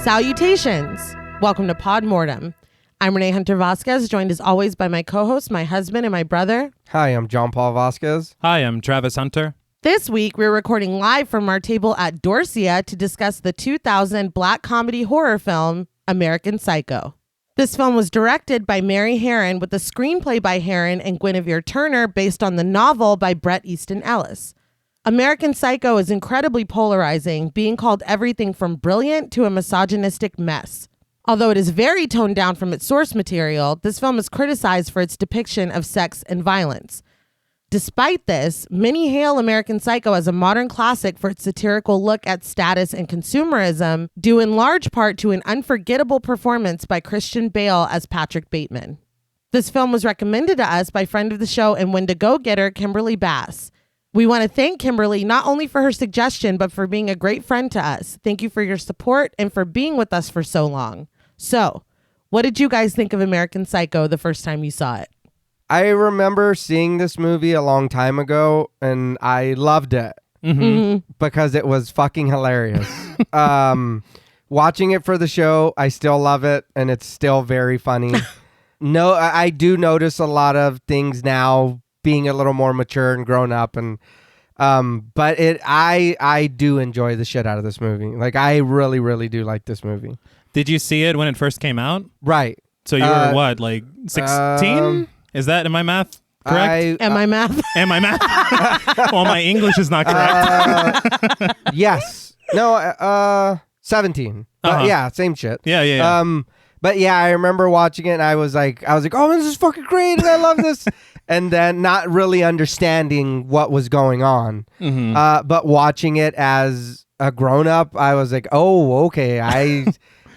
Salutations! Welcome to Pod Mortem. I'm Reneé Hunter Vasquez, joined as always by my co-host, my husband, and my brother. Hi, I'm John Paul Vasquez. Hi, I'm Travis Hunter. This week, we're recording live from our table at Dorsia to discuss the 2000 black comedy horror film, American Psycho. This film was directed by Mary Harron with a screenplay by Harron and Guinevere Turner based on the novel by Bret Easton Ellis. American Psycho is incredibly polarizing, being called everything from brilliant to a misogynistic mess. Although it is very toned down from its source material, this film is criticized for its depiction of sex and violence. Despite this, many hail American Psycho as a modern classic for its satirical look at status and consumerism, due in large part to an unforgettable performance by Christian Bale as Patrick Bateman. This film was recommended to us by friend of the show and Wendigo getter Kimberly Bass. We want to thank Kimberly not only for her suggestion, but for being a great friend to us. Thank you for your support and for being with us for so long. So, what did you guys think of American Psycho the first time you saw it? I remember seeing this movie a long time ago, and I loved it because it was fucking hilarious. Watching it for the show, I still love it, and it's still very funny. No, I do notice a lot of things now being a little more mature and grown up, and but I do enjoy the shit out of this movie. Like, I really, really do like this movie. Did you see it when it first came out? Right. So you were what, like 16? Is that, am I math correct? Am I math? Am I math? Well, my English is not correct. Yes. No, 17. Yeah, same shit. Yeah. But yeah, I remember watching it and I was like, oh, this is fucking great and I love this. And then not really understanding what was going on. But watching it as a grown up, I was like, oh, okay,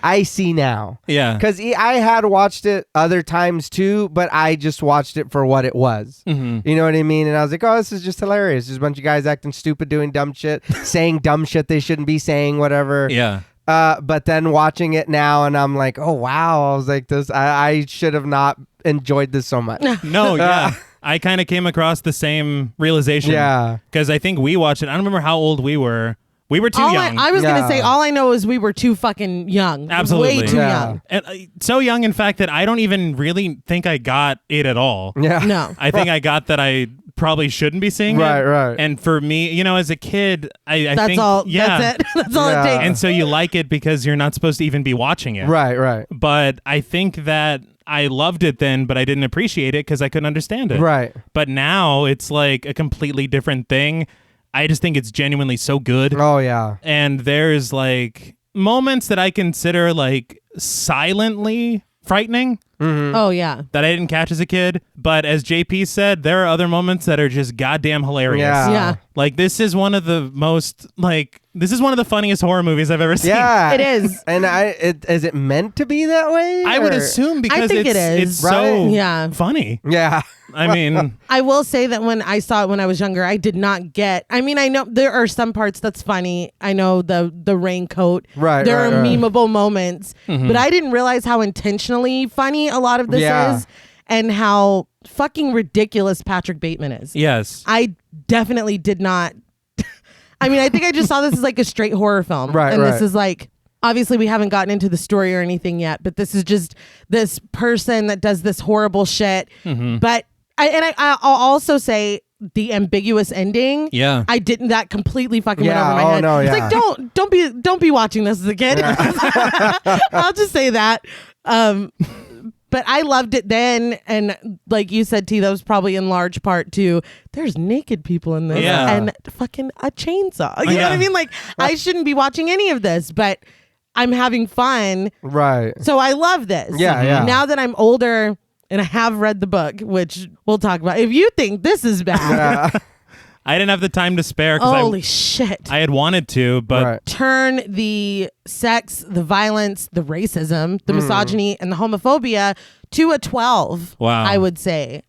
I see now. Yeah. Because I had watched it other times too, but I just watched it for what it was. You know what I mean? And I was like, oh, this is just hilarious. There's a bunch of guys acting stupid, doing dumb shit, saying dumb shit they shouldn't be saying, whatever. Yeah. But then watching it now and I'm like, oh, wow. I was like, I should have not enjoyed this so much. No, yeah. I kind of came across the same realization. Yeah. Because I think we watched it. I don't remember how old we were. We were too young. I was going to say, all I know is we were too fucking young. Absolutely. Way too young. And, so young, in fact, that I don't even really think I got it at all. Yeah. No. I think I got that I probably shouldn't be seeing it. Right. And for me, as a kid, I think... Yeah. That's it. That's all it takes. And so you like it because you're not supposed to even be watching it. Right. But I think that I loved it then, but I didn't appreciate it because I couldn't understand it. Right. But now it's like a completely different thing. I just think it's genuinely so good. Oh, yeah. And there's like moments that I consider like silently frightening. Oh, yeah. That I didn't catch as a kid. But as JP said, there are other moments that are just goddamn hilarious. Yeah. Like, this is one of the funniest horror movies I've ever seen. Yeah. It is. And is it meant to be that way? I would assume because I think it is. It's so funny. Yeah. I mean, I will say that when I saw it when I was younger, I did not get. I mean, I know there are some parts that's funny. I know the raincoat. Right. There are memeable moments, but I didn't realize how intentionally funny a lot of this is, and how fucking ridiculous Patrick Bateman is. yes. I definitely did not. I mean, I think I just saw this as like a straight horror film, Right. And this is like. Obviously, we haven't gotten into the story or anything yet, but this is just this person that does this horrible shit. But I'll also say the ambiguous ending. Yeah, that completely fucking went over my head. No, it's like don't be watching this as a kid. I'll just say that. But I loved it then, and like you said, T, that was probably in large part to there's naked people in this and fucking a chainsaw. You know what I mean? Like, I shouldn't be watching any of this, but I'm having fun. Right. So I love this. Yeah. Now that I'm older and I have read the book, which we'll talk about. If you think this is bad. I didn't have the time to spare. Holy shit. I had wanted to, but... Turn the sex, the violence, the racism, the misogyny, and the homophobia to a 12, wow. I would say.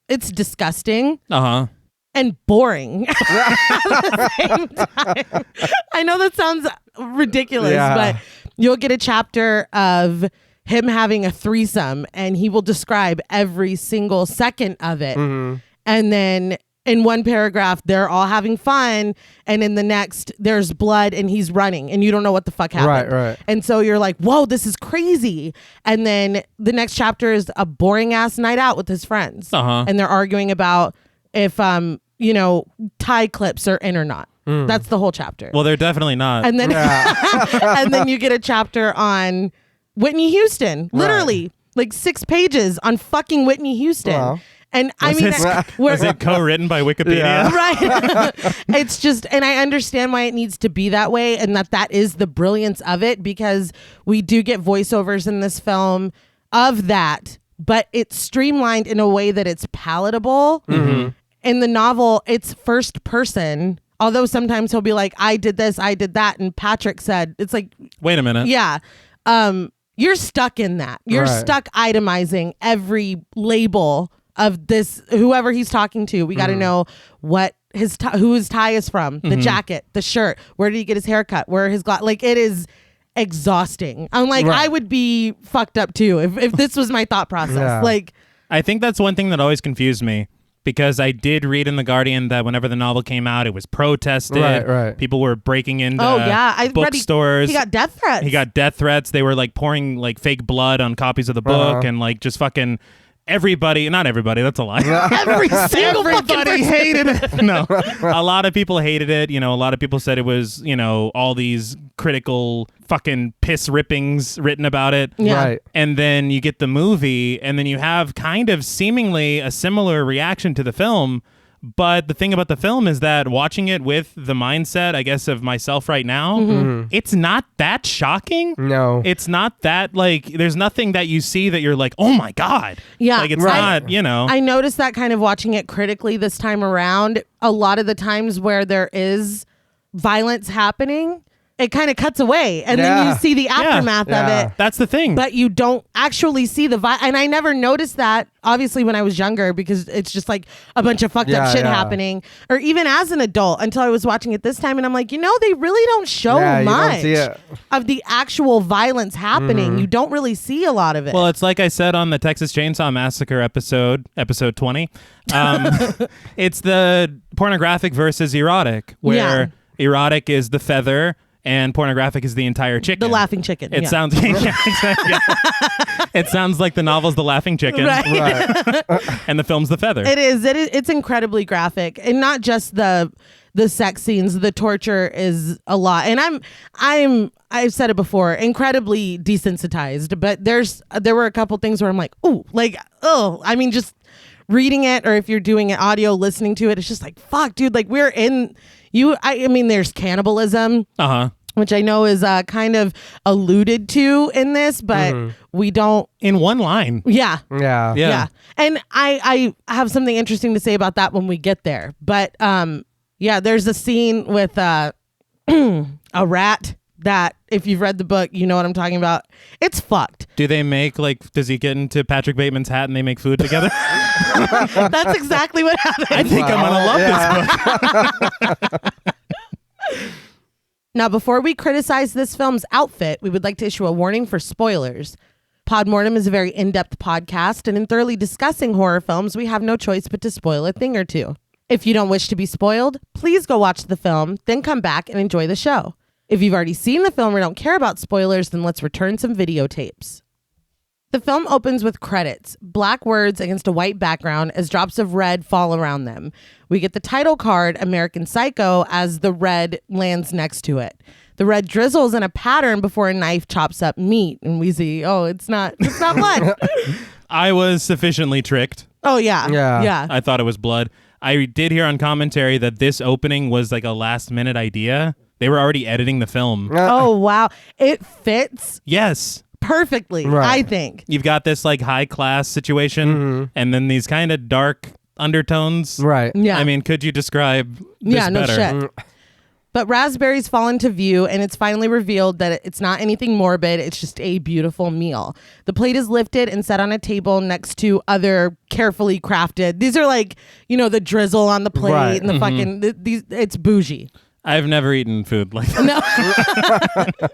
It's disgusting. Uh-huh. And boring at the same time. I know that sounds ridiculous, but you'll get a chapter of him having a threesome, and he will describe every single second of it. And then in one paragraph, they're all having fun, and in the next, there's blood and he's running, and you don't know what the fuck happened. Right. And so you're like, whoa, this is crazy. And then the next chapter is a boring ass night out with his friends. And they're arguing about if, tie clips are in or not. That's the whole chapter. Well, they're definitely not. And then, and then you get a chapter on Whitney Houston, literally like 6 pages on fucking Whitney Houston. Wow. And was it co-written by Wikipedia? Yeah. Right. It's just, and I understand why it needs to be that way, and that is the brilliance of it, because we do get voiceovers in this film of that, but it's streamlined in a way that it's palatable. In the novel, it's first person, although sometimes he'll be like, I did this, I did that, and Patrick said, it's like, wait a minute. Yeah. You're stuck in that. You're stuck itemizing every label of this, whoever he's talking to. We got to know what who his tie is from, the jacket, the shirt, where did he get his haircut, where his like, it is exhausting. I'm like, I would be fucked up too if this was my thought process. Like, I think that's one thing that always confused me, because I did read in The Guardian that whenever the novel came out, it was protested. Right. People were breaking into bookstores. He got death threats. They were like pouring like fake blood on copies of the book and like just fucking everybody. Not everybody. That's a lie. Everybody hated it. No, a lot of people hated it. A lot of people said it was, all these critical fucking piss rippings written about it. Yeah. Right. And then you get the movie, and then you have kind of seemingly a similar reaction to the film. But the thing about the film is that watching it with the mindset, I guess, of myself right now, it's not that shocking. No. It's not that, like, there's nothing that you see that you're like, oh my God. Yeah. Like, it's not, I noticed that kind of watching it critically this time around. A lot of the times where there is violence happening, it kind of cuts away, and then you see the aftermath of it. That's the thing. But you don't actually see the violence. And I never noticed that, obviously, when I was younger, because it's just like a bunch of fucked up shit happening. Or even as an adult, until I was watching it this time, and I'm like, they really don't show much of the actual violence happening. You don't really see a lot of it. Well, it's like I said on the Texas Chainsaw Massacre episode 20. It's the pornographic versus erotic, where erotic is the feather and pornographic is the entire chicken. The laughing chicken. It sounds it sounds like the novel's The Laughing Chicken. Right. And the film's The Feather. It is. It's incredibly graphic. And not just the sex scenes, the torture is a lot. And I've said it before, incredibly desensitized, but there were a couple things where I'm like, just reading it, or if you're doing it audio, listening to it, it's just like, fuck, dude, like there's cannibalism, which I know is kind of alluded to in this, but we don't. In one line. Yeah. And I have something interesting to say about that when we get there. But there's a scene with a rat that, if you've read the book, you know what I'm talking about. It's fucked. Do they make, does he get into Patrick Bateman's hat and they make food together? That's exactly what happens. I think I'm going to love this book. Now, before we criticize this film's outfit, we would like to issue a warning for spoilers. Podmortem is a very in-depth podcast, and in thoroughly discussing horror films, we have no choice but to spoil a thing or two. If you don't wish to be spoiled, please go watch the film, then come back and enjoy the show. If you've already seen the film or don't care about spoilers, then let's return some videotapes. The film opens with credits, black words against a white background as drops of red fall around them. We get the title card, American Psycho, as the red lands next to it. The red drizzles in a pattern before a knife chops up meat, and we see, it's not blood. I was sufficiently tricked. Oh, yeah. I thought it was blood. I did hear on commentary that this opening was like a last-minute idea. They were already editing the film. Oh, wow. It fits. Yes. Perfectly, I think. You've got this like high class situation and then these kind of dark undertones. Right. Yeah. I mean, could you describe this better? Shit. But raspberries fall into view, and it's finally revealed that it's not anything morbid. It's just a beautiful meal. The plate is lifted and set on a table next to other carefully crafted. These are like, the drizzle on the plate and the fucking, it's bougie. I've never eaten food like that. No.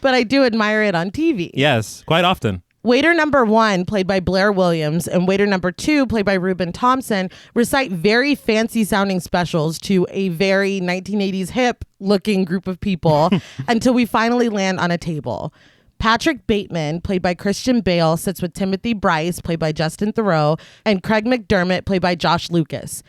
But I do admire it on TV. Yes, quite often. Waiter number 1, played by Blair Williams, and waiter number 2, played by Reuben Thompson, recite very fancy sounding specials to a very 1980s hip looking group of people until we finally land on a table. Patrick Bateman, played by Christian Bale, sits with Timothy Bryce, played by Justin Theroux, and Craig McDermott, played by Josh Lucas.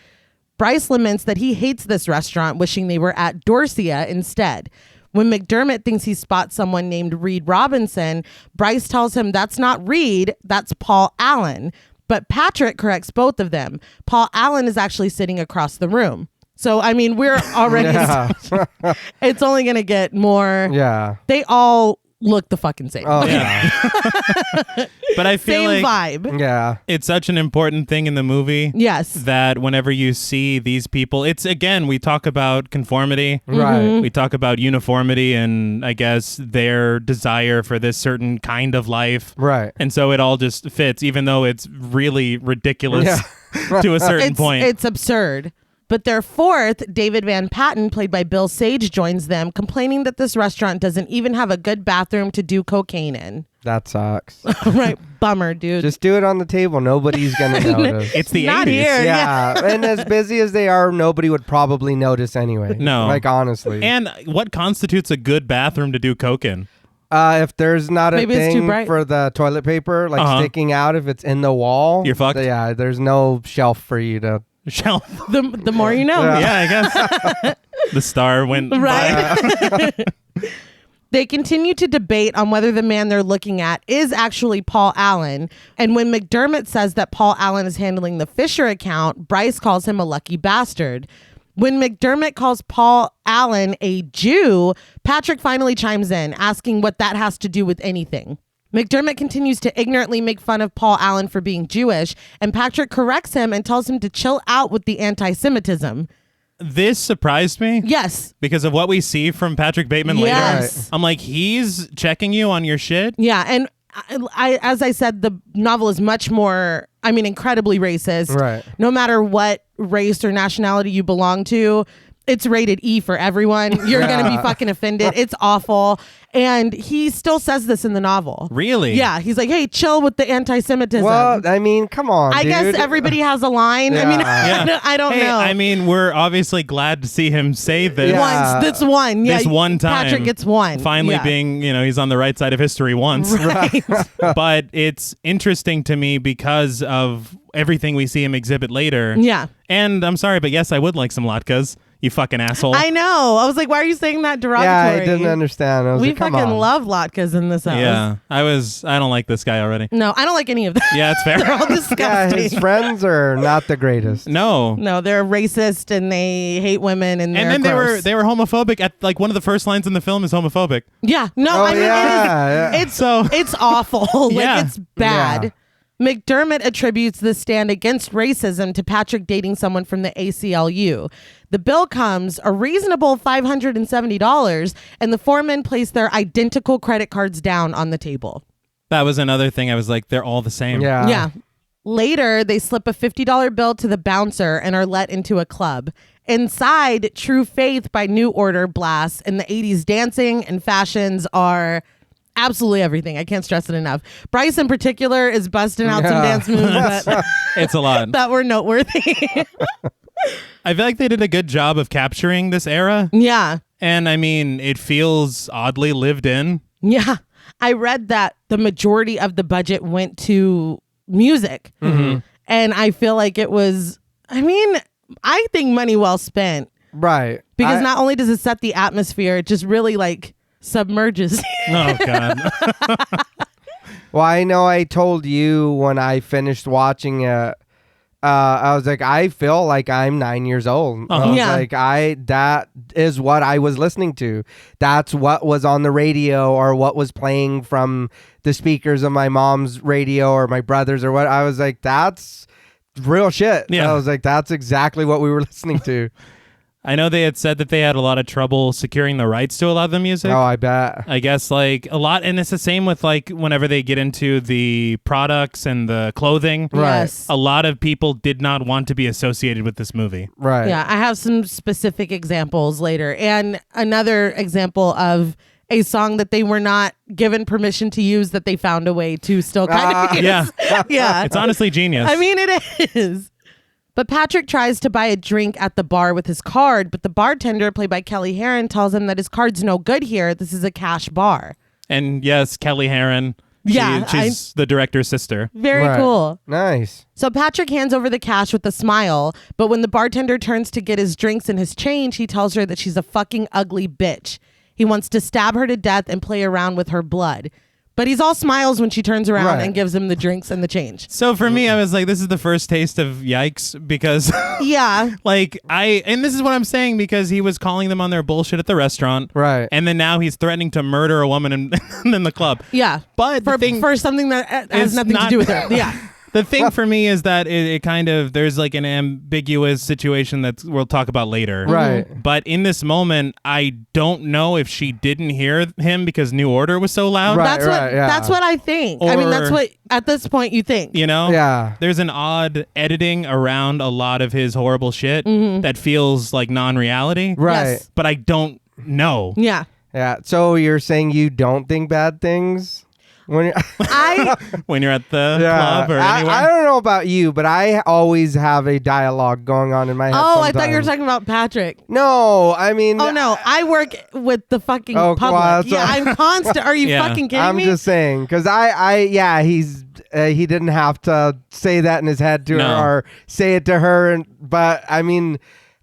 Bryce laments that he hates this restaurant, wishing they were at Dorsia instead. When McDermott thinks he spots someone named Reed Robinson, Bryce tells him that's not Reed, that's Paul Allen. But Patrick corrects both of them. Paul Allen is actually sitting across the room. So, I mean, we're already... It's only going to get more... Yeah. They all look the fucking same. Oh, Yeah. But I feel Same like vibe. Yeah. it's such an important thing in the movie. Yes. That whenever you see these people, it's again, we talk about conformity. Right. We talk about uniformity and I guess their desire for this certain kind of life. Right. And so it all just fits, even though it's really ridiculous to a certain point. It's absurd. But their fourth, David Van Patten, played by Bill Sage, joins them, complaining that this restaurant doesn't even have a good bathroom to do cocaine in. That sucks. Right. Bummer, dude. Just do it on the table. Nobody's going to notice. It's the Not 80s. here. Yeah. And as busy as they are, nobody would probably notice anyway. No. Like, honestly. And what constitutes a good bathroom to do coke in? If there's not a Maybe it's too thing bright. for the toilet paper, like Uh-huh. sticking out, if it's in the wall, You're fucked. Yeah, there's no shelf for you to. Shelf. The more you know. Yeah, I guess. The star went by. Right. They continue to debate on whether the man they're looking at is actually Paul Allen. And when McDermott says that Paul Allen is handling the Fisher account, Bryce calls him a lucky bastard. When McDermott calls Paul Allen a Jew, Patrick finally chimes in, asking what that has to do with anything. McDermott continues to ignorantly make fun of Paul Allen for being Jewish, and Patrick corrects him and tells him to chill out with the anti-Semitism. This surprised me. Yes. Because of what we see from Patrick Bateman Yes. later. I'm like, he's checking you on your shit. Yeah, and I as I said, the novel is much more, I mean, incredibly racist. Right. No matter what race or nationality you belong to, it's rated E for everyone. You're going to be fucking offended. It's awful. And he still says this in the novel. Really? Yeah. He's like, hey, chill with the anti-Semitism. Well, I mean, come on, I dude. guess everybody has a line. I mean, I don't Hey, know. I mean, we're obviously glad to see him say this. Yeah. Once. That's one. Yeah. This one time. Patrick gets one. Finally Yeah. being, he's on the right side of history once. Right. But it's interesting to me because of everything we see him exhibit later. Yeah. And I'm sorry, but yes, I would like some latkes, you fucking asshole. I know. I was like, why are you saying that derogatory? Yeah, I didn't understand. I was We like, come fucking on. love latkes in this house. Yeah. I don't like this guy already. No, I don't like any of them. Yeah, it's fair. They're all Yeah, disgusting. his friends are not the greatest. No. No, they're racist and they hate women and And then gross. they were homophobic at like one of the first lines in the film is homophobic. Yeah. No, Oh, I mean yeah, yeah. it's awful. Like Yeah. it's bad. Yeah. McDermott attributes the stand against racism to Patrick dating someone from the ACLU. The bill comes a reasonable $570, and the four men place their identical credit cards down on the table. That was another thing. I was like, they're all the same. Yeah. Yeah. Later, they slip a $50 bill to the bouncer and are let into a club. Inside, True Faith by New Order blasts, and the 80s dancing and fashions are absolutely everything. I can't stress it enough. Bryce, in particular, is busting out some Yeah. dance moves It's a lot. that were noteworthy. I feel like they did a good job of capturing this era. Yeah. And I mean, it feels oddly lived in. Yeah. I read that the majority of the budget went to music. Mm-hmm. And I feel like it was, I think money well spent. Right. Because not only does it set the atmosphere, it just really like submerges. Oh, God. Well, I know I told you when I finished watching it, I was like, I feel like I'm 9 years old. I was Yeah. like, that is what I was listening to. That's what was on the radio or what was playing from the speakers of my mom's radio or my brother's or what. I was like, that's real shit. Yeah. I was like, that's exactly what we were listening to. I know they had said that they had a lot of trouble securing the rights to a lot of the music. Oh, I bet. I guess like a lot, and it's the same with like whenever they get into the products and the clothing. Right. Yes. A lot of people did not want to be associated with this movie. Right. Yeah, I have some specific examples later. And another example of a song that they were not given permission to use that they found a way to still kind of use. Yeah. Yeah. It's honestly genius. I mean, it is. But Patrick tries to buy a drink at the bar with his card, but the bartender, played by Kelly Harron, tells him that his card's no good here. This is a cash bar. And yes, Kelly Harron. Yeah, She's the director's sister. Very cool. Nice. So Patrick hands over the cash with a smile, but when the bartender turns to get his drinks and his change, he tells her that she's a fucking ugly bitch. He wants to stab her to death and play around with her blood. But he's all smiles when she turns around and gives him the drinks and the change. So for me, I was like, this is the first taste of yikes because Yeah. and this is what I'm saying because he was calling them on their bullshit at the restaurant. Right. And then now he's threatening to murder a woman in the club. Yeah. But for something that has It's nothing to not- do with her. Yeah. The thing for me is that it kind of, there's like an ambiguous situation that we'll talk about later. Right. But in this moment, I don't know if she didn't hear him because New Order was so loud. Right. That's what I think. I mean, that's Or- what at this point you think. You know? Yeah. There's an odd editing around a lot of his horrible shit that feels like non-reality. Right. Yes. But I don't know. Yeah. Yeah. So you're saying you don't think bad things when you're When you're at the Yeah. club or anywhere. I don't know about you, but I always have a dialogue going on in my head. Oh, I thought you were sometimes. talking about Patrick. No, I mean. Oh no, I work with the fucking Oh, public. well, Yeah, I'm constant. Are you Yeah. fucking kidding I'm me? just saying because he didn't have to say that in his head to No. her or say it to her, but I mean.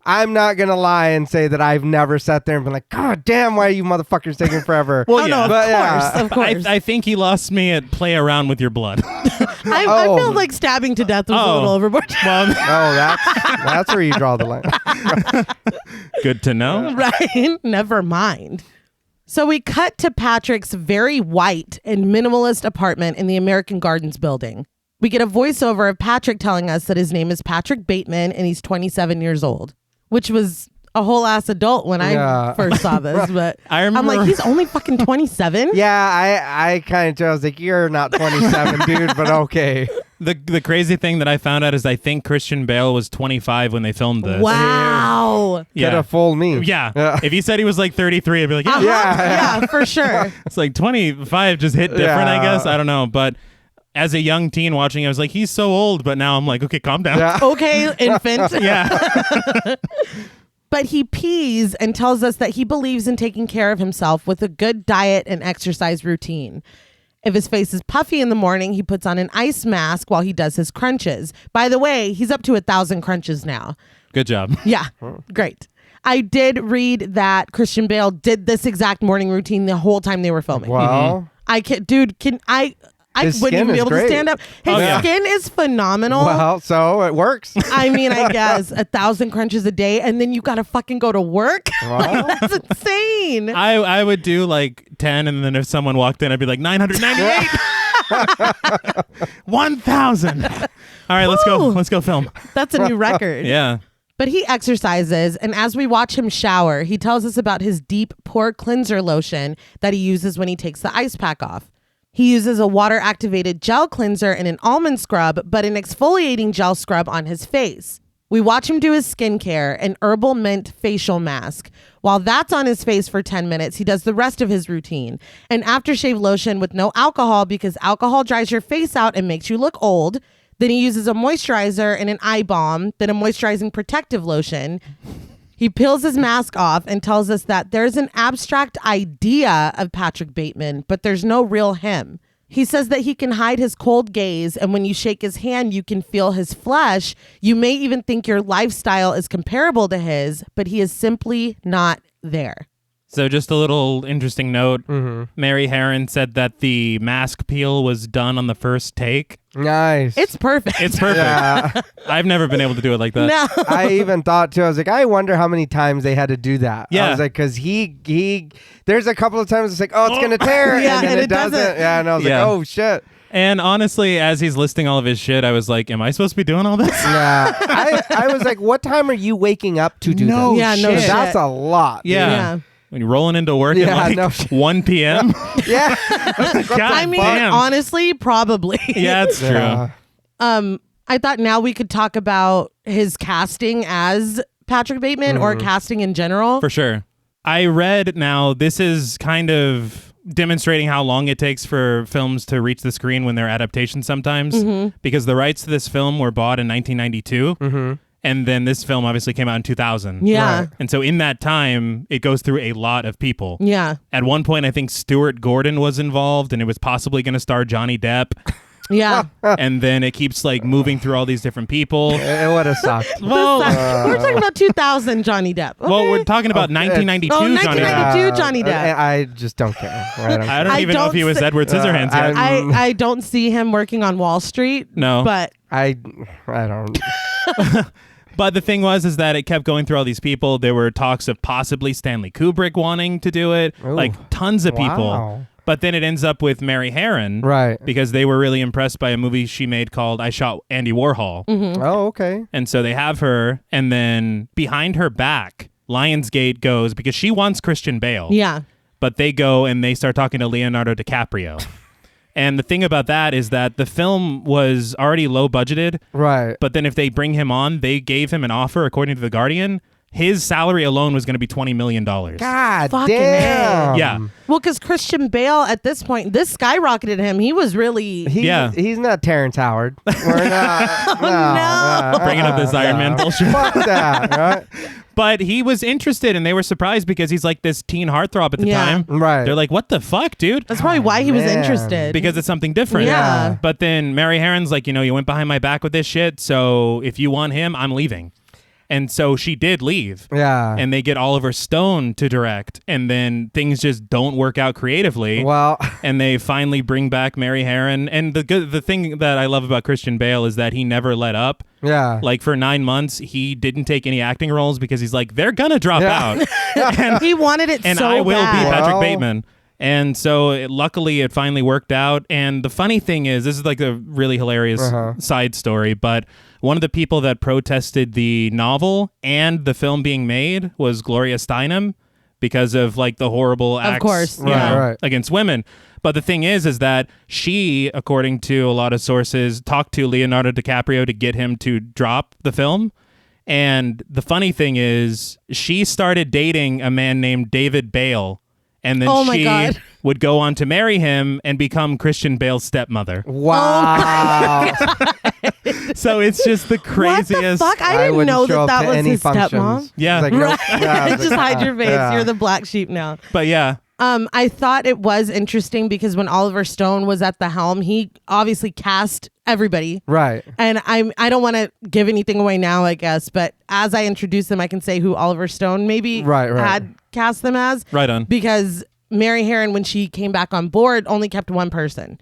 I'm not going to lie and say that I've never sat there and been like, God damn, why are you motherfuckers taking forever? Well, Oh, no, yeah. of But, course, yeah. of course. I think he lost me at play around with your blood. I feel like stabbing to death was a Oh. little overboard. Well, Oh, that's where you draw the line. good to know. Right? Never mind. So we cut to Patrick's very white and minimalist apartment in the American Gardens building. We get a voiceover of Patrick telling us that his name is Patrick Bateman and he's 27 years old, which was a whole ass adult when I first saw this. But I I'm remember- like, he's only fucking 27? Yeah, I kind of was like, you're not 27, dude, but okay. The crazy thing that I found out is I think Christian Bale was 25 when they filmed this. Wow. Yeah. Could have fooled me. Yeah. If he said he was like 33, I'd be like, yeah. Yeah, for sure. It's like 25 just hit different, I guess. I don't know. But as a young teen watching, I was like, he's so old. But now I'm like, okay, calm down. Yeah. Okay, infant. Yeah. But he pees and tells us that he believes in taking care of himself with a good diet and exercise routine. If his face is puffy in the morning, he puts on an ice mask while he does his crunches. By the way, he's up to 1,000 crunches now. Good job. Yeah, great. I did read that Christian Bale did this exact morning routine the whole time they were filming. Well, I can't, dude, I His wouldn't skin even be is able great. to stand up. His Oh, yeah. skin is phenomenal. well, so it works. I mean, I guess 1,000 crunches a day, and then you gotta fucking go to work. Well. That's insane. I would do like 10, and then if someone walked in, I'd be like 998. 1,000. All right, let's go. Woo. Let's go film. That's a new record. Yeah. But he exercises, and as we watch him shower, he tells us about his deep pore cleanser lotion that he uses when he takes the ice pack off. He uses a water-activated gel cleanser and an almond scrub, but an exfoliating gel scrub on his face. We watch him do his skincare, an herbal mint facial mask. While that's on his face for 10 minutes, he does the rest of his routine. An aftershave lotion with no alcohol because alcohol dries your face out and makes you look old. Then he uses a moisturizer and an eye balm, then a moisturizing protective lotion. He peels his mask off and tells us that there's an abstract idea of Patrick Bateman, but there's no real him. He says that he can hide his cold gaze, and when you shake his hand, you can feel his flesh. You may even think your lifestyle is comparable to his, but he is simply not there. So just a little interesting note. Mary Harron said that the mask peel was done on the first take. Nice. It's perfect. It's perfect. Yeah. I've never been able to do it like that. No. I even thought too. I was like, I wonder how many times they had to do that. Yeah. I was like, because he. There's a couple of times it's like, oh, it's gonna tear, Yeah, and then and it it doesn't. doesn't. Yeah, and I was Yeah. like, oh shit. And honestly, as he's listing all of his shit, I was like, am I supposed to be doing all this? Yeah. I was like, what time are you waking up to do No this? Yeah, no shit. That's a lot. dude. Yeah. Yeah. When you're rolling into work Yeah, at like no 1 p.m. Yeah. God I mean, damn. honestly, probably. Yeah, it's true. Yeah. I thought now we could talk about his casting as Patrick Bateman or casting in general. For sure. I read now this is kind of demonstrating how long it takes for films to reach the screen when they're adaptations sometimes, because the rights to this film were bought in 1992. And then this film obviously came out in 2000. Yeah. Right. And so in that time, it goes through a lot of people. Yeah. At one point, I think Stuart Gordon was involved, and it was possibly going to star Johnny Depp. Yeah. And then it keeps like moving through all these different people. It would have sucked. Well, We're talking about 2000 Johnny Depp. Okay. well, we're talking about 1992 Oh, Johnny Depp. 1992 Johnny Depp. I just don't care. I don't I even know if he was don't Edward Scissorhands yet. I don't see him working on Wall Street. No. But I don't. But the thing is that it kept going through all these people. There were talks of possibly Stanley Kubrick wanting to do it, Ooh. like tons of people. Wow. But then it ends up with Mary Harron, Right. Because they were really impressed by a movie she made called I Shot Andy Warhol. Oh, okay. And so they have her, and then behind her back, Lionsgate goes, because she wants Christian Bale. yeah. But they go and they start talking to Leonardo DiCaprio. And the thing about that is that the film was already low budgeted. Right. But then if they bring him on, they gave him an offer, according to The Guardian. His salary alone was going to be $20 million. God Fucking damn. Yeah. Well, because Christian Bale at this point, this skyrocketed him. He was really. He's not Terrence Howard. We're not. no. Bringing up this Iron Man bullshit. Fuck that. Right. But he was interested, and they were surprised because he's like this teen heartthrob at the Yeah. time. Right. They're like, what the fuck, dude? That's probably why he was man. interested. Because it's something different. Yeah. But then Mary Harron's like, you went behind my back with this shit, so if you want him, I'm leaving. And so she did leave. Yeah. And they get Oliver Stone to direct, and then things just don't work out creatively. Well. And they finally bring back Mary Harron. And the thing that I love about Christian Bale is that he never let up. Yeah. Like for 9 months, he didn't take any acting roles because he's like, they're gonna drop out. and he wanted it and so I will bad. be Patrick Well. Bateman. And so luckily it finally worked out. And the funny thing is, this is like a really hilarious side story, but one of the people that protested the novel and the film being made was Gloria Steinem because of like the horrible acts course, you yeah. know, Right. against women. But the thing is that she, according to a lot of sources, talked to Leonardo DiCaprio to get him to drop the film. And the funny thing is, she started dating a man named David Bale. And then Oh my she God. would go on to marry him and become Christian Bale's stepmother. Wow. So it's just the craziest. What the fuck? I didn't wouldn't know show up that to was any his functions. stepmom. Yeah. It's like, nope. Right. Yeah, I was Just like, hide your face. yeah. You're the black sheep now. But yeah. I thought it was interesting because when Oliver Stone was at the helm, he obviously cast everybody. Right. And I don't want to give anything away now, I guess, but as I introduce them, I can say who Oliver Stone maybe Right. had cast them as. Right on. Because Mary Harron, when she came back on board, only kept one person.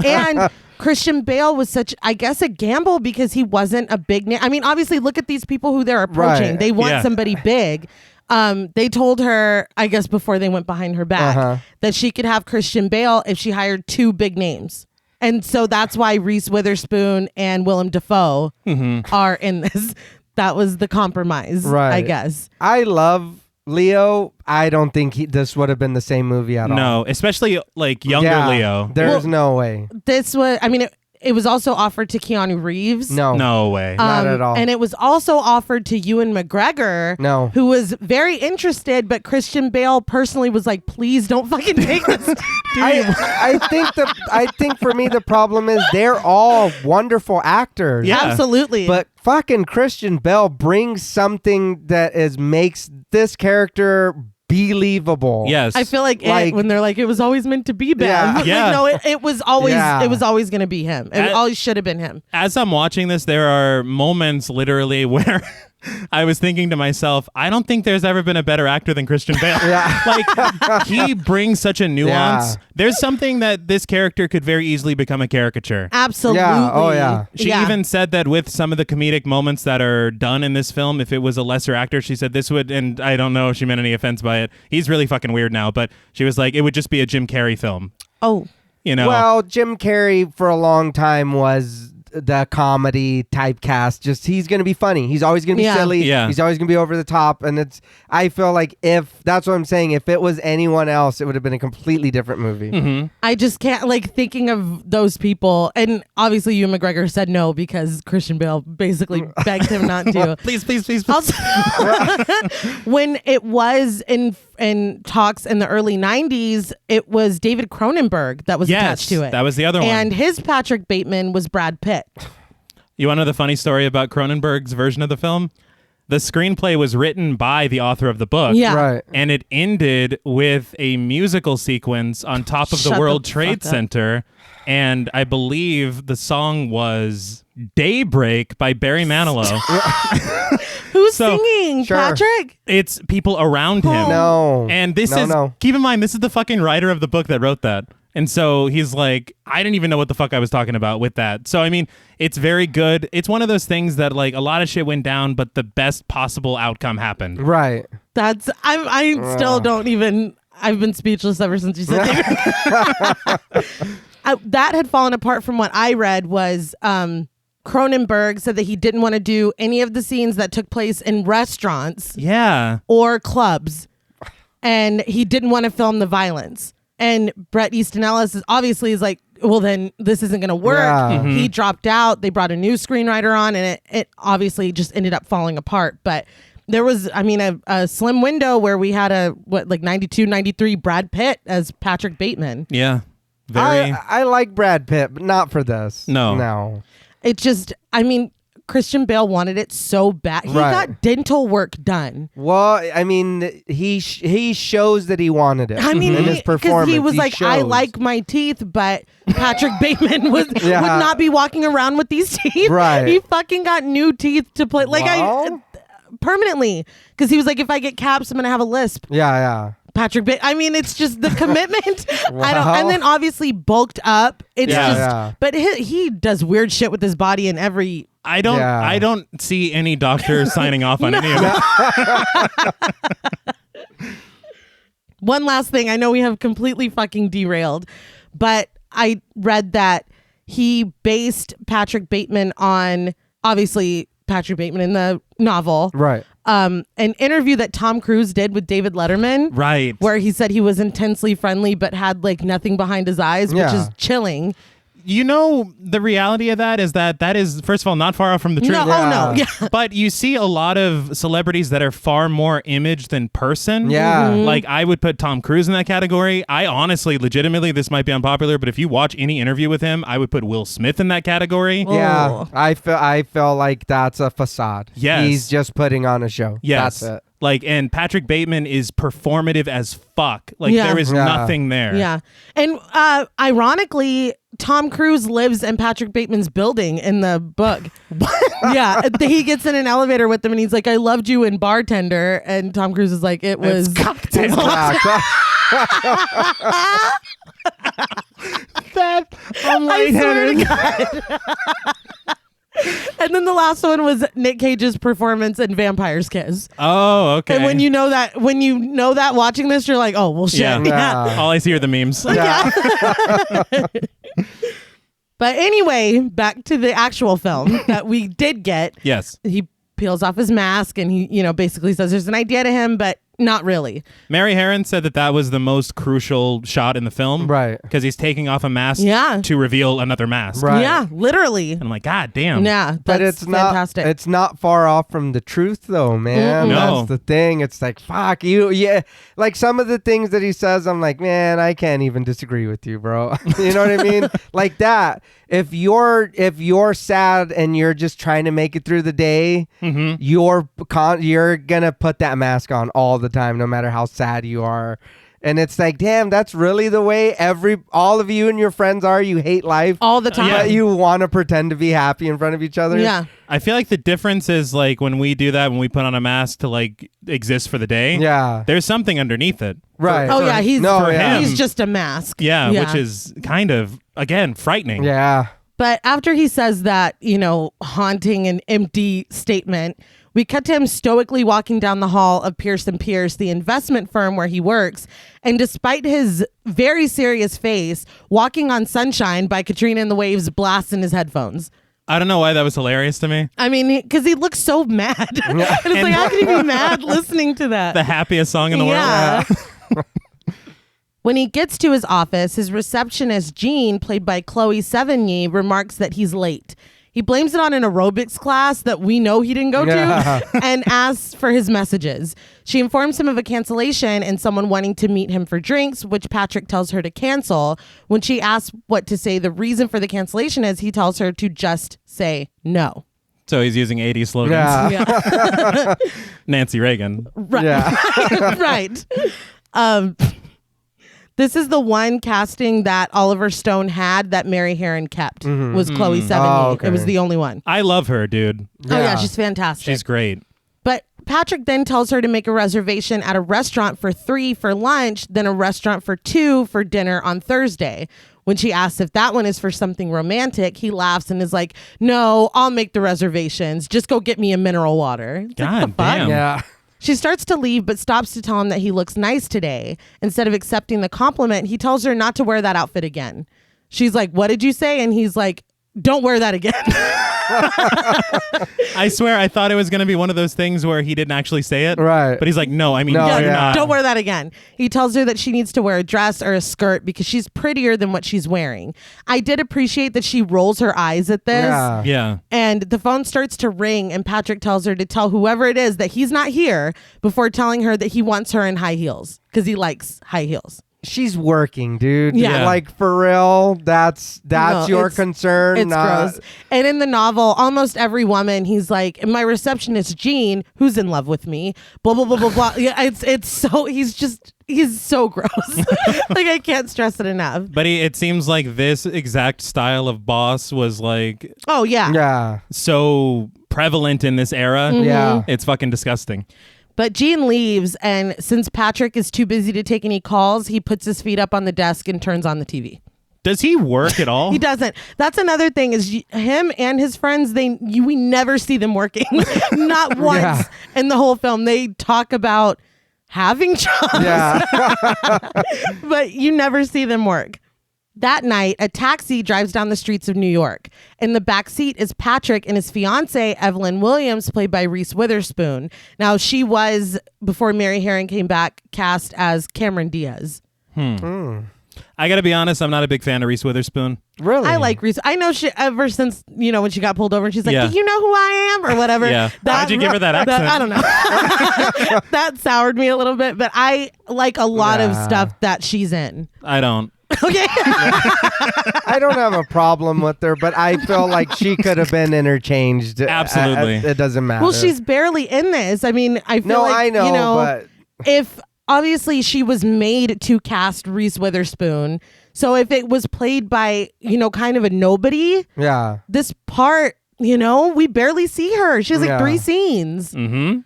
And Christian Bale was such, I guess, a gamble because he wasn't a big name. I mean, obviously, look at these people who they're approaching. Right. They want Yeah. somebody big. They told her, I guess, before they went behind her back, that she could have Christian Bale if she hired two big names. And so that's why Reese Witherspoon and Willem Dafoe are in this. That was the compromise, Right. I guess. I love Leo. I don't think this would have been the same movie at all. No, especially like younger Yeah, Leo. There's no way. This was, I mean, it was also offered to Keanu Reeves. No way. Not at all. And it was also offered to Ewan McGregor, No. who was very interested, but Christian Bale personally was like, please don't fucking take this. I think for me the problem is they're all wonderful actors. Yeah. Absolutely. But fucking Christian Bale brings something that makes this character believable. Yes. I feel like, Like- when they're like, it was always meant to be Ben. Yeah. Like, Yeah. no, it was always Yeah. it was always going to be him. It always should have been him. As I'm watching this, there are moments literally where I was thinking to myself, I don't think there's ever been a better actor than Christian Bale. Yeah. Like, he brings such a nuance. Yeah. There's something that this character could very easily become a caricature. Absolutely. Yeah. Oh, yeah. She even said that with some of the comedic moments that are done in this film, if it was a lesser actor, she said this would, and I don't know if she meant any offense by it. He's really fucking weird now, but she was like, it would just be a Jim Carrey film. Oh. You know? Well, Jim Carrey for a long time was the comedy typecast. Just he's gonna be funny. He's always gonna be silly. Yeah. He's always gonna be over the top. And I feel like if that's what I'm saying, if it was anyone else, it would have been a completely different movie. Mm-hmm. I just can't, like, thinking of those people. And obviously, Ewan McGregor said no because Christian Bale basically begged him not to. Please. Also, when it was in talks in the early 90s, it was David Cronenberg that was attached to it. That was the other one. And his Patrick Bateman was Brad Pitt. You want to know the funny story about Cronenberg's version of the film? The screenplay was written by the author of the book. Yeah. Right. And it ended with a musical sequence on top of the Shut World the Trade fuck up. Center. And I believe the song was Daybreak by Barry Manilow. Who's So- singing, Sure. Patrick? It's people around him. No. And this is, keep in mind, this is the fucking writer of the book that wrote that. And so he's like, I didn't even know what the fuck I was talking about with that. So, I mean, it's very good. It's one of those things that, like, a lot of shit went down, but the best possible outcome happened. Right. That's I still don't even. I've been speechless ever since you said that. That had fallen apart from what I read was Cronenberg said that he didn't want to do any of the scenes that took place in restaurants Yeah. or clubs, and he didn't want to film the violence. And Bret Easton Ellis is like, well, then this isn't going to work. Yeah. He dropped out. They brought a new screenwriter on, and it obviously just ended up falling apart. But there was, I mean, a slim window where we had 92, 93 Brad Pitt as Patrick Bateman. Yeah. Very. I like Brad Pitt, but not for this. No. It just, I mean, Christian Bale wanted it so bad. He Right. got dental work done. Well, I mean, he shows that he wanted it. I mean, in his because performance, he was like, I shows. like my teeth, but Patrick Bateman would Yeah. not be walking around with these teeth. Right. He fucking got new teeth to play. Well. Permanently. Because he was like, if I get caps, I'm going to have a lisp. Yeah. Patrick Bateman. I mean, it's just the commitment. Wow. And then obviously bulked up. It's Yeah. just, Yeah. but he does weird shit with his body in every. I don't see any doctor signing off on any of it. One last thing. I know we have completely fucking derailed, but I read that he based Patrick Bateman on, obviously, Patrick Bateman in the novel. Right. An interview that Tom Cruise did with David Letterman. Right. Where he said he was intensely friendly but had like nothing behind his eyes, which Yeah. is chilling. You know, the reality of that is, first of all, not far off from the truth. No, Yeah. oh no. Yeah. But you see a lot of celebrities that are far more image than person. Yeah. Mhm. Like, I would put Tom Cruise in that category. I honestly, legitimately, this might be unpopular, but if you watch any interview with him, I would put Will Smith in that category. Yeah. Oh. I feel like that's a facade. Yes. He's just putting on a show. Yes. That's it. Like, and Patrick Bateman is performative as fuck. Like, Yeah. there is Yeah. nothing there. Yeah. And ironically, Tom Cruise lives in Patrick Bateman's building in the book. Yeah. He gets in an elevator with them and he's like, I loved you in Bartender. And Tom Cruise is like, it was cocktail. Yeah. That I'm I swear to lightheaded. God. And then the last one was Nick Cage's performance in Vampire's Kiss. Oh, okay. And when you know that watching this, you're like, oh, well, shit. Yeah. Yeah. All I see are the memes. Yeah. But anyway, back to the actual film that we did get. Yes. He peels off his mask and he, basically says there's an idea to him, but not really. Mary Harron said that was the most crucial shot in the film. Right. Because he's taking off a mask Yeah. to reveal another mask. Right. Yeah, literally. And I'm like, God damn. Yeah, But that's it's not fantastic. It's not far off from the truth, though, man. Mm-mm. No. That's the thing. It's like, fuck you. Yeah, like some of the things that he says, I'm like, man, I can't even disagree with you, bro. You know what I mean? Like that. If you're sad and you're just trying to make it through the day, Mm-hmm. you're gonna put that mask on all the time, no matter how sad you are. And it's like, damn, that's really the way all of you and your friends are. You hate life all the time. but you want to pretend to be happy in front of each other. Yeah. I feel like the difference is like when we do that, when we put on a mask to like exist for the day. Yeah. There's something underneath it. Right. Oh yeah, he's him. he's just a mask. Yeah, which is kind of, again, frightening. Yeah. But after he says that, haunting and empty statement, we cut to him stoically walking down the hall of Pierce & Pierce, the investment firm where he works. And despite his very serious face, Walking on Sunshine by Katrina and the Waves blasts in his headphones. I don't know why that was hilarious to me. I mean, because he looks so mad. And it's like, how can you be mad listening to that? The happiest song in the Yeah. world. When he gets to his office, his receptionist, Jean, played by Chloe Sevigny, remarks that he's late. He blames it on an aerobics class that we know he didn't go to and asks for his messages. She informs him of a cancellation and someone wanting to meet him for drinks, which Patrick tells her to cancel. When she asks what to say the reason for the cancellation is, he tells her to just say no. So he's using 80s slogans. Yeah. Nancy Reagan. Right. Yeah. Right. This is the one casting that Oliver Stone had that Mary Harron kept, was Chloe Sevigny. Oh, okay. It was the only one. I love her, dude. Oh, yeah, she's fantastic. She's great. But Patrick then tells her to make a reservation at a restaurant for 3 for lunch, then a restaurant for 2 for dinner on Thursday. When she asks if that one is for something romantic, he laughs and is like, no, I'll make the reservations. Just go get me a mineral water. It's like, God the fuck? damn. Yeah. She starts to leave, but stops to tell him that he looks nice today. Instead of accepting the compliment, he tells her not to wear that outfit again. She's like, what did you say? And he's like, don't wear that again. I swear I thought it was going to be one of those things where he didn't actually say it. Right. But he's like, no, I mean, No, you're yeah. not. Don't wear that again. He tells her that she needs to wear a dress or a skirt because she's prettier than what she's wearing. I did appreciate that she rolls her eyes at this. Yeah. Yeah. And the phone starts to ring and Patrick tells her to tell whoever it is that he's not here before telling her that he wants her in high heels because he likes high heels. She's working, dude. Yeah. Like, for real, that's No, your it's- concern. It's not- gross. And in the novel, almost every woman, he's like, my receptionist, Jean, who's in love with me, blah, blah, blah, blah, blah. Yeah, it's so, he's so gross. Like, I can't stress it enough. But it seems like this exact style of boss was like Oh, yeah. Yeah. so prevalent in this era. Yeah. It's fucking disgusting. But Jean leaves, and since Patrick is too busy to take any calls, he puts his feet up on the desk and turns on the TV. Does he work at all? He doesn't. That's another thing is him and his friends, we never see them working. Not once Yeah. in the whole film. They talk about having jobs, Yeah. but you never see them work. That night, a taxi drives down the streets of New York. In the back seat is Patrick and his fiancée, Evelyn Williams, played by Reese Witherspoon. Now, she was, before Mary Harron came back, cast as Cameron Diaz. I got to be honest, I'm not a big fan of Reese Witherspoon. Really? I like Reese. I know she ever since, when she got pulled over and she's like, Yeah. do you know who I am? Or whatever. Yeah. Why'd you give her that accent? I don't know. That soured me a little bit, but I like a lot of stuff that she's in. I don't. Okay. I don't have a problem with her, but I feel like she could have been interchanged. Absolutely. It doesn't matter. Well, she's barely in this. I mean, I feel No, like, I know, but if obviously she was made to cast Reese Witherspoon, so if it was played by, kind of a nobody, yeah. this part, we barely see her. She has like Yeah. 3 scenes. Mm-hmm.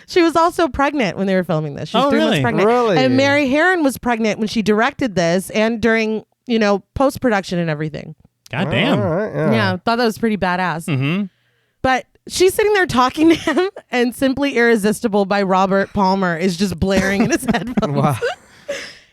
She was also pregnant when they were filming this. She was Oh, 3 months really? pregnant. Really? And Mary Harron was pregnant when she directed this and during, post-production and everything. God damn. All right, Yeah, thought that was pretty badass. Mm-hmm. But she's sitting there talking to him, and Simply Irresistible by Robert Palmer is just blaring in his headphones. Wow.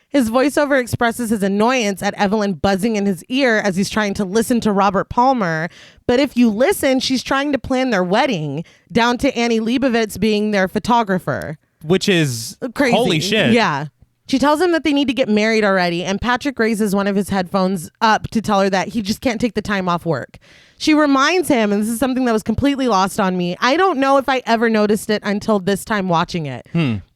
His voiceover expresses his annoyance at Evelyn buzzing in his ear as he's trying to listen to Robert Palmer. But if you listen, she's trying to plan their wedding, down to Annie Leibovitz being their photographer. Which is Crazy. holy shit. Yeah. She tells him that they need to get married already, and Patrick raises one of his headphones up to tell her that he just can't take the time off work. She reminds him, and this is something that was completely lost on me. I don't know if I ever noticed it until this time watching it,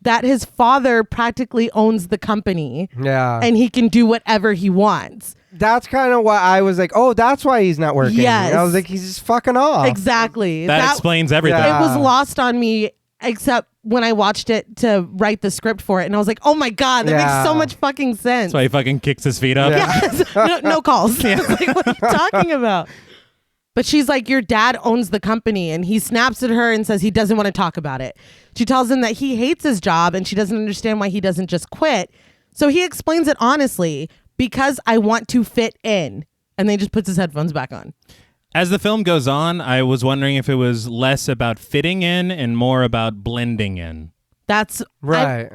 that his father practically owns the company Yeah. and he can do whatever he wants. That's kind of why I was like, oh, that's why he's not working. Yes. I was like, he's just fucking off. Exactly. That explains everything. Yeah. It was lost on me, except when I watched it to write the script for it, and I was like, oh my God, that Yeah. makes so much fucking sense. That's why he fucking kicks his feet up. Yeah. Yes. No calls. It's like, what are you talking about? But she's like, your dad owns the company, and he snaps at her and says he doesn't want to talk about it. She tells him that he hates his job and she doesn't understand why he doesn't just quit. So he explains it honestly, because I want to fit in. And then he just puts his headphones back on. As the film goes on, I was wondering if it was less about fitting in and more about blending in. That's Right.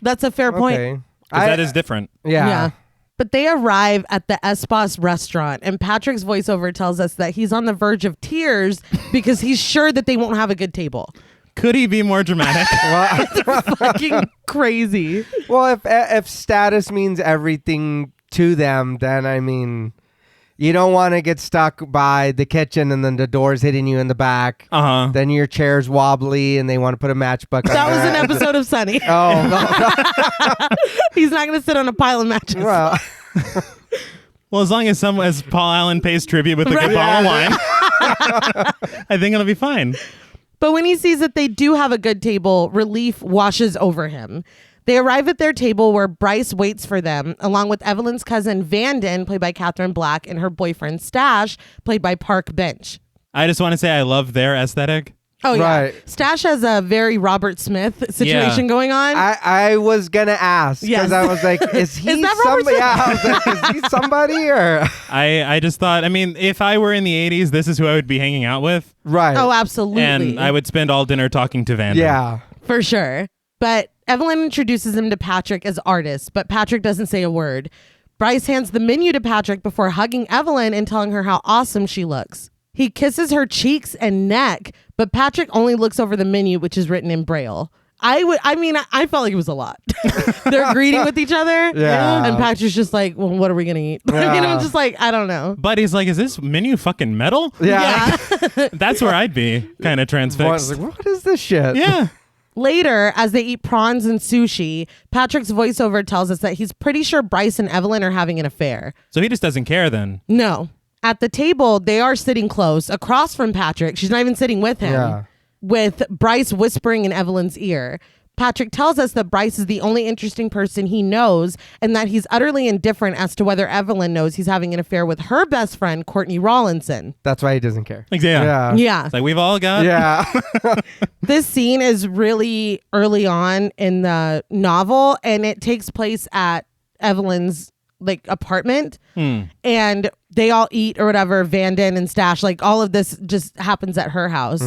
that's a fair point. Okay. 'Cause that is different. Yeah. But they arrive at the Espas restaurant, and Patrick's voiceover tells us that he's on the verge of tears because he's sure that they won't have a good table. Could he be more dramatic? Fucking crazy. Well, if status means everything to them, then I mean, You don't want to get stuck by the kitchen and then the door's hitting you in the back. Then your chair's wobbly and they want to put a matchbook on That was an episode of Sunny. Oh. He's not going to sit on a pile of matches. Well, Well, as long as Paul Allen pays tribute with a good bottle of wine, I think it'll be fine. But when he sees that they do have a good table, relief washes over him. They arrive at their table where Bryce waits for them, along with Evelyn's cousin Vanden, played by Catherine Black, and her boyfriend Stash, played by Park Bench. I just want to say I love their aesthetic. Oh, yeah. Right. Stash has a very Robert Smith situation going on. I was going to ask because I was like, is he that Robert somebody? Smith? Yeah, I was like, is he somebody or? I just thought, I mean, if I were in the 80s, this is who I would be hanging out with. Right. Oh, absolutely. And I would spend all dinner talking to Vanden. Yeah. For sure. But Evelyn introduces him to Patrick as artist, but Patrick doesn't say a word. Bryce hands the menu to Patrick before hugging Evelyn and telling her how awesome she looks. He kisses her cheeks and neck, but Patrick only looks over the menu, which is written in Braille. I felt like it was a lot. They're greeting with each other. Yeah. And Patrick's just like, well, what are we going to eat? Yeah. I'm just like, I don't know. But he's like, is this menu fucking metal? Yeah. That's where I'd be kind of I was transfixed. like, what is this shit? Yeah. Later, as they eat prawns and sushi, Patrick's voiceover tells us that he's pretty sure Bryce and Evelyn are having an affair. So he just doesn't care then. No. At the table, they are sitting close, across from Patrick. She's not even sitting with him. Yeah. With Bryce whispering in Evelyn's ear. Patrick tells us that Bryce is the only interesting person he knows and that he's utterly indifferent as to whether Evelyn knows he's having an affair with her best friend, Courtney Rawlinson. That's why he doesn't care. Like, yeah. Yeah. It's like we've all got. Yeah. This scene is really early on in the novel, and it takes place at Evelyn's apartment, and they all eat or whatever. Vanden and Stash, all of this just happens at her house,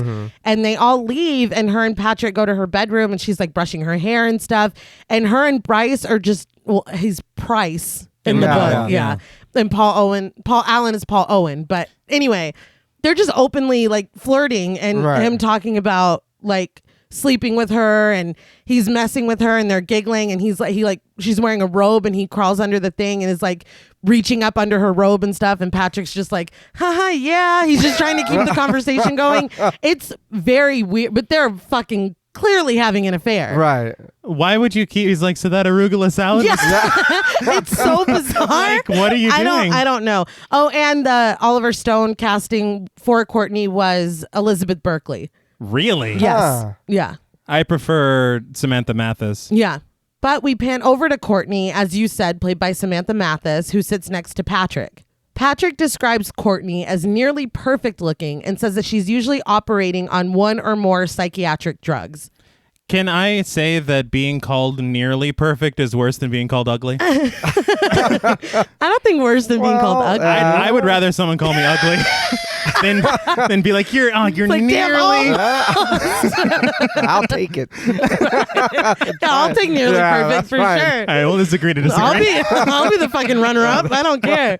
and they all leave, and her and Patrick go to her bedroom, and she's brushing her hair and stuff, and her and Bryce are just he's Price in the book, yeah. And Paul Allen is Paul Owen, but anyway, they're just openly flirting, and him talking about sleeping with her, and he's messing with her, and they're giggling, and she's wearing a robe, and he crawls under the thing and is reaching up under her robe and stuff, and Patrick's just haha, yeah, he's just trying to keep the conversation going. It's very weird, but they're fucking clearly having an affair. Right. Why would you keep? He's like, so that arugula salad? Yeah. It's so bizarre. What are you doing? I don't know. Oh, and the Oliver Stone casting for Courtney was Elizabeth Berkley. Really? Yes. Yeah. I prefer Samantha Mathis. Yeah. But we pan over to Courtney, as you said, played by Samantha Mathis, who sits next to Patrick. Patrick describes Courtney as nearly perfect looking and says that she's usually operating on one or more psychiatric drugs. Can I say that being called nearly perfect is worse than being called ugly? I don't think worse than being called ugly. I would rather someone call me ugly than be like, you're nearly. I'll take it. I'll take nearly perfect for fine. sure. All right, we'll disagree to disagree. I'll be the fucking runner-up. I don't care.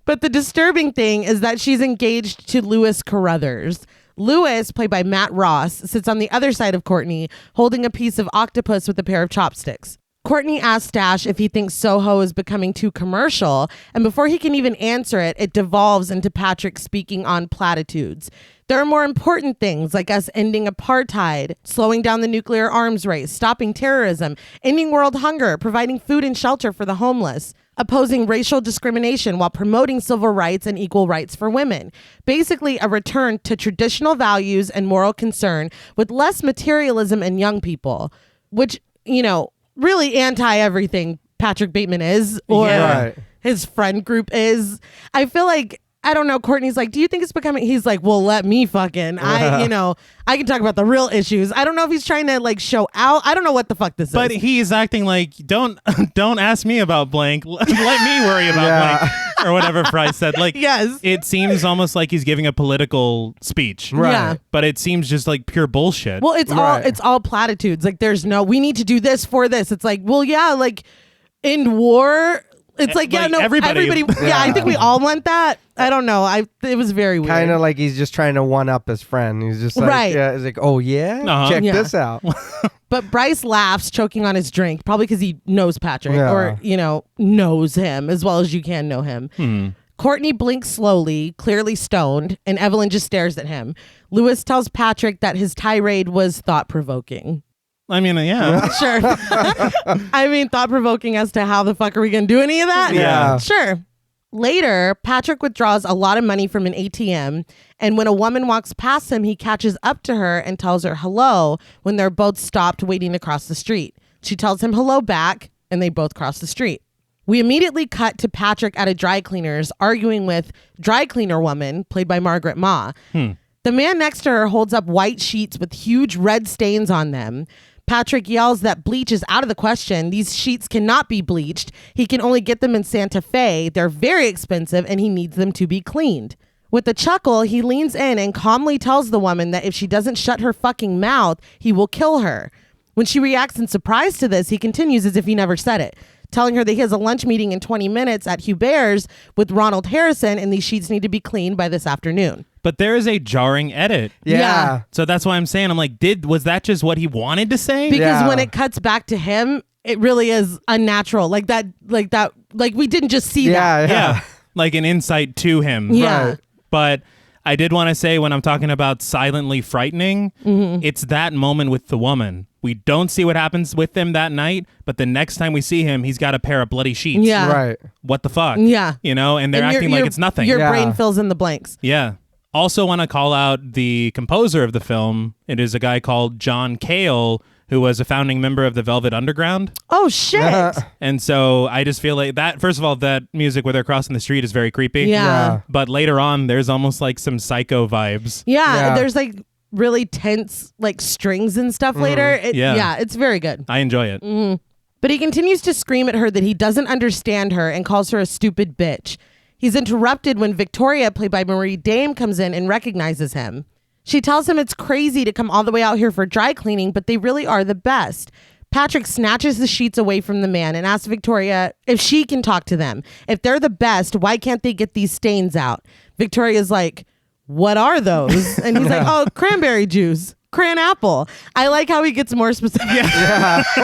But the disturbing thing is that she's engaged to Lewis Carruthers. Lewis, played by Matt Ross, sits on the other side of Courtney, holding a piece of octopus with a pair of chopsticks. Courtney asks Stash if he thinks Soho is becoming too commercial, and before he can even answer it, it devolves into Patrick speaking on platitudes. There are more important things like us ending apartheid, slowing down the nuclear arms race, stopping terrorism, ending world hunger, providing food and shelter for the homeless, opposing racial discrimination while promoting civil rights and equal rights for women. Basically, a return to traditional values and moral concern with less materialism in young people, which, really anti-everything Patrick Bateman is, or his friend group is. I feel like, I don't know, Courtney's like, do you think it's becoming, he's like, well, let me fucking, I can talk about the real issues. I don't know if he's trying to show out. I don't know what the fuck this is. But he's acting like, don't ask me about blank. Let me worry about blank. Or whatever Price said. Yes. It seems almost like he's giving a political speech. Right. Yeah. But it seems just like pure bullshit. Well, it's all platitudes. There's no, we need to do this for this. It's well, yeah, in war, it's everybody. Yeah, I think we all want that. I don't know. It was very weird. Kind of like he's just trying to one up his friend. He's just like, he's like, oh yeah, check this out. But Bryce laughs, choking on his drink, probably because he knows Patrick or, knows him as well as you can know him. Courtney blinks slowly, clearly stoned, and Evelyn just stares at him. Lewis tells Patrick that his tirade was thought-provoking. I mean, yeah. Sure. I mean, thought-provoking as to how the fuck are we going to do any of that? Yeah. Sure. Later, Patrick withdraws a lot of money from an ATM, and when a woman walks past him, he catches up to her and tells her hello when they're both stopped waiting to cross the street. She tells him hello back, and they both cross the street. We immediately cut to Patrick at a dry cleaner's arguing with dry cleaner woman, played by Margaret Ma. The man next to her holds up white sheets with huge red stains on them. Patrick yells that bleach is out of the question. These sheets cannot be bleached. He can only get them in Santa Fe. They're very expensive and he needs them to be cleaned. With a chuckle, he leans in and calmly tells the woman that if she doesn't shut her fucking mouth, he will kill her. When she reacts in surprise to this, he continues as if he never said it, telling her that he has a lunch meeting in 20 minutes at Hubert's with Ronald Harrison and these sheets need to be cleaned by this afternoon. But there is a jarring edit. Yeah. So that's why I'm saying, I'm like, was that just what he wanted to say? Because when it cuts back to him, it really is unnatural. Like we didn't just see that. Yeah. Like an insight to him. Yeah. Right. But I did want to say, when I'm talking about silently frightening, it's that moment with the woman. We don't see what happens with him that night, but the next time we see him, he's got a pair of bloody sheets. Yeah. Right. What the fuck? Yeah. You know, and they're And acting like it's nothing. Your Yeah. brain fills in the blanks. Yeah. Also want to call out the composer of the film. It is a guy called John Cale, who was a founding member of the Velvet Underground. Oh, shit. And so I just feel like that, first of all, that music where they're crossing the street is very creepy. Yeah. But later on, there's almost like some Psycho vibes. Yeah. Yeah. There's like really tense like strings and stuff later. Yeah. It's very good. I enjoy it. But he continues to scream at her that he doesn't understand her and calls her a stupid bitch. He's interrupted when Victoria, played by Marie Dame, comes in and recognizes him. She tells him it's crazy to come all the way out here for dry cleaning, but they really are the best. Patrick snatches the sheets away from the man and asks Victoria if she can talk to them. If they're the best, why can't they get these stains out? Victoria's like, what are those? And he's like, oh, cranberry juice. Cran apple. I like how he gets more specific. It's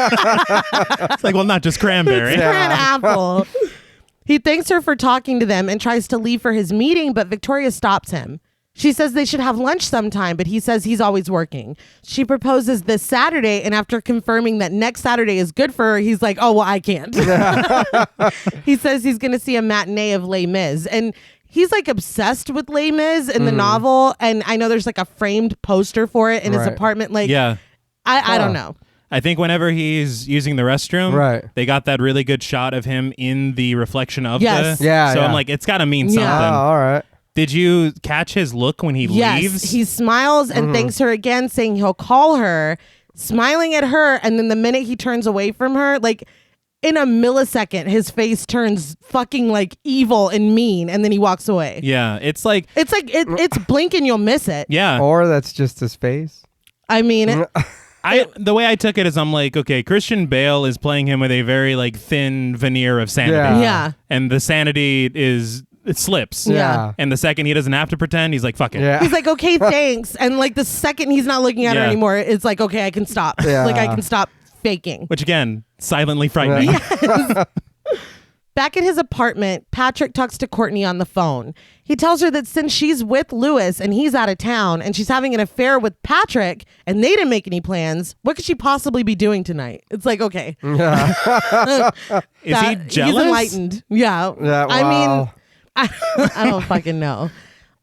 like, well, not just cranberry. Cran apple. He thanks her for talking to them and tries to leave for his meeting, but Victoria stops him. She says they should have lunch sometime, but he says he's always working. She proposes this Saturday, and after confirming that next Saturday is good for her, he's like, oh, well, I can't. He says he's going to see a matinee of Les Mis, and he's like obsessed with Les Mis in the novel, and I know there's like a framed poster for it in his apartment. Like, Yeah. I don't know. I think whenever he's using the restroom, Right. they got that really good shot of him in the reflection of Yes. the... Yeah, So yeah. I'm like, it's got to mean Yeah. something. Oh, all right. Did you catch his look when he Yes, leaves? he smiles and thanks her again, saying he'll call her, smiling at her, and then the minute he turns away from her, like in a millisecond, his face turns fucking like evil and mean, and then he walks away. Yeah, it's like... It's blink and you'll miss it. Yeah. Or that's just his face. I mean, The way I took it is I'm like, okay, Christian Bale is playing him with a very like thin veneer of sanity. Yeah. yeah. And the sanity it slips. Yeah. And the second he doesn't have to pretend, he's like, fuck it. Yeah. He's like, okay, thanks. And like the second he's not looking at her Yeah. anymore, it's like, okay, I can stop. Yeah. Like I can stop faking. Which again, silently frightening. Back at his apartment, Patrick talks to Courtney on the phone. He tells her that since she's with Lewis and he's out of town and she's having an affair with Patrick and they didn't make any plans, what could she possibly be doing tonight? It's like, okay. Is he jealous? He's enlightened. Yeah. Yeah, I mean, wow. I don't fucking know.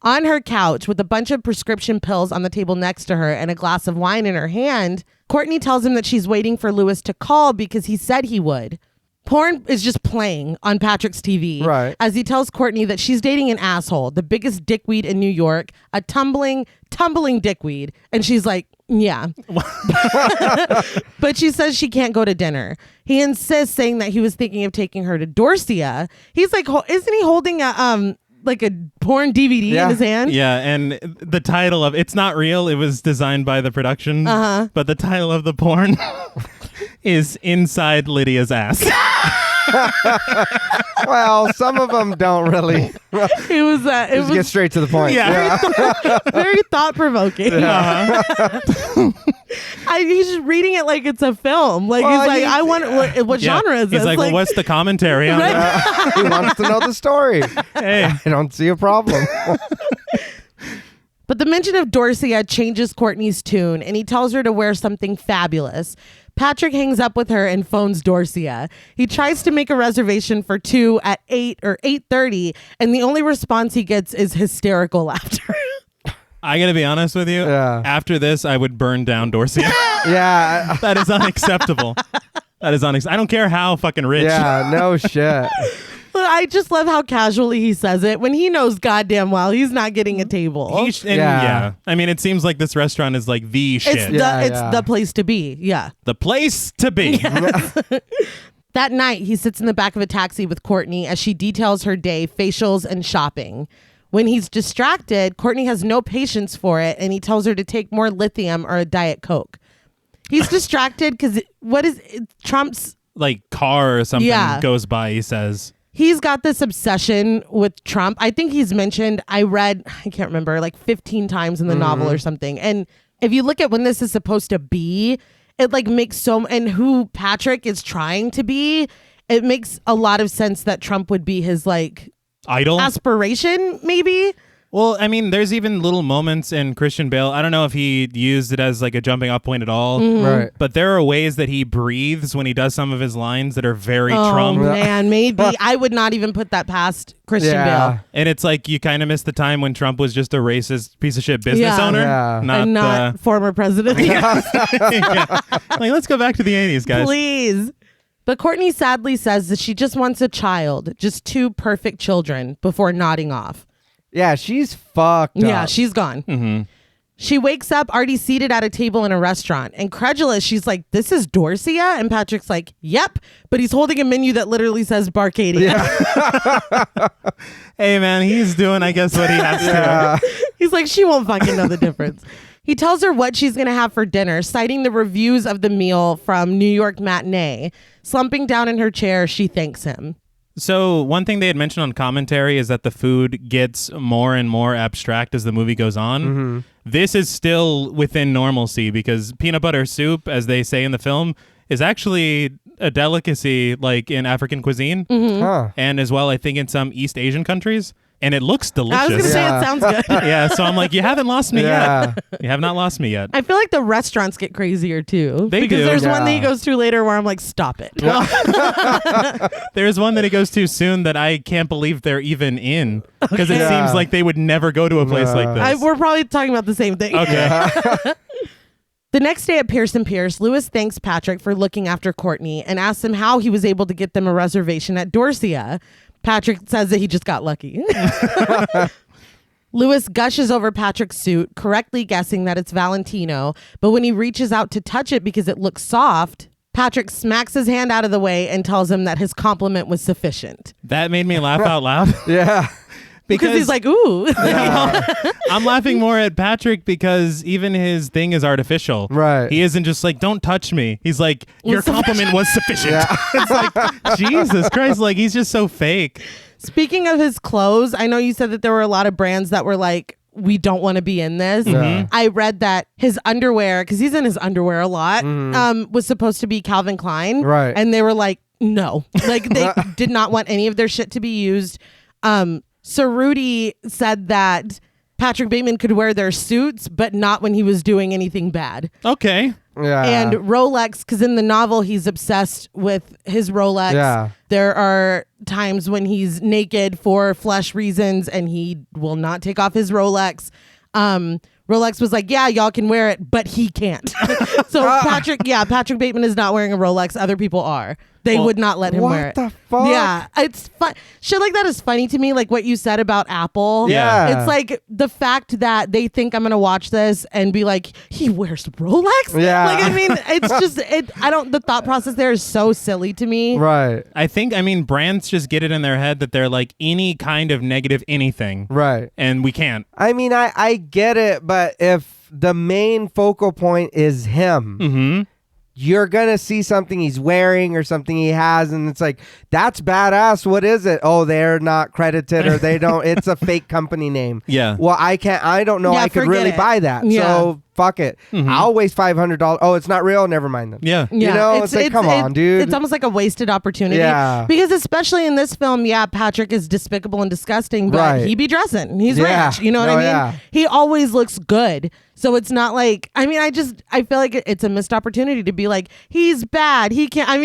On her couch with a bunch of prescription pills on the table next to her and a glass of wine in her hand, Courtney tells him that she's waiting for Lewis to call because he said he would. Porn is just playing on Patrick's TV Right. as he tells Courtney that she's dating an asshole, the biggest dickweed in New York, a tumbling dickweed. And she's like, yeah. But she says she can't go to dinner. He insists, saying that he was thinking of taking her to Dorsia. He's like, isn't he holding a like a porn DVD in his hand? Yeah, and the title of it's not real. It was designed by the production. But the title of the porn is Inside Lydia's Ass. Well, some of them don't really. It was Just get straight to the point. Yeah. very thought provoking. I He's just reading it like it's a film. Like Well, he's like, he's- I want what genre is this? He's like, well, what's the commentary on that? He wants to know the story. Hey. I don't see a problem. But the mention of Dorcia changes Courtney's tune, and he tells her to wear something fabulous. Patrick hangs up with her and phones Dorcia. He tries to make a reservation for 2 at 8 or 8:30, and the only response he gets is hysterical laughter. I gotta be honest with you. Yeah. After this, I would burn down Dorsey. Yeah. That is unacceptable. That is unacceptable. I don't care how fucking rich. Yeah, no shit. But I just love how casually he says it when he knows goddamn well he's not getting a table. Yeah. I mean, it seems like this restaurant is like the shit. It's the place to be. Yeah. The place to be. That night, he sits in the back of a taxi with Courtney as she details her day, facials, and shopping. When he's distracted, Courtney has no patience for it, and he tells her to take more lithium or a Diet Coke. He's distracted because Trump's... Like car or something goes by, he says. He's got this obsession with Trump. I think he's mentioned, I can't remember, like 15 times in the novel or something. And if you look at when this is supposed to be, it like makes and who Patrick is trying to be, it makes a lot of sense that Trump would be his like Idol? aspiration, maybe. Well, I mean, there's even little moments in Christian Bale. I don't know if he used it as like a jumping off point at all. Right. But there are ways that he breathes when he does some of his lines that are very Trump. Oh man, maybe. I would not even put that past Christian Bale. And it's like you kind of miss the time when Trump was just a racist piece of shit business owner. Yeah. Not former president. Yeah. Like, let's go back to the 80s, guys. Please. But Courtney sadly says that she just wants a child, just 2 perfect children, before nodding off. Yeah, she's fucked up. Yeah, she's gone. Mm-hmm. She wakes up already seated at a table in a restaurant. Incredulous, she's like, this is Dorcia? And Patrick's like, yep. But he's holding a menu that literally says Barcadia. Yeah. Hey, man, he's doing, I guess, what he has to. He's like, she won't fucking know the difference. He tells her what she's going to have for dinner, citing the reviews of the meal from New York Matinee. Slumping down in her chair, she thanks him. So one thing they had mentioned on commentary is that the food gets more and more abstract as the movie goes on. Mm-hmm. This is still within normalcy because peanut butter soup, as they say in the film, is actually a delicacy like in African cuisine and as well, I think, in some East Asian countries. And it looks delicious. I was going to say it sounds good. Yeah, so I'm like, you haven't lost me yet. You have not lost me yet. I feel like the restaurants get crazier too. They because do. there's one that he goes to later where I'm like, stop it. There's one that he goes to soon that I can't believe they're even in because it seems like they would never go to a place like this. We're probably talking about the same thing. Okay. The next day at Pearson Pierce, Lewis thanks Patrick for looking after Courtney and asks him how he was able to get them a reservation at Dorcia. Patrick says that he just got lucky. Lewis gushes over Patrick's suit, correctly guessing that it's Valentino, but when he reaches out to touch it because it looks soft, Patrick smacks his hand out of the way and tells him that his compliment was sufficient. That made me laugh out loud. Yeah. Because he's like, ooh. I'm laughing more at Patrick because even his thing is artificial. Right. He isn't just like, don't touch me. He's like, your compliment was sufficient. Yeah. It's like, Jesus Christ. Like, he's just so fake. Speaking of his clothes, I know you said that there were a lot of brands that were like, we don't want to be in this. Yeah. I read that his underwear, because he's in his underwear a lot, was supposed to be Calvin Klein. Right. And they were like, no. Like, they did not want any of their shit to be used. Cerruti said that Patrick Bateman could wear their suits, but not when he was doing anything bad. Okay. Yeah. And Rolex, because in the novel, he's obsessed with his Rolex. Yeah. There are times when he's naked for flesh reasons and he will not take off his Rolex. Rolex was like, yeah, y'all can wear it, but he can't. So Patrick Bateman is not wearing a Rolex. Other people are. They would not let him wear it. What the fuck? Yeah, it's fun. Shit like that is funny to me. Like what you said about Apple. Yeah. It's like the fact that they think I'm going to watch this and be like, he wears Rolex? Yeah. Like, I mean, it's just, the thought process there is so silly to me. Right. I think, brands just get it in their head that they're like any kind of negative anything. Right. And we can't. I mean, I get it, but if the main focal point is him, you're gonna see something he's wearing or something he has, and it's like, that's badass. What is it? Oh, they're not credited, or they don't. It's a fake company name. Yeah. Well, I don't know. Yeah, I could forget really it. buy that. Yeah. So fuck it. I'll waste $500. Oh, it's not real. Never mind then. Yeah. You know, it's like, come on, dude. It's almost like a wasted opportunity. Yeah. Because especially in this film, Patrick is despicable and disgusting, but Right. he be dressing. He's Yeah. rich. You know what Oh, I mean? yeah. He always looks good. So it's not like, I feel like it's a missed opportunity to be like, he's bad. He can't, I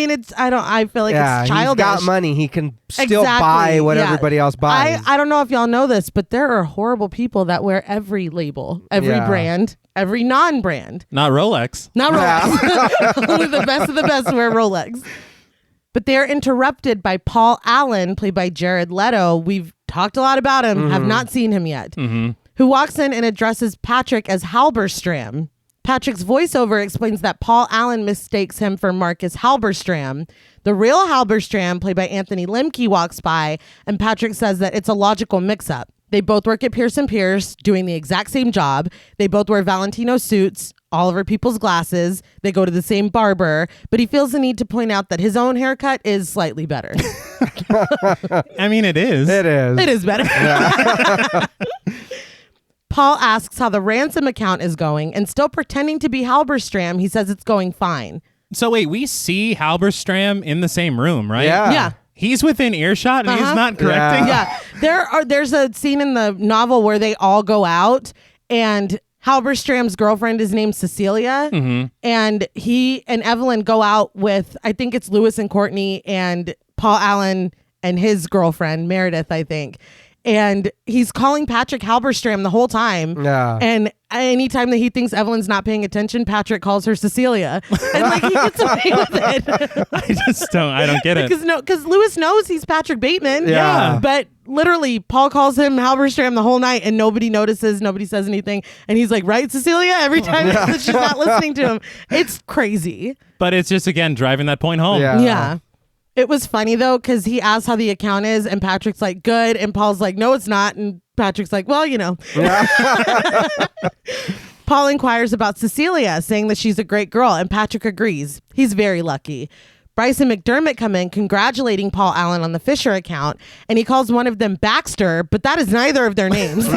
feel like it's childish. He's got money. He can still Exactly, buy what yeah. everybody else buys. I don't know if y'all know this, but there are horrible people that wear every label, every Yeah. brand, every non-brand. Not Rolex. Not Rolex. Only the best of the best wear Rolex. But they're interrupted by Paul Allen, played by Jared Leto. We've talked a lot about him, have not seen him yet, who walks in and addresses Patrick as Halberstram. Patrick's voiceover explains that Paul Allen mistakes him for Marcus Halberstram. The real Halberstram, played by Anthony Lemke, walks by, and Patrick says that it's a logical mix-up. They both work at Pierce & Pierce, doing the exact same job. They both wear Valentino suits, Oliver People's glasses. They go to the same barber, but he feels the need to point out that his own haircut is slightly better. I mean, it is. It is. It is better. Paul asks how the ransom account is going, and still pretending to be Halberstram, he says it's going fine. So wait, we see Halberstram in the same room, right? Yeah. Yeah. He's within earshot and he's not correcting. Yeah. There's a scene in the novel where they all go out, and Halberstram's girlfriend is named Cecilia, and he and Evelyn go out with, I think it's Lewis and Courtney and Paul Allen and his girlfriend, Meredith, I think. And he's calling Patrick Halberstram the whole time. Yeah. And anytime that he thinks Evelyn's not paying attention, Patrick calls her Cecilia. And like he gets away with it. I don't get it. Because Lewis knows he's Patrick Bateman. Yeah. But literally, Paul calls him Halberstram the whole night and nobody notices, nobody says anything. And he's like, right, Cecilia? Every time that she's not listening to him. It's crazy. But it's just, again, driving that point home. Yeah. Yeah. It was funny though, because he asks how the account is, and Patrick's like, good. And Paul's like, no, it's not. And Patrick's like, well, you know. Paul inquires about Cecilia, saying that she's a great girl, and Patrick agrees. He's very lucky. Bryce and McDermott come in congratulating Paul Allen on the Fisher account, and he calls one of them Baxter, but that is neither of their names.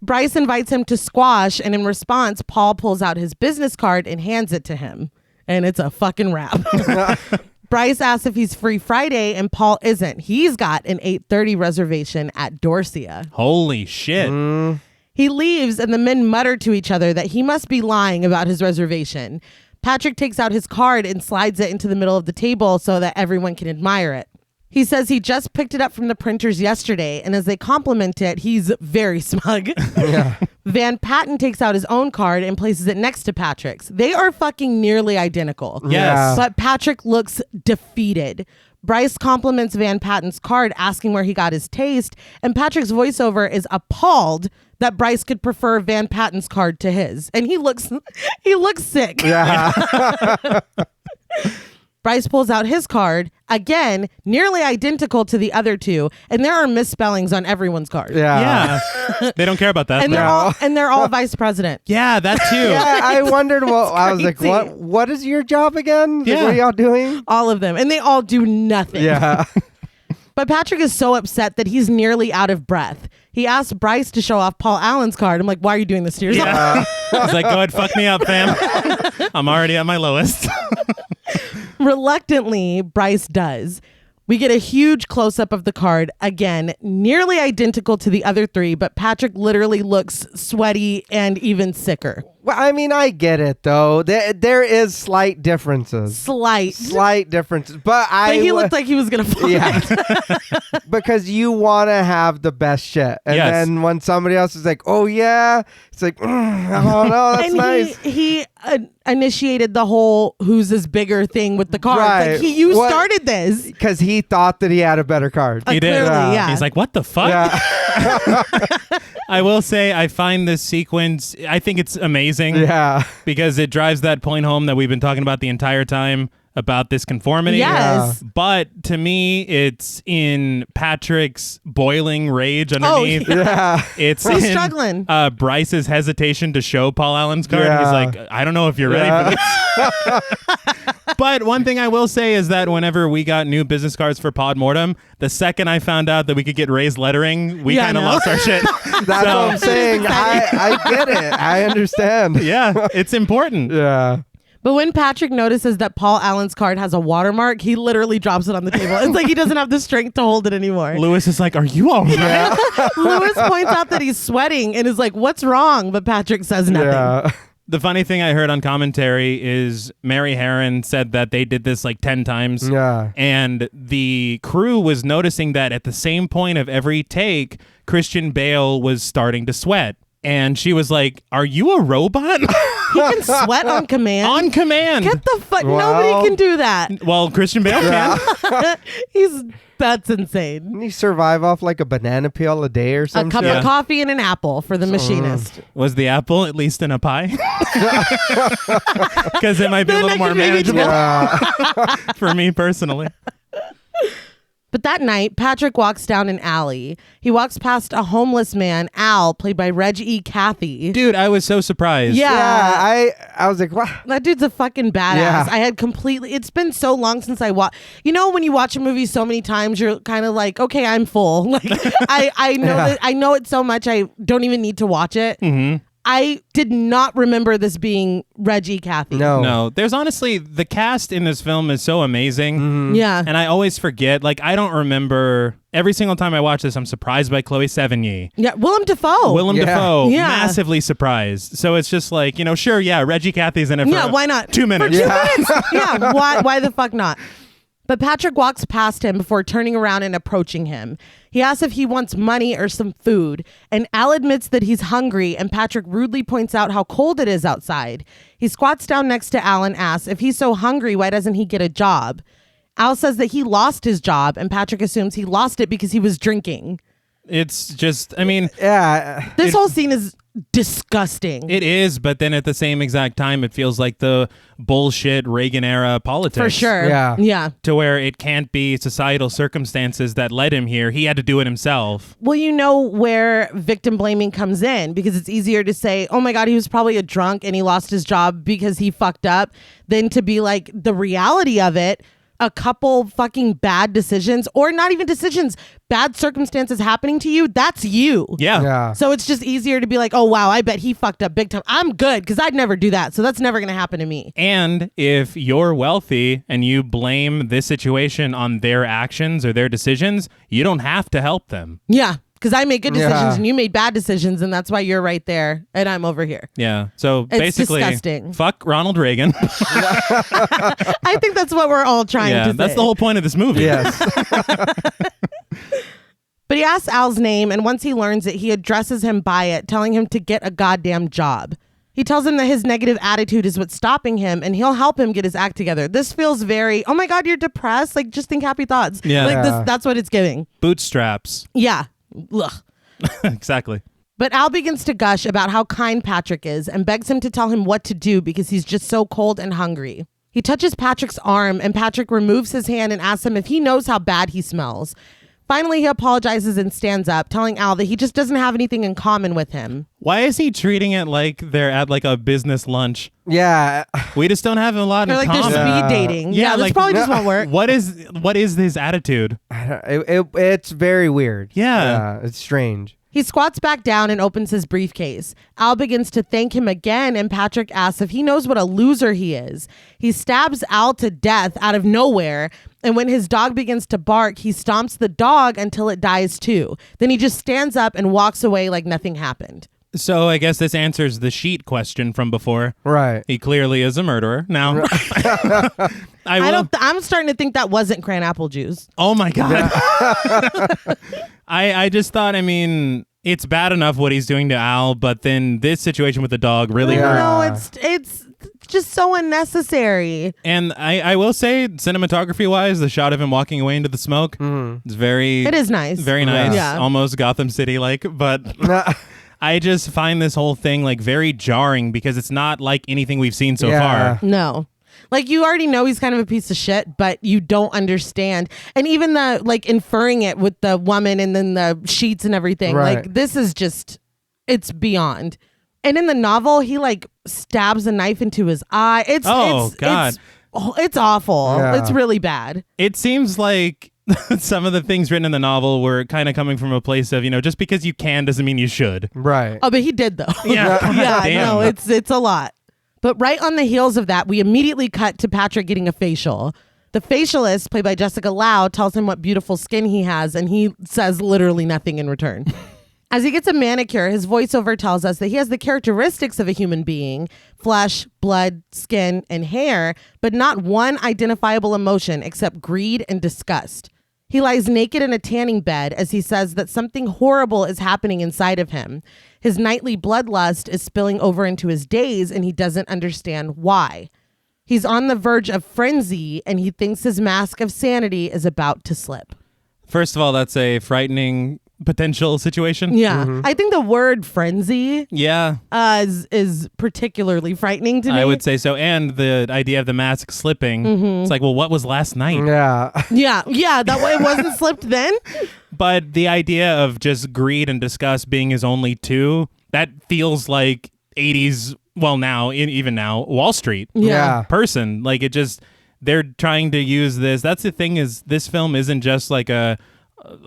Bryce invites him to squash, and in response, Paul pulls out his business card and hands it to him. And it's a fucking wrap. Bryce asks if he's free Friday, and Paul isn't. He's got an 8:30 reservation at Dorsia. Holy shit. He leaves, and the men mutter to each other that he must be lying about his reservation. Patrick takes out his card and slides it into the middle of the table so that everyone can admire it. He says he just picked it up from the printers yesterday, and as they compliment it, he's very smug. Van Patten takes out his own card and places it next to Patrick's. They are fucking nearly identical. Yes. But Patrick looks defeated. Bryce compliments Van Patten's card, asking where he got his taste, and Patrick's voiceover is appalled that Bryce could prefer Van Patten's card to his. And he looks sick. Yeah. Bryce pulls out his card, again, nearly identical to the other two, and there are misspellings on everyone's card. Yeah. Yeah. They don't care about that. And they're all vice president. Yeah, that too. Yeah, I wondered I was like, crazy. what is your job again? Like, Yeah. what are y'all doing? All of them. And they all do nothing. Yeah. But Patrick is so upset that he's nearly out of breath. He asks Bryce to show off Paul Allen's card. I'm like, why are you doing this to yourself? Yeah. He's like, go ahead, fuck me up, fam. I'm already at my lowest. Reluctantly, Bryce does. We get a huge close-up of the card, again, nearly identical to the other three, but Patrick literally looks sweaty and even sicker. Well, I mean, I get it though. There is slight differences. Slight differences, but he looked like he was gonna fall. Yeah. Because you want to have the best shit, and Yes. then when somebody else is like, "Oh yeah," it's like, "Oh no, that's And nice." he initiated the whole "who's is bigger" thing with the cards. Right. Like you What- started this. Because he thought that he had a better card. He did. Clearly, yeah. He's like, what the fuck? Yeah. I will say I find this sequence, I think it's amazing Yeah. because it drives that point home that we've been talking about the entire time about this conformity. Yes. But to me, it's in Patrick's boiling rage underneath. Yeah. It's He's in struggling. Bryce's hesitation to show Paul Allen's card. Yeah. He's like, I don't know if you're ready for this. But one thing I will say is that whenever we got new business cards for Pod Mortem, the second I found out that we could get raised lettering, we Yeah, kind of I know. lost our shit. That's what I'm saying. I get it. I understand. Yeah, it's important. Yeah. But when Patrick notices that Paul Allen's card has a watermark, he literally drops it on the table. It's like he doesn't have the strength to hold it anymore. Lewis is like, are you all right? Lewis points out that he's sweating and is like, what's wrong? But Patrick says nothing. Yeah. The funny thing I heard on commentary is Mary Harron said that they did this like 10 times. Yeah. And the crew was noticing that at the same point of every take, Christian Bale was starting to sweat. And she was like, are you a robot? He can sweat on command. On command. Get the fuck. Well- Nobody can do that. Well, Christian Bale can. That's insane. Didn't he survive off like a banana peel a day or A something? cup of coffee and an apple for the machinist. Was the apple at least in a pie? Because it might be a Then little I more can maybe manageable for me personally. But that night, Patrick walks down an alley. He walks past a homeless man, Al, played by Reg E. Cathy. Dude, I was so surprised. Yeah. Yeah. I was like, what? That dude's a fucking badass. Yeah. I had completely. It's been so long since I watched. You know, when you watch a movie so many times, you're kind of like, okay, I'm full. Like, I know that I know it so much. I don't even need to watch it. Mm-hmm. I did not remember this being Reggie Cathy. No, there's honestly, the cast in this film is so amazing. Yeah. And I always forget, like, I don't remember, every single time I watch this, I'm surprised by Chloe Sevigny. Yeah. Willem Dafoe. Willem Yeah. Dafoe, Yeah. massively surprised. So it's just like, sure, yeah, Reggie Cathy's in it for Yeah, why not? 2 minutes. For 2 minutes. Yeah. Why the fuck not? But Patrick walks past him before turning around and approaching him. He asks if he wants money or some food, and Al admits that he's hungry, and Patrick rudely points out how cold it is outside. He squats down next to Al and asks if he's so hungry, why doesn't he get a job? Al says that he lost his job, and Patrick assumes he lost it because he was drinking. It's just, I mean, Yeah. This whole scene is disgusting. it is, but then at the same exact time, it feels like the bullshit Reagan era politics. For sure. Yeah. Yeah. To where it can't be societal circumstances that led him here. He had to do it himself. Well, you know where victim blaming comes in, because it's easier to say, oh my God, he was probably a drunk and he lost his job because he fucked up, than to be like, the reality of it, a couple fucking bad decisions, or not even decisions, bad circumstances happening to you, that's you. Yeah. Yeah. So it's just easier to be like, oh wow, I bet he fucked up big time. I'm good because I'd never do that. So that's never going to happen to me. And if you're wealthy and you blame this situation on their actions or their decisions, you don't have to help them. Yeah. Because I made good decisions Yeah. and you made bad decisions, and that's why you're right there and I'm over here. Yeah. So It's basically, disgusting. fuck Ronald Reagan. I think that's what we're all trying Yeah, to that's say. the whole point of this movie. Yes. But he asks Al's name, and once he learns it, he addresses him by it, telling him to get a goddamn job. He tells him that his negative attitude is what's stopping him, and he'll help him get his act together. This feels very, oh my God, you're depressed? Like, just think happy thoughts. Yeah. Like, Yeah. that's what it's giving. Bootstraps. Yeah. Ugh. Exactly. But Al begins to gush about how kind Patrick is and begs him to tell him what to do because he's just so cold and hungry. He touches Patrick's arm, and Patrick removes his hand and asks him if he knows how bad he smells. Finally, he apologizes and stands up, telling Al that he just doesn't have anything in common with him. Why is he treating it like they're at like a business lunch? Yeah. We just don't have a lot They're in like, they're common. speed dating. Yeah, Yeah, this like- probably just won't work. What is his attitude? It's very weird. Yeah. It's strange. He squats back down and opens his briefcase. Al begins to thank him again, and Patrick asks if he knows what a loser he is. He stabs Al to death out of nowhere, and when his dog begins to bark, he stomps the dog until it dies too. Then he just stands up and walks away like nothing happened. So I guess this answers the sheet question from before. Right. He clearly is a murderer. Now, I'm starting to think that wasn't cran apple juice. Oh my God. I just thought, I mean, it's bad enough what he's doing to Al, but then this situation with the dog really Yeah. hurt. No, it's just so unnecessary. And I will say, cinematography wise, the shot of him walking away into the smoke, it's very, It is nice. very nice, Yeah. almost Gotham City like, but I just find this whole thing like very jarring because it's not like anything we've seen so Yeah. far. No. Like, you already know he's kind of a piece of shit, but you don't understand. And even the, like, inferring it with the woman and then the sheets and everything. Right. Like, this is just, it's beyond. And in the novel, he, like, stabs a knife into his eye. God. It's awful. Yeah. It's really bad. It seems like some of the things written in the novel were kind of coming from a place of, just because you can doesn't mean you should. Right. Oh, but he did, though. Yeah. Yeah, Damn. no, it's a lot. But right on the heels of that, we immediately cut to Patrick getting a facial. The facialist, played by Jessica Lau, tells him what beautiful skin he has, and he says literally nothing in return. As he gets a manicure, his voiceover tells us that he has the characteristics of a human being: flesh, blood, skin, and hair, but not one identifiable emotion except greed and disgust. He lies naked in a tanning bed as he says that something horrible is happening inside of him. His nightly bloodlust is spilling over into his days, and he doesn't understand why. He's on the verge of frenzy, and he thinks his mask of sanity is about to slip. First of all, that's a frightening potential situation. Yeah. I think the word frenzy Yeah, is particularly frightening to me. I would say so. And the idea of the mask slipping, it's like, well, what was last night? Yeah. Yeah, that way it wasn't slipped then. But the idea of just greed and disgust being his only two, that feels like 80s, well, even now, Wall Street Yeah. person. Like, it just, they're trying to use this. That's the thing, is this film isn't just like a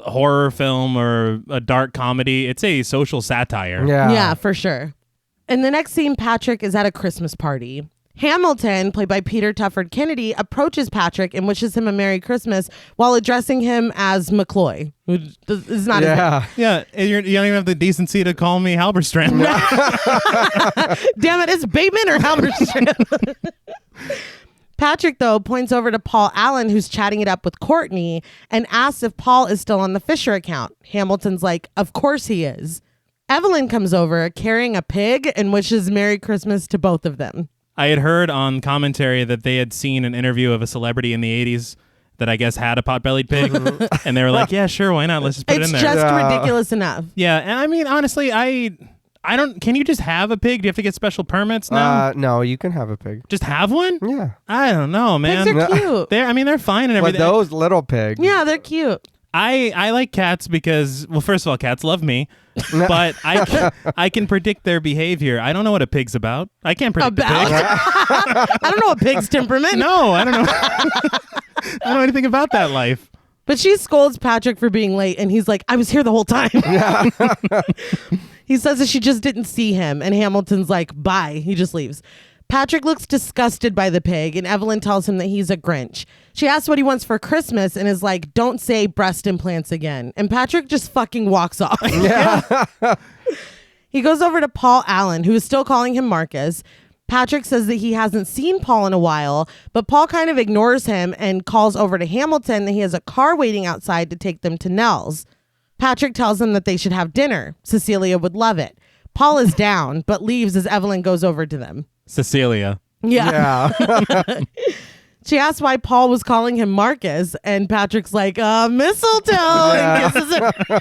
horror film or a dark comedy. It's a social satire. Yeah, for sure. In the next scene, Patrick is at a Christmas party. Hamilton, played by Peter Tufford Kennedy, approaches Patrick and wishes him a Merry Christmas while addressing him as McCloy, which is not his name. Yeah, you don't even have the decency to call me Halberstrand. Damn it, it's Bateman or Halberstrand? Patrick, though, points over to Paul Allen, who's chatting it up with Courtney, and asks if Paul is still on the Fisher account. Hamilton's like, of course he is. Evelyn comes over carrying a pig and wishes Merry Christmas to both of them. I had heard on commentary that they had seen an interview of a celebrity in the 80s that I guess had a pot-bellied pig. And they were like, yeah, sure, why not? Let's just put it in there. It's just ridiculous enough. Yeah, and I mean, honestly, I don't, can you just have a pig? Do you have to get special permits now? No, you can have a pig. Just have one? Yeah. I don't know, man. Pigs are cute. They're fine and everything. But those little pigs. Yeah, they're cute. I like cats because, well, first of all, cats love me, but I can predict their behavior. I don't know what a pig's about. I can't predict the pig. I don't know a pig's temperament. No, I don't know. I don't know anything about that life. But she scolds Patrick for being late, and he's like, I was here the whole time. Yeah. He says that she just didn't see him, and Hamilton's like, bye. He just leaves. Patrick looks disgusted by the pig, and Evelyn tells him that he's a Grinch. She asks what he wants for Christmas and is like, don't say breast implants again. And Patrick just fucking walks off. Yeah. He goes over to Paul Allen, who is still calling him Marcus. Patrick says that he hasn't seen Paul in a while, but Paul kind of ignores him and calls over to Hamilton that he has a car waiting outside to take them to Nell's. Patrick tells them that they should have dinner. Cecilia would love it. Paul is down, but leaves as Evelyn goes over to them. Cecilia. Yeah. She asks why Paul was calling him Marcus, and Patrick's like, mistletoe. And kisses him.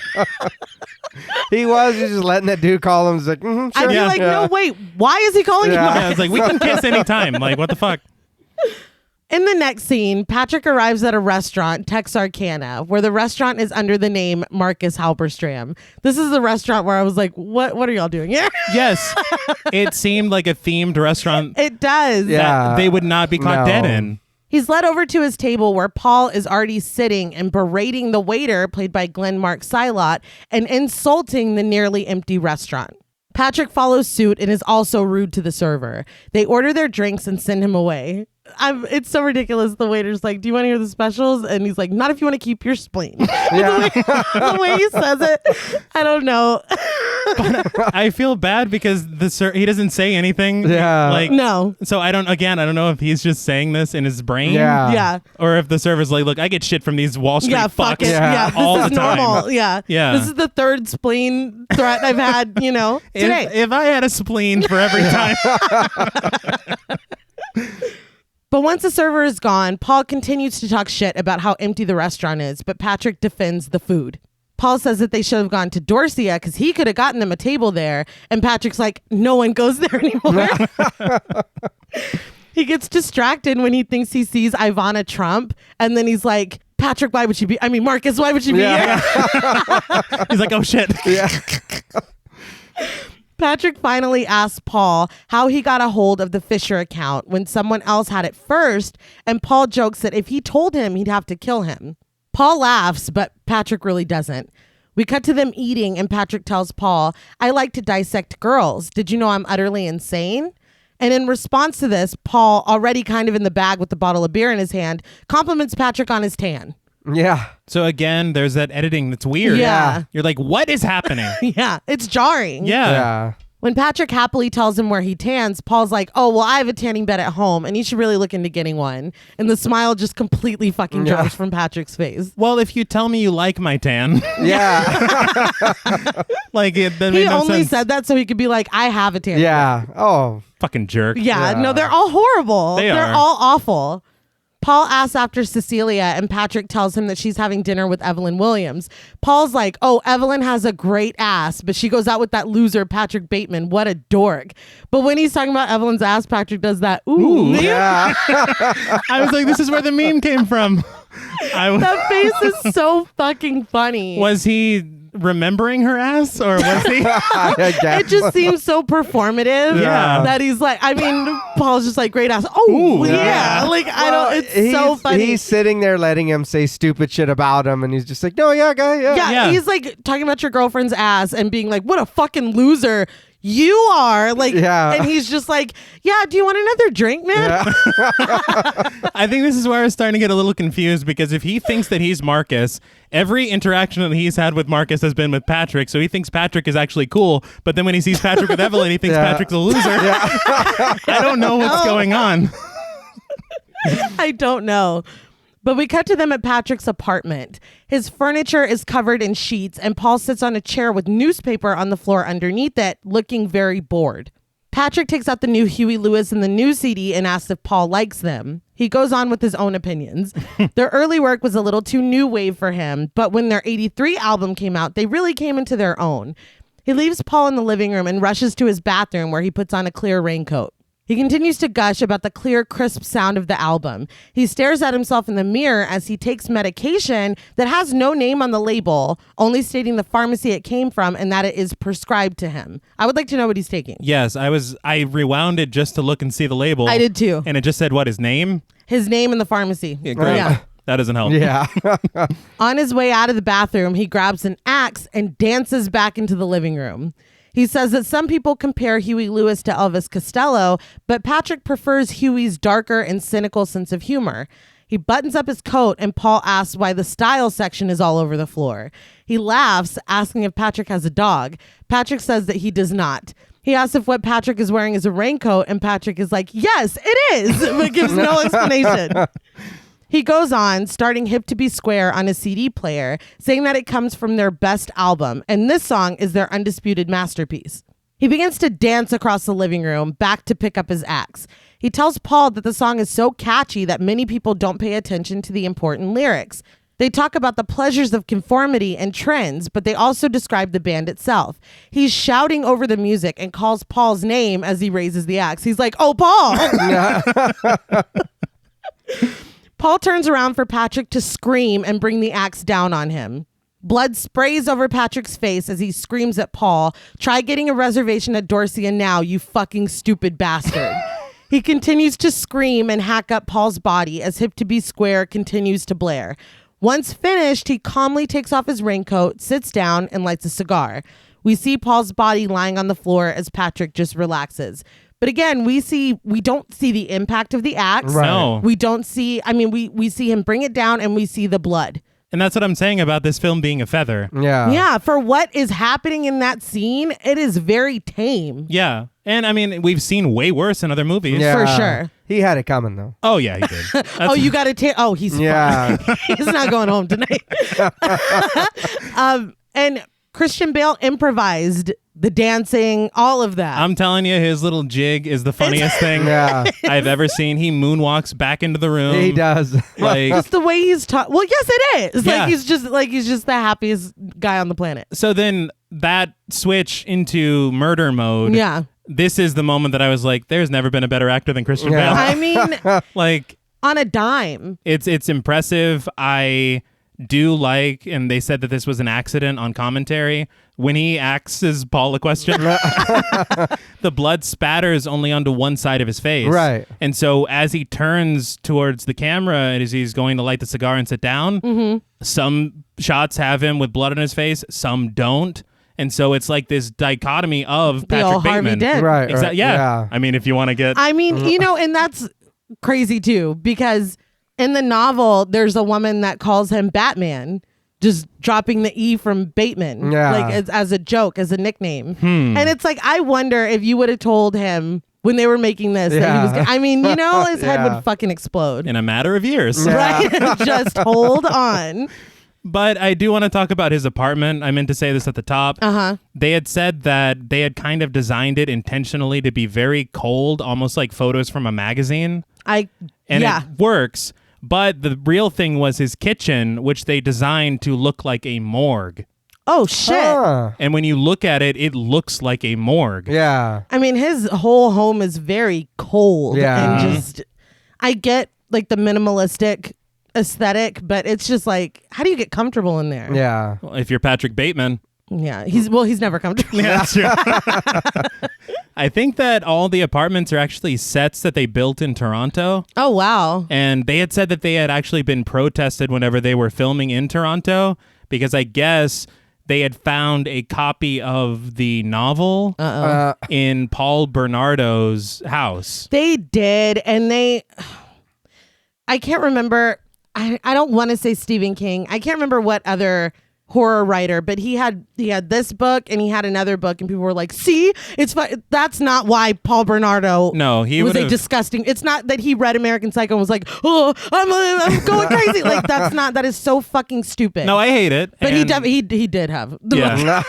He was just letting that dude call him. He's like, sure. I'd be like, no, wait, why is he calling him Marcus? Yeah, it's like, we can kiss anytime. Like, what the fuck? In the next scene, Patrick arrives at a restaurant, Texarkana, where the restaurant is under the name Marcus Halberstram. This is the restaurant where I was like, what are y'all doing here? Yes. It seemed like a themed restaurant. It does. That they would not be caught dead in. He's led over to his table where Paul is already sitting and berating the waiter, played by Glenn Mark Silot, and insulting the nearly empty restaurant. Patrick follows suit and is also rude to the server. They order their drinks and send him away. It's so ridiculous. The waiter's like, do you want to hear the specials? And he's like, not if you want to keep your spleen. Yeah. The way he says it, I don't know. I feel bad because he doesn't say anything. Yeah. Like, No. So I don't know if he's just saying this in his brain. Yeah. Yeah. Or if the server's like, look, I get shit from these Wall Street Yeah, fucks fuck it. Yeah. Yeah, all this the is time. normal. Yeah. Yeah. This is the third spleen threat I've had, today. If I had a spleen for every time. But once the server is gone, Paul continues to talk shit about how empty the restaurant is, but Patrick defends the food. Paul says that they should have gone to Dorsia because he could have gotten them a table there, and Patrick's like, no one goes there anymore. He gets distracted when he thinks he sees Ivana Trump, and then he's like, Patrick, why would she be? I mean, Marcus, why would she be here? He's like, oh shit. Yeah. Patrick finally asks Paul how he got a hold of the Fisher account when someone else had it first, and Paul jokes that if he told him, he'd have to kill him. Paul laughs, but Patrick really doesn't. We cut to them eating, and Patrick tells Paul, I like to dissect girls. Did you know I'm utterly insane? And in response to this, Paul, already kind of in the bag with the bottle of beer in his hand, compliments Patrick on his tan. Yeah. So again, there's that editing that's weird. Yeah. You're like, what is happening? Yeah, it's jarring. Yeah. When Patrick happily tells him where he tans, Paul's like, oh, well, I have a tanning bed at home and you should really look into getting one. And the smile just completely fucking drops from Patrick's face. Well, if you tell me you like my tan. Yeah. Like, that He made no only sense. said that so he could be like, I have a tanning bed. Yeah. Oh. Fucking jerk. Yeah, Yeah. no, they're all horrible. They They're are. all awful. Paul asks after Cecilia, and Patrick tells him that she's having dinner with Evelyn Williams. Paul's like, oh, Evelyn has a great ass, but she goes out with that loser, Patrick Bateman. What a dork. But when he's talking about Evelyn's ass, Patrick does that, ooh. Yeah. I was like, this is where the meme came from. That face is so fucking funny. Was he remembering her ass, or was he? I guess. It just seems so performative Yeah. that he's like, I mean, Paul's just like, great ass. Oh, Ooh, yeah. yeah. Like, I don't, it's so funny. He's sitting there letting him say stupid shit about him, and he's just like, no, yeah, guy, yeah. Yeah, he's like talking about your girlfriend's ass and being like, what a fucking loser you are. Like, Yeah. and he's just like, yeah, do you want another drink, man? I think this is where I was starting to get a little confused, because if he thinks that he's Marcus, every interaction that he's had with Marcus has been with Patrick, so he thinks Patrick is actually cool, but then when he sees Patrick with Evelyn, he thinks Yeah. Patrick's a loser. I don't know what's going on. I don't know. But we cut to them at Patrick's apartment. His furniture is covered in sheets, and Paul sits on a chair with newspaper on the floor underneath it, looking very bored. Patrick takes out the new Huey Lewis and the new CD and asks if Paul likes them. He goes on with his own opinions. Their early work was a little too new wave for him, but when their 83 album came out, they really came into their own. He leaves Paul in the living room and rushes to his bathroom where he puts on a clear raincoat. He continues to gush about the clear, crisp sound of the album. He stares at himself in the mirror as he takes medication that has no name on the label, only stating the pharmacy it came from and that it is prescribed to him. I would like to know what he's taking. Yes, I rewound it just to look and see the label. I did too. And it just said, what, his name? His name and the pharmacy. Yeah, great. Yeah. That doesn't help. Yeah. On his way out of the bathroom, he grabs an axe and dances back into the living room. He says that some people compare Huey Lewis to Elvis Costello, but Patrick prefers Huey's darker and cynical sense of humor. He buttons up his coat, and Paul asks why the style section is all over the floor. He laughs, asking if Patrick has a dog. Patrick says that he does not. He asks if what Patrick is wearing is a raincoat, and Patrick is like, yes, it is, but gives no explanation. He goes on, starting Hip to Be Square on a CD player, saying that it comes from their best album, and this song is their undisputed masterpiece. He begins to dance across the living room, back to pick up his axe. He tells Paul that the song is so catchy that many people don't pay attention to the important lyrics. They talk about the pleasures of conformity and trends, but they also describe the band itself. He's shouting over the music and calls Paul's name as he raises the axe. He's like, oh, Paul! Paul turns around for Patrick to scream and bring the axe down on him. Blood sprays over Patrick's face as he screams at Paul, try getting a reservation at Dorsia now, you fucking stupid bastard. He continues to scream and hack up Paul's body as Hip to Be Square continues to blare. Once finished, he calmly takes off his raincoat, sits down, and lights a cigar. We see Paul's body lying on the floor as Patrick just relaxes. But again, we don't see the impact of the axe. Right. No. We don't see, we see him bring it down and we see the blood. And that's what I'm saying about this film being a feather. Yeah. Yeah, for what is happening in that scene, it is very tame. Yeah. And I mean, we've seen way worse in other movies. Yeah. For sure. He had it coming, though. Oh, yeah, he did. Oh, you got to take, oh, he's Yeah. fine. He's not going home tonight. And Christian Bale improvised the dancing, all of that. I'm telling you, his little jig is the funniest thing Yeah. I've ever seen. He moonwalks back into the room. He does. Like, Just the way he's talking. Well, yes, it is. Yeah. He's just the happiest guy on the planet. so then that switch into murder mode. Yeah. this is the moment that I was like, there's never been a better actor than Christian Bale. I mean, Like, on a dime. it's impressive. I do like, and they said that this was an accident on commentary, when he asks Paul a question, the blood spatters only onto one side of his face. Right. And so as he turns towards the camera and as he's going to light the cigar and sit down, some shots have him with blood on his face, some don't. And so it's like this dichotomy of The Patrick old Harvey Bateman. Dent. Right. Exactly. Yeah. I mean, if you want to get... I mean, and that's crazy too, because in the novel, there's a woman that calls him Batman, just dropping the E from Bateman, like as a joke, as a nickname. And it's like, I wonder if you would have told him when they were making this that he was. I mean, his head would fucking explode in a matter of years. right? Just hold on. But I do want to talk about his apartment. I meant to say this at the top. They had said that they had kind of designed it intentionally to be very cold, almost like photos from a magazine. It works. But the real thing was his kitchen, which they designed to look like a morgue. Oh, shit. And when you look at it, it looks like a morgue. Yeah. I mean, his whole home is very cold. Yeah. And just, I get like the minimalistic aesthetic, but it's just like, how do you get comfortable in there? Yeah. Well, if you're Patrick Bateman. Yeah. He's never comfortable. Yeah, that's true. I think that all the apartments are actually sets that they built in Toronto. Oh, wow. And they had said that they had actually been protested whenever they were filming in Toronto because I guess they had found a copy of the novel in Paul Bernardo's house. They did. And I can't remember. I don't want to say Stephen King. I can't remember what other horror writer, but he had this book and he had another book and people were like, see, it's that's not why Paul Bernardo was a disgusting. It's not that he read American Psycho and was like, oh, I'm going crazy. Like, that is so fucking stupid. No, I hate it. But he did have. Yeah.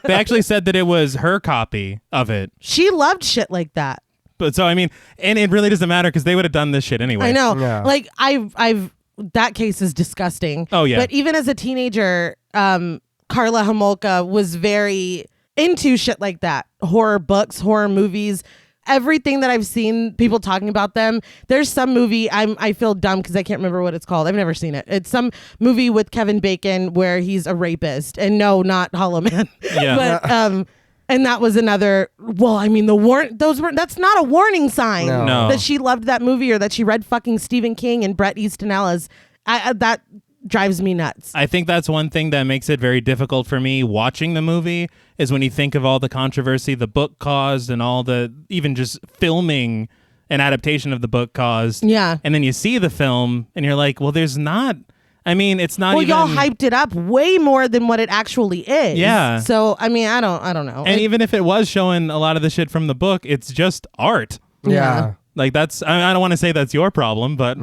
They actually said that it was her copy of it. She loved shit like that. But so, I mean, and it really doesn't matter because they would have done this shit anyway. I know. Yeah. Like, I've that case is disgusting. Oh, yeah. But even as a teenager, Carla Homolka was very into shit like that. Horror books, horror movies, everything that I've seen people talking about them. There's some movie, I feel dumb because I can't remember what it's called. I've never seen it. It's some movie with Kevin Bacon where he's a rapist. And no, not Hollow Man. Yeah. But, and that was another. Well, I mean, that's not a warning sign No. that she loved that movie or that she read fucking Stephen King and Bret Easton Ellis. That drives me nuts. I think that's one thing that makes it very difficult for me watching the movie is when you think of all the controversy the book caused and all the even just filming an adaptation of the book caused. Yeah. And then you see the film and you're like, well, there's not. I mean, it's not Well, even. y'all hyped it up way more than what it actually is. Yeah. So I mean, I don't know. And even if it was showing a lot of the shit from the book, it's just art. Yeah. Like that's. I don't want to say that's your problem, but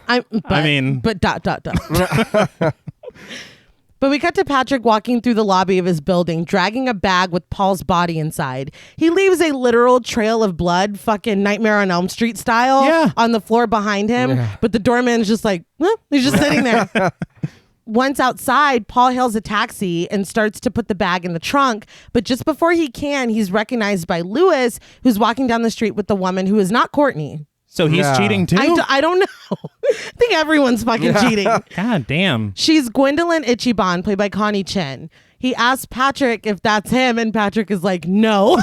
but dot. But we cut to Patrick walking through the lobby of his building, dragging a bag with Paul's body inside. He leaves a literal trail of blood, fucking Nightmare on Elm Street style, on the floor behind him. Yeah. But the doorman's just like, he's just sitting there. Once outside, Paul hails a taxi and starts to put the bag in the trunk. But just before he can, he's recognized by Lewis, who's walking down the street with the woman who is not Courtney. So he's cheating too? I don't know. I think everyone's fucking cheating. God damn. She's Gwendolyn Ichiban, played by Connie Chen. He asks Patrick if that's him, and Patrick is like, no.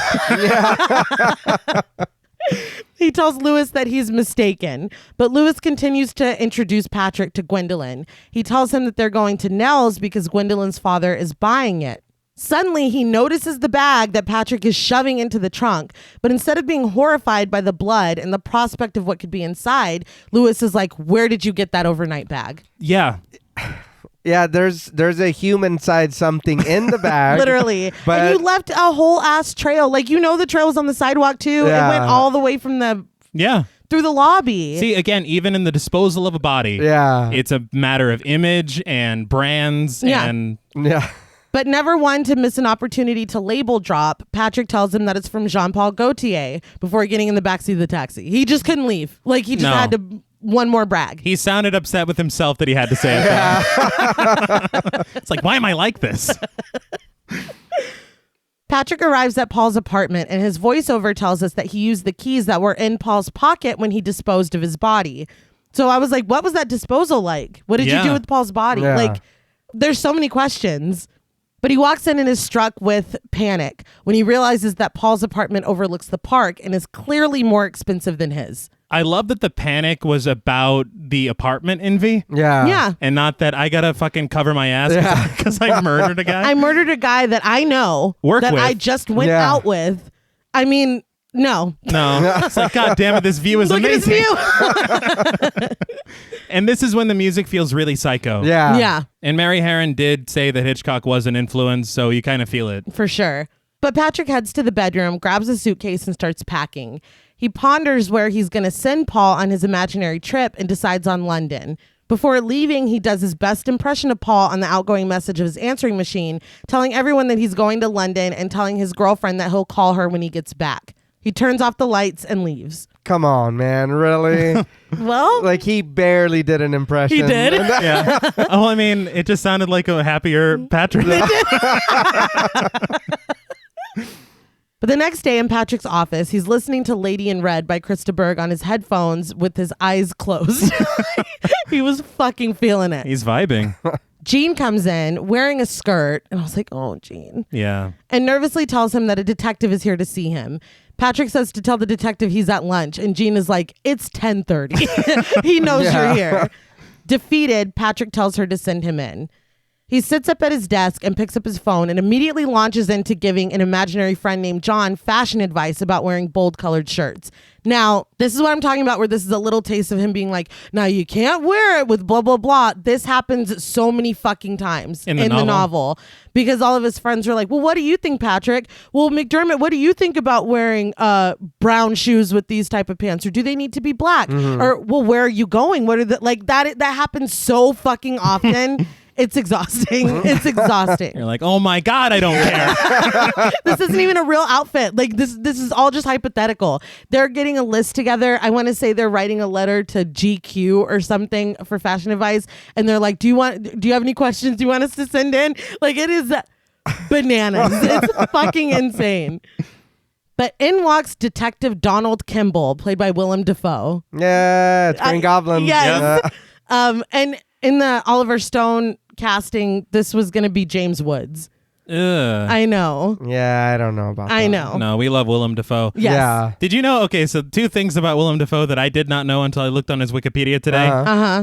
He tells Lewis that he's mistaken, but Lewis continues to introduce Patrick to Gwendolyn. He tells him that they're going to Nell's because Gwendolyn's father is buying it. Suddenly, he notices the bag that Patrick is shoving into the trunk, but instead of being horrified by the blood and the prospect of what could be inside, Lewis is like, where did you get that overnight bag? Yeah. Yeah, there's a human-sized something in the bag. Literally. But and you left a whole ass trail. Like, the trail was on the sidewalk, too. Yeah. It went all the way from through the lobby. See, again, even in the disposal of a body, it's a matter of image and brands and... Yeah. But never one to miss an opportunity to label drop, Patrick tells him that it's from Jean-Paul Gaultier before getting in the backseat of the taxi. He just couldn't leave. Like, he just had to one more brag. He sounded upset with himself that he had to say it. It's like, why am I like this? Patrick arrives at Paul's apartment, and his voiceover tells us that he used the keys that were in Paul's pocket when he disposed of his body. So I was like, what was that disposal like? What did you do with Paul's body? Yeah. Like, there's so many questions. But he walks in and is struck with panic when he realizes that Paul's apartment overlooks the park and is clearly more expensive than his. I love that the panic was about the apartment envy. Yeah. Yeah. And not that I gotta fucking cover my ass because I murdered a guy. I murdered a guy that I know Work that with. I just went out with. I mean, no. No. It's like, God damn it, this view is Look amazing. at his view. And this is when the music feels really psycho. Yeah. Yeah, And Mary Harron did say that Hitchcock was an influence, so you kind of feel it. for sure. But Patrick heads to the bedroom, grabs a suitcase, and starts packing. He ponders where he's going to send Paul on his imaginary trip and decides on London. Before leaving, he does his best impression of Paul on the outgoing message of his answering machine, telling everyone that he's going to London and telling his girlfriend that he'll call her when he gets back. He turns off the lights and leaves. Come on, man. Really? Well, Like, he barely did an impression. he did. Yeah. Oh, I mean, it just sounded like a happier Patrick. But the next day in Patrick's office, he's listening to Lady in Red by Krista Berg on his headphones with his eyes closed. He was fucking feeling it. He's vibing. Jean comes in wearing a skirt, and I was like, oh, Jean. Yeah. And nervously tells him that a detective is here to see him. Patrick says to tell the detective he's at lunch, and Jean is like, it's 10:30. He knows you're here. Defeated, Patrick tells her to send him in. He sits up at his desk and picks up his phone and immediately launches into giving an imaginary friend named John fashion advice about wearing bold colored shirts. Now, this is what I'm talking about, where this is a little taste of him being like, now you can't wear it with blah, blah, blah. This happens so many fucking times in the novel because all of his friends are like, well, what do you think, Patrick? Well, McDermott, what do you think about wearing brown shoes with these type of pants? Or do they need to be black? Or, well, where are you going? What are the, like that happens so fucking often. It's exhausting. It's exhausting. You're like, oh my God, I don't care. This isn't even a real outfit. Like this is all just hypothetical. They're getting a list together. I want to say they're writing a letter to GQ or something for fashion advice. And they're like, do you have any questions you want us to send in? Like, it is bananas. It's fucking insane. But in walks Detective Donald Kimball, played by Willem Dafoe. Yeah, it's Green Goblin. Yes. And in the Oliver Stone casting, this was going to be James Woods. Ugh. I know. Yeah, I don't know about that. I know. No, we love Willem Dafoe. Yes. Yeah. Did you know? Okay, so 2 things about Willem Dafoe that I did not know until I looked on his Wikipedia today.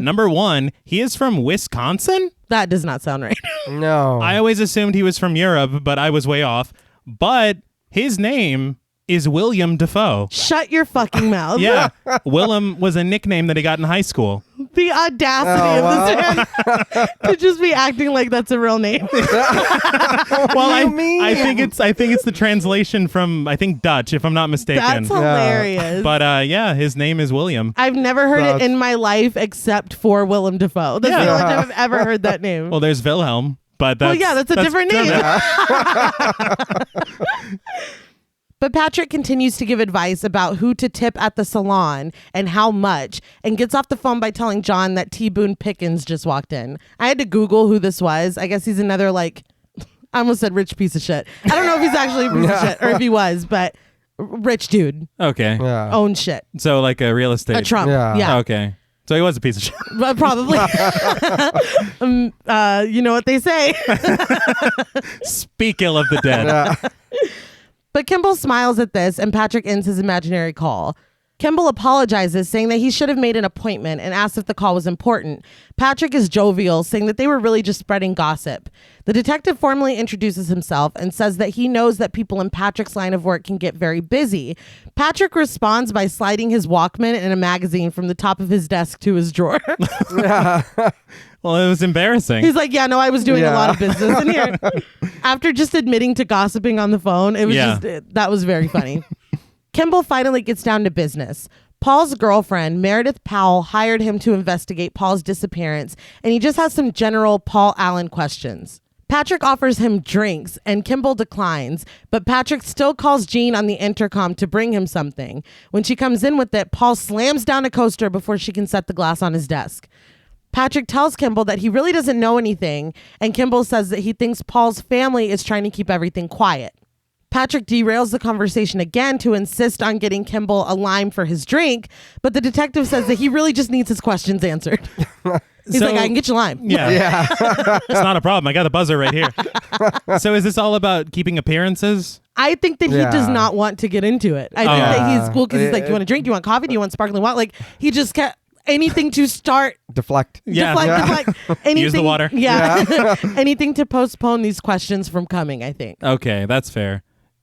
Number 1, he is from Wisconsin. That does not sound right. No. I always assumed he was from Europe, but I was way off. But his name is William Dafoe. Shut your fucking mouth. Yeah. Willem was a nickname that he got in high school. The audacity of this man to just be acting like that's a real name. Well, I think it's the translation from Dutch, if I'm not mistaken. That's hilarious. But yeah, his name is William. I've never heard it in my life except for Willem Dafoe. That's the only time I've ever heard that name. Well, there's Wilhelm, but that's that's a different name. But Patrick continues to give advice about who to tip at the salon and how much, and gets off the phone by telling John that T. Boone Pickens just walked in. I had to Google who this was. I guess he's another, like, I almost said rich piece of shit. I don't know if he's actually a piece of shit or if he was, but rich dude. Okay. Yeah. Own shit. So like a real estate. A Trump. Yeah. Yeah. Okay. So he was a piece of shit. But probably. You know what they say. Speak ill of the dead. Yeah. But Kimball smiles at this, and Patrick ends his imaginary call. Kimball apologizes, saying that he should have made an appointment, and asks if the call was important. Patrick is jovial, saying that they were really just spreading gossip. The detective formally introduces himself and says that he knows that people in Patrick's line of work can get very busy. Patrick responds by sliding his Walkman and a magazine from the top of his desk to his drawer. Well, it was embarrassing. He's like, yeah, no, I was doing a lot of business in here. After just admitting to gossiping on the phone, it was that was very funny. Kimball finally gets down to business. Paul's girlfriend, Meredith Powell, hired him to investigate Paul's disappearance, and he just has some general Paul Allen questions. Patrick offers him drinks, and Kimball declines, but Patrick still calls Jean on the intercom to bring him something. When she comes in with it, Paul slams down a coaster before she can set the glass on his desk. Patrick tells Kimball that he really doesn't know anything, and Kimball says that he thinks Paul's family is trying to keep everything quiet. Patrick derails the conversation again to insist on getting Kimball a lime for his drink, but the detective says that he really just needs his questions answered. He's like, I can get you lime. Yeah. It's not a problem. I got the buzzer right here. So is this all about keeping appearances? I think that he does not want to get into it. I think that he's cool because he's like, do you want a drink? Do you want coffee? Do you want sparkling water? Like, he just kept anything to start. Deflect. Deflect. Anything, use the water. Yeah. Anything to postpone these questions from coming, I think. Okay, that's fair.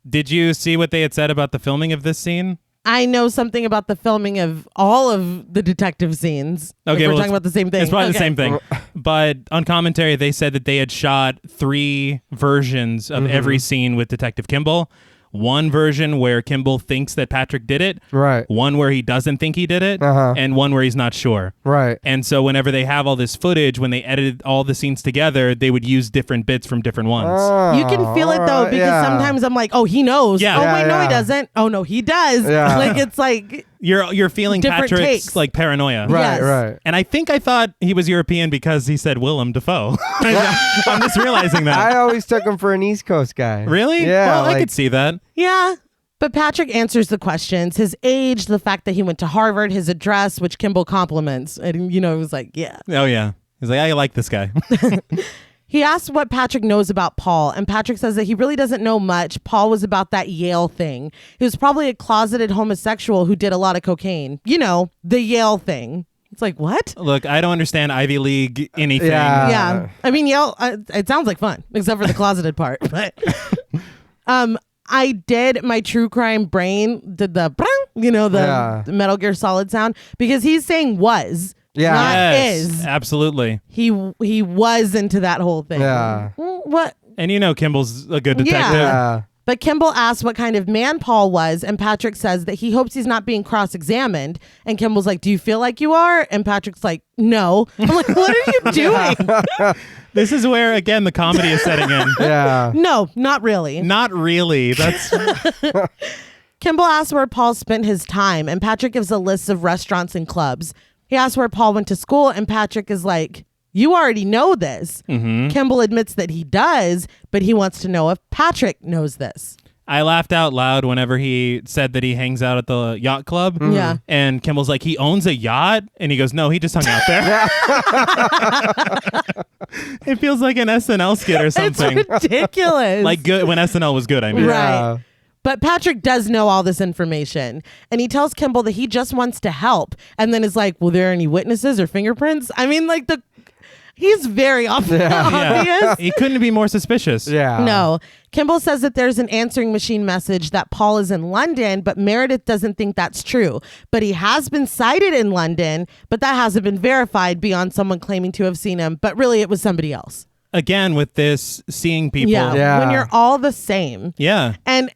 Did you see what they had said about the filming of this scene? I know something about the filming of all of the detective scenes. Okay, we're talking about the same thing. It's probably the same thing. But on commentary, they said that they had shot 3 versions of every scene with Detective Kimball. One version where Kimball thinks that Patrick did it. Right. One where he doesn't think he did it. And one where he's not sure. Right. And so whenever they have all this footage, when they edited all the scenes together, they would use different bits from different ones. You can feel it though, because sometimes I'm like, oh, he knows. Yeah. Oh, wait, no, he doesn't. Oh, no, he does. Yeah. Like, it's like... You're feeling Different Patrick's takes. like paranoia. Right, Yes. right. And I thought he was European because he said Willem Dafoe. I'm just realizing that. I always took him for an East Coast guy. Really? Yeah. Well, I like- could see that. Yeah. But Patrick answers the questions, his age, the fact that he went to Harvard, his address, which Kimball compliments. And, it was like, yeah. Oh, yeah. He's like, I like this guy. He asks what Patrick knows about Paul, and Patrick says that he really doesn't know much. Paul was about that Yale thing. He was probably a closeted homosexual who did a lot of cocaine. The Yale thing. It's like, what? Look, I don't understand Ivy League anything. Yeah. I mean, Yale, it sounds like fun, except for the closeted part. But I did, my true crime brain did the, the Metal Gear Solid sound, because he's saying was. Yeah. Not Yes, is. absolutely. He was into that whole thing. Yeah. What? And Kimball's a good detective. Yeah. But Kimball asks what kind of man Paul was, and Patrick says that he hopes he's not being cross-examined. And Kimball's like, do you feel like you are? And Patrick's like, no. I'm like, what are you doing? This is where, again, the comedy is setting in. Yeah. No, not really. Not really. That's Kimball asks where Paul spent his time, and Patrick gives a list of restaurants and clubs. He asks where Paul went to school, and Patrick is like, you already know this. Kimball admits that he does, but he wants to know if Patrick knows this. I laughed out loud whenever he said that he hangs out at the yacht club. Yeah. And Kimball's like, he owns a yacht? And he goes, no, he just hung out there. It feels like an SNL skit or something. It's ridiculous. Like good when SNL was good, I mean. Right. But Patrick does know all this information, and he tells Kimball that he just wants to help, and then is like, "Were there any witnesses or fingerprints?" I mean, like he's very obvious. Yeah. He couldn't be more suspicious. Yeah. No. Kimball says that there's an answering machine message that Paul is in London, but Meredith doesn't think that's true. But he has been sighted in London, but that hasn't been verified beyond someone claiming to have seen him. But really, it was somebody else. Again, with this seeing people. Yeah. When you're all the same. Yeah. And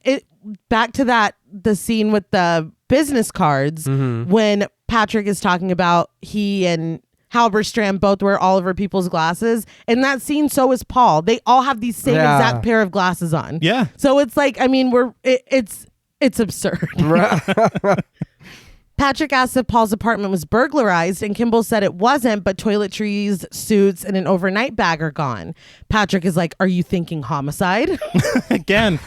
back to the scene with the business cards, when Patrick is talking about he and Halberstram both wear Oliver People's glasses. In that scene, so is Paul. They all have these same exact pair of glasses on. Yeah. So it's like, I mean, it's absurd. Patrick asks if Paul's apartment was burglarized, and Kimball said it wasn't, but toiletries, suits, and an overnight bag are gone. Patrick is like, are you thinking homicide? Again.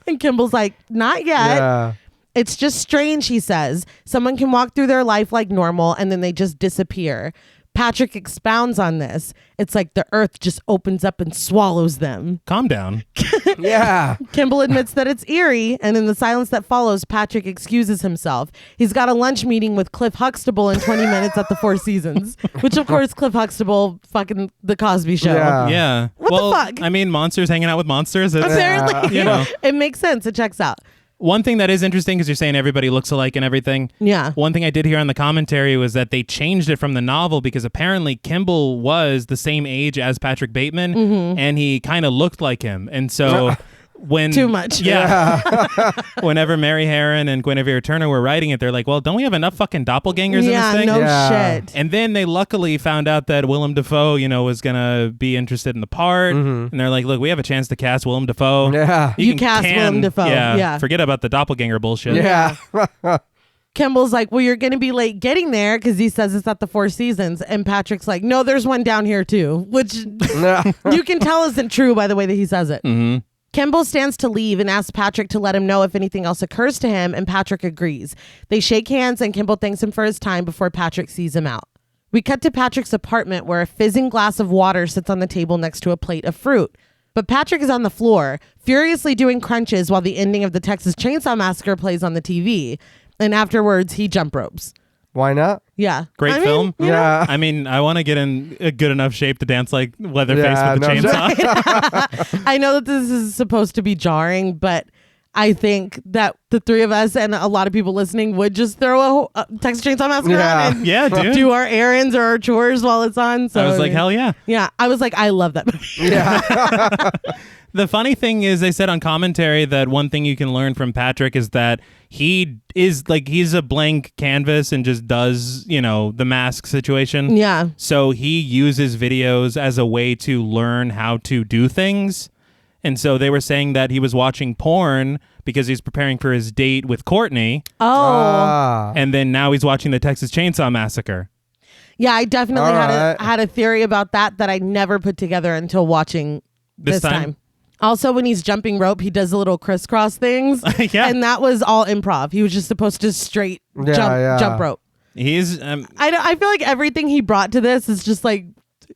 And Kimball's like, not yet. Yeah. It's just strange, he says. Someone can walk through their life like normal, and then they just disappear. Patrick expounds on this. It's like the earth just opens up and swallows them. Calm down. Yeah. Kimball admits that it's eerie, and in the silence that follows, Patrick excuses himself. He's got a lunch meeting with Cliff Huxtable in 20 minutes at the Four Seasons, which of course Cliff Huxtable, fucking The Cosby Show. Yeah. Yeah. What the fuck? I mean, monsters hanging out with monsters. Apparently, it makes sense. It checks out. One thing that is interesting, because you're saying everybody looks alike and everything. Yeah. One thing I did hear on the commentary was that they changed it from the novel because apparently Kimball was the same age as Patrick Bateman, and he kind of looked like him. And so when Too much. Yeah. Whenever Mary Harron and Guinevere Turner were writing it, they're like, well, don't we have enough fucking doppelgangers in this thing? No Yeah. shit. And then they luckily found out that Willem Dafoe, was going to be interested in the part. And they're like, look, we have a chance to cast Willem Dafoe. Yeah. You cast Willem Dafoe. Yeah. Forget about the doppelganger bullshit. Yeah. Kimball's like, well, you're going to be late getting there because he says it's at the Four Seasons. And Patrick's like, no, there's one down here too, which you can tell isn't true by the way that he says it. Kimball stands to leave and asks Patrick to let him know if anything else occurs to him, and Patrick agrees. They shake hands and Kimball thanks him for his time before Patrick sees him out. We cut to Patrick's apartment where a fizzing glass of water sits on the table next to a plate of fruit. But Patrick is on the floor, furiously doing crunches while the ending of the Texas Chainsaw Massacre plays on the TV. And afterwards, he jump ropes. Why not? Yeah. Great film. Yeah. I mean, I want to get in a good enough shape to dance like Leatherface with the chainsaw. I know that this is supposed to be jarring, but I think that the three of us and a lot of people listening would just throw a Texas Chainsaw Massacre on and Yeah, dude. do our errands or our chores while it's on. So I was like, hell yeah. Yeah. I was like, I love that movie. Yeah. The funny thing is, they said on commentary that one thing you can learn from Patrick is that he is like, he's a blank canvas and just does, you know, the mask situation. Yeah. So he uses videos as a way to learn how to do things. And so they were saying that he was watching porn because he's preparing for his date with Courtney. Oh. And then now he's watching the Texas Chainsaw Massacre. Yeah, I definitely All right. had a theory about that I never put together until watching this time. Also, when he's jumping rope, he does the little crisscross things. Yeah. And that was all improv. He was just supposed to straight jump rope. He's... I feel like everything he brought to this is just like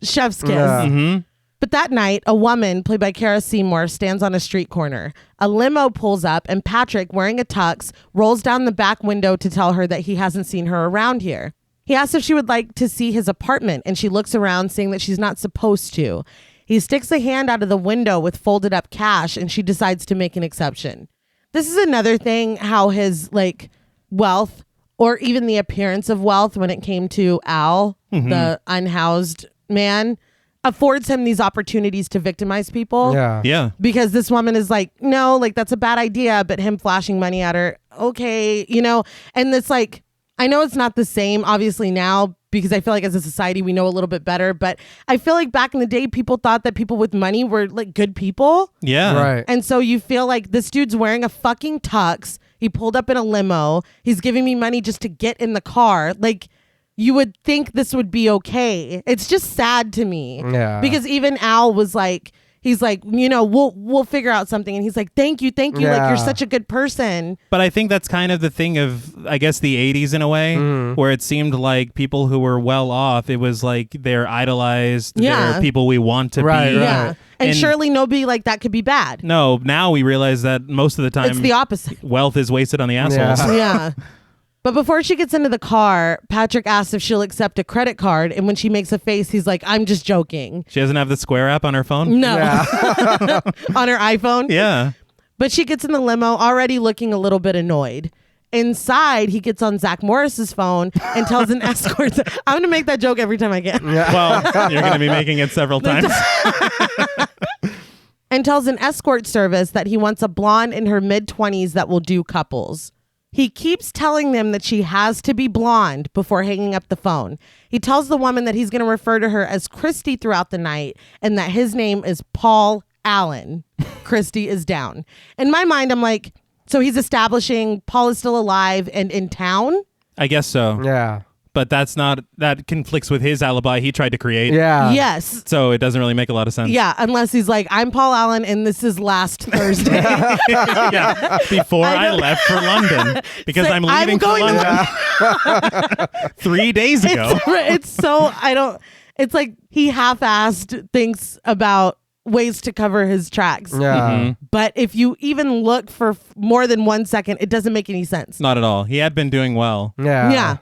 chef's kiss. Yeah. But that night, a woman, played by Kara Seymour, stands on a street corner. A limo pulls up, and Patrick, wearing a tux, rolls down the back window to tell her that he hasn't seen her around here. He asks if she would like to see his apartment, and she looks around, saying that she's not supposed to. He sticks a hand out of the window with folded up cash, and she decides to make an exception. This is another thing, how his like wealth, or even the appearance of wealth when it came to Al, the unhoused man, affords him these opportunities to victimize people. Yeah. Yeah. Because this woman is like, no, like that's a bad idea, but him flashing money at her, okay, you know, and it's like, I know it's not the same obviously now, because I feel like as a society we know a little bit better, but I feel like back in the day people thought that people with money were like good people. Yeah. Right. And so you feel like this dude's wearing a fucking tux, he pulled up in a limo, he's giving me money just to get in the car, like you would think this would be okay. It's just sad to me. Yeah. Because even Al was like, he's like, you know, we'll figure out something. And he's like, thank you. Like, Yeah. you're such a good person. But I think that's kind of the thing of, I guess, the 80s in a way, where it seemed like people who were well off, it was like they're idolized. Yeah. They're people we want to Right, be. right. Yeah. And And- surely nobody like that could be bad. No, now we realize that most of the time It's the opposite. wealth is wasted on the assholes. Yeah. Yeah. But before she gets into the car, Patrick asks if she'll accept a credit card. And when she makes a face, he's like, I'm just joking. She doesn't have the Square app on her phone? No. Yeah. On her iPhone. Yeah. But she gets in the limo already looking a little bit annoyed. Inside, he gets on Zach Morris's phone and tells an escort. I'm going to make that joke every time I can. Well, you're going to be making it several times. And tells an escort service that he wants a blonde in her mid-20s that will do couples. He keeps telling them that she has to be blonde before hanging up the phone. He tells the woman that he's going to refer to her as Christy throughout the night and that his name is Paul Allen. Christy is down. In my mind, I'm like, so he's establishing Paul is still alive and in town? I guess so. Yeah. But that conflicts with his alibi he tried to create. Yeah. Yes. So it doesn't really make a lot of sense. Yeah, unless he's like, I'm Paul Allen and this is last Thursday. Yeah. Before I left for London. Because Say, I'm leaving for going London 3 days ago. It's so, it's like he half-assed thinks about ways to cover his tracks. Yeah. But if you even look for more than 1 second, it doesn't make any sense. Not at all. He had been doing well. Yeah. Yeah.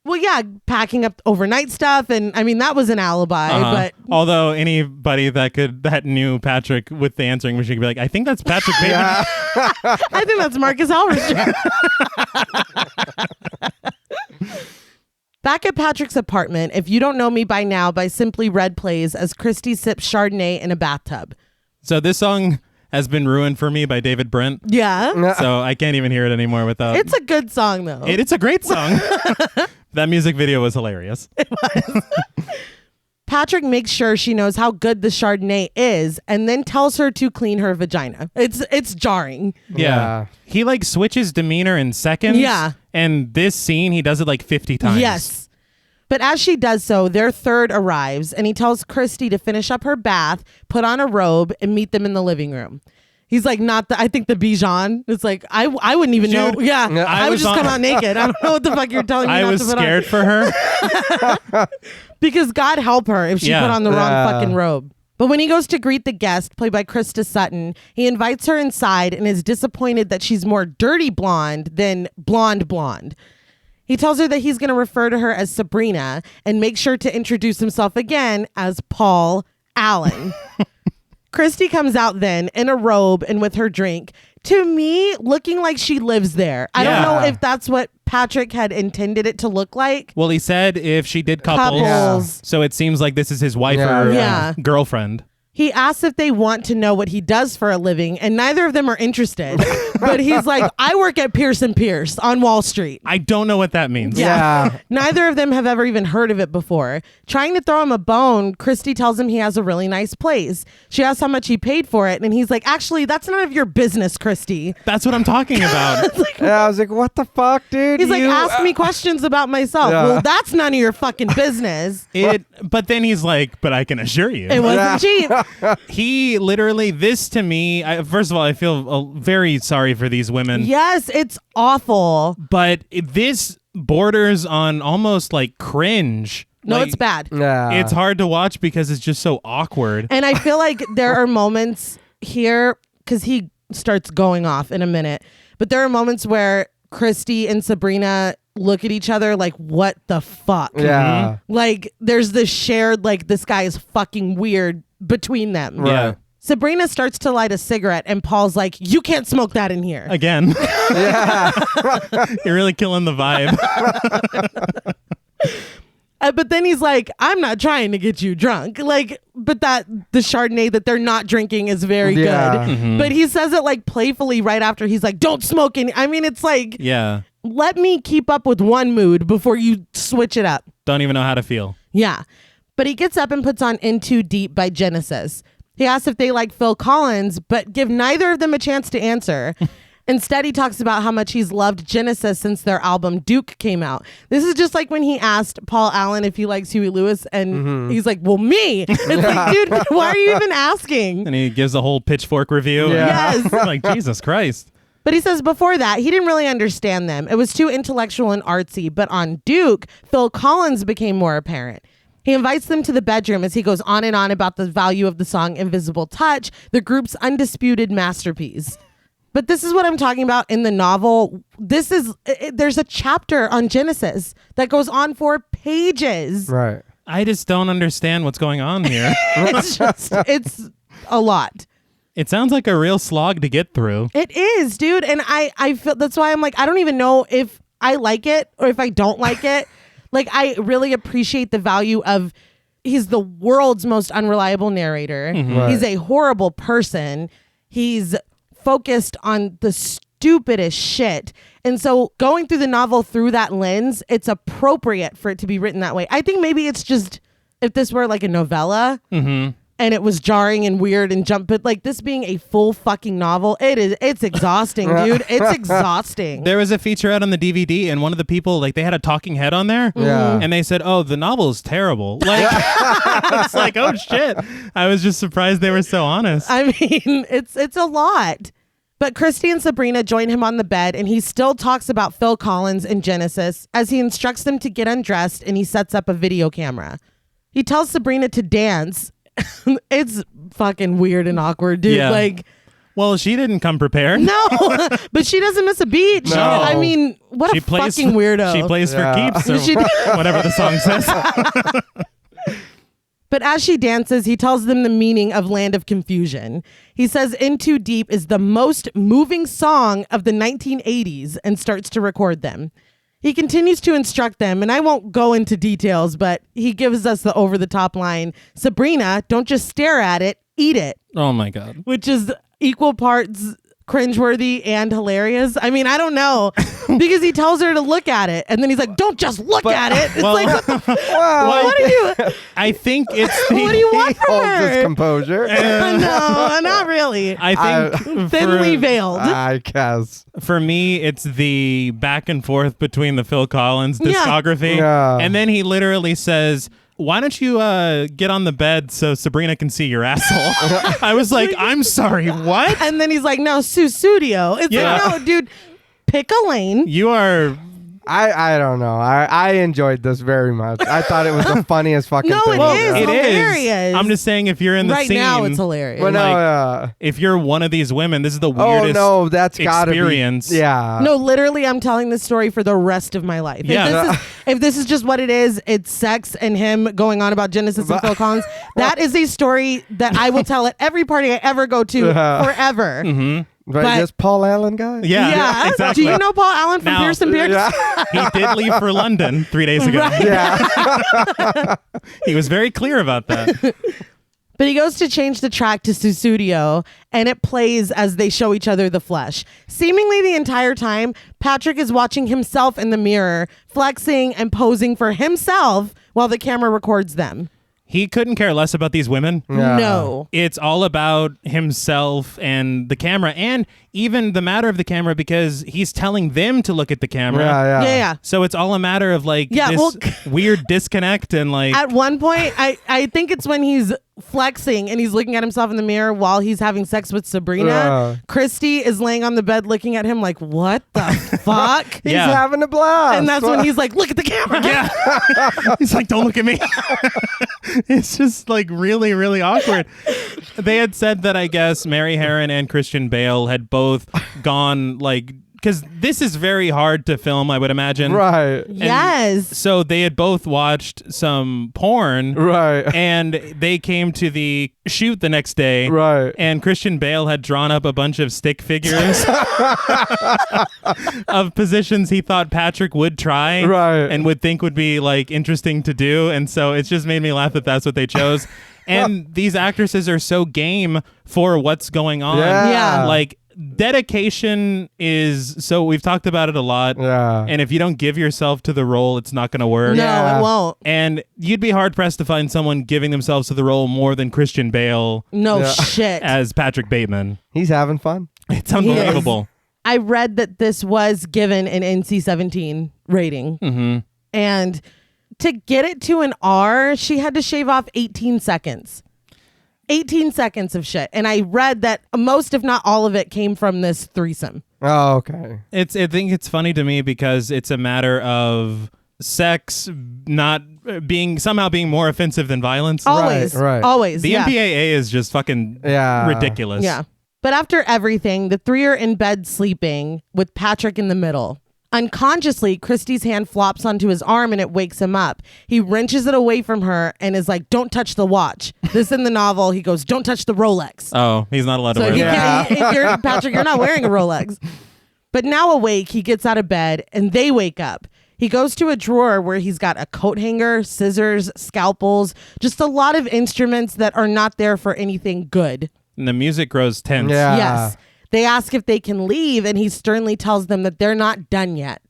Well, yeah, packing up overnight stuff. And I mean, that was an alibi, but Although anybody that knew Patrick with the answering machine could be like, I think that's Patrick Bateman. Yeah. I think that's Marcus Halverson. Back at Patrick's apartment, If You Don't Know Me By Now by Simply Red plays as Christy sips Chardonnay in a bathtub. So this song has been ruined for me by David Brent. Yeah. So I can't even hear it anymore without... It's a good song, though. It's a great song. That music video was hilarious. Patrick makes sure she knows how good the Chardonnay is and then tells her to clean her vagina. It's jarring. Yeah. He like switches demeanor in seconds. Yeah. And this scene, he does it like 50 times. Yes. But as she does so, their third arrives and he tells Christy to finish up her bath, put on a robe, and meet them in the living room. He's like, I think the Bijan. It's like, I wouldn't even know. Yeah. I would just come out naked. I don't know what the fuck you're telling me I not was to put scared on. for her. Because God help her if she put on the wrong fucking robe. But when he goes to greet the guest, played by Krista Sutton, he invites her inside and is disappointed that she's more dirty blonde than blonde. He tells her that he's going to refer to her as Sabrina and make sure to introduce himself again as Paul Allen. Christy comes out then in a robe and with her drink, to me looking like she lives there. I don't know if that's what Patrick had intended it to look like. Well, he said if she did couples. Yeah. So it seems like this is his wife or girlfriend. He asks if they want to know what he does for a living, and neither of them are interested. But he's like, I work at Pierce & Pierce on Wall Street. I don't know what that means. Yeah. Neither of them have ever even heard of it before. Trying to throw him a bone, Christy tells him he has a really nice place. She asks how much he paid for it, and he's like, actually, that's none of your business, Christy. That's what I'm talking about. I was like, what the fuck, dude? He's like, ask me questions about myself. Yeah. Well, that's none of your fucking business. But then he's like, but I can assure you. It wasn't cheap. He literally, this to me, first of all, I feel very sorry for these women. Yes, it's awful. But this borders on almost like cringe. No, Like, it's bad. Yeah. It's hard to watch because it's just so awkward. And I feel like there are moments here, because he starts going off in a minute, but there are moments where Christy and Sabrina look at each other like, what the fuck? Yeah. Like, there's this shared, like, this guy is fucking weird between them. Yeah. Sabrina starts to light a cigarette, and Paul's like, you can't smoke that in here. Again. Yeah. You're really killing the vibe. But then he's like, I'm not trying to get you drunk. Like, but the Chardonnay that they're not drinking is very good. Mm-hmm. But he says it like playfully right after he's like, don't smoke any. I mean, it's like, Yeah. let me keep up with one mood before you switch it up. Don't even know how to feel. Yeah. But he gets up and puts on In Too Deep by Genesis. He asks if they like Phil Collins, but give neither of them a chance to answer. Instead, he talks about how much he's loved Genesis since their album Duke came out. This is just like when he asked Paul Allen if he likes Huey Lewis, and he's like, well, me. It's like, dude, why are you even asking? And he gives a whole pitchfork review. Yeah. Yes. Like, Jesus Christ. But he says before that, he didn't really understand them. It was too intellectual and artsy. But on Duke, Phil Collins became more apparent. He invites them to the bedroom as he goes on and on about the value of the song Invisible Touch, the group's undisputed masterpiece. But this is what I'm talking about in the novel. There's a chapter on Genesis that goes on for pages. Right. I just don't understand what's going on here. It's a lot. It sounds like a real slog to get through. It is, dude. And I feel that's why I'm like, I don't even know if I like it or if I don't like it. Like, I really appreciate the value of, he's the world's most unreliable narrator. Right. He's a horrible person. He's focused on the stupidest shit. And so going through the novel through that lens, it's appropriate for it to be written that way. I think maybe it's just, if this were like a novella and it was jarring and weird and but like this being a full fucking novel, it's exhausting, dude. It's exhausting. There was a feature out on the DVD, and one of the people, like, they had a talking head on there. Yeah. And they said, oh, the novel is terrible. Like, it's like, oh, shit. I was just surprised they were so honest. I mean, it's a lot. But Christy and Sabrina join him on the bed, and he still talks about Phil Collins and Genesis as he instructs them to get undressed, and he sets up a video camera. He tells Sabrina to dance. It's fucking weird and awkward, dude. Yeah. Like, Well, she didn't come prepared. no, but she doesn't miss a beat. No. I mean, what a fucking weirdo. She plays Yeah. for keeps, or She- whatever the song says. But as she dances, he tells them the meaning of Land of Confusion. He says In Too Deep is the most moving song of the 1980s and starts to record them. He continues to instruct them, and I won't go into details, but he gives us the over-the-top line, Sabrina, don't just stare at it, eat it, Oh, my God. which is equal parts cringeworthy and hilarious. I mean, I don't know, because he tells her to look at it, and then he's like, don't just look at it. It's well- like, what the Well, what are you? I think it's What do you want from holds his her? composure. No, not really. I think Thinly veiled. I guess. for me, it's the back and forth between the Phil Collins Yeah. discography. Yeah. And then he literally says, why don't you get on the bed so Sabrina can see your asshole? I was like, I'm sorry, what? And then he's like, no, Susudio. It's like, no, dude, pick a lane. You are... I don't know. I enjoyed this very much. I thought it was the funniest fucking No, thing. it is It hilarious. is. I'm just saying, if you're in the right scene... now, it's hilarious. Well, no, if you're one of these women, this is the oh weirdest no, that's gotta experience. be. Yeah. No, literally, I'm telling this story for the rest of my life. Yeah. If this is just what it is, it's sex and him going on about Genesis and Phil Collins. That is a story that I will tell at every party I ever go to forever. Mm-hmm. But this Paul Allen guy? Yeah, exactly. Do you know Paul Allen from Now- Pearson Pierce? Yeah. He did leave for London 3 days ago. Right. Yeah. He was very clear about that. But he goes to change the track to Susudio, and it plays as they show each other the flesh. Seemingly the entire time, Patrick is watching himself in the mirror, flexing and posing for himself while the camera records them. He couldn't care less about these women. Yeah. No. It's all about himself and the camera, and even the matter of the camera, because he's telling them to look at the camera. Yeah. So it's all a matter of like Yeah, this well- weird disconnect and like At one point, I think it's when he's flexing and he's looking at himself in the mirror while he's having sex with Sabrina. Christy is laying on the bed looking at him like, what the fuck? He's Yeah. having a blast. And that's when he's like, look at the camera. yeah. He's like, don't look at me. It's just like really, really awkward. They had said that I guess Mary Harron and Christian Bale had both gone like, because this is very hard to film, I would imagine. Right. Yes. So they had both watched some porn. Right. And they came to the shoot the next day. Right. And Christian Bale had drawn up a bunch of stick figures of positions he thought Patrick would try. Right. And would think would be like interesting to do. And so it's just made me laugh that that's what they chose. And these actresses are so game for what's going on. Yeah. Like, dedication is, so we've talked about it a lot. Yeah. And if you don't give yourself to the role, it's not going to work. No, Yeah. it won't. And you'd be hard pressed to find someone giving themselves to the role more than Christian Bale No Yeah. shit. as Patrick Bateman. He's having fun. It's unbelievable. I read that this was given an NC-17 rating. Mm-hmm. And to get it to an R, she had to shave off 18 seconds. 18 seconds of shit. And I read that most, if not all of it, came from this threesome. Oh, okay. I think it's funny to me because it's a matter of sex not being somehow being more offensive than violence. Always. right. Always. The yeah. MPAA is just fucking ridiculous. Yeah. But after everything, the three are in bed sleeping with Patrick in the middle. Unconsciously, Christy's hand flops onto his arm and it wakes him up. He wrenches it away from her and is like, don't touch the watch. This in the novel, he goes, don't touch the Rolex. Oh, he's not allowed to So wear he that. can't, Patrick, you're not wearing a Rolex. But now awake, he gets out of bed and they wake up. He goes to a drawer where he's got a coat hanger, scissors, scalpels, just a lot of instruments that are not there for anything good. And the music grows tense. Yeah. Yes. They ask if they can leave, and he sternly tells them that they're not done yet.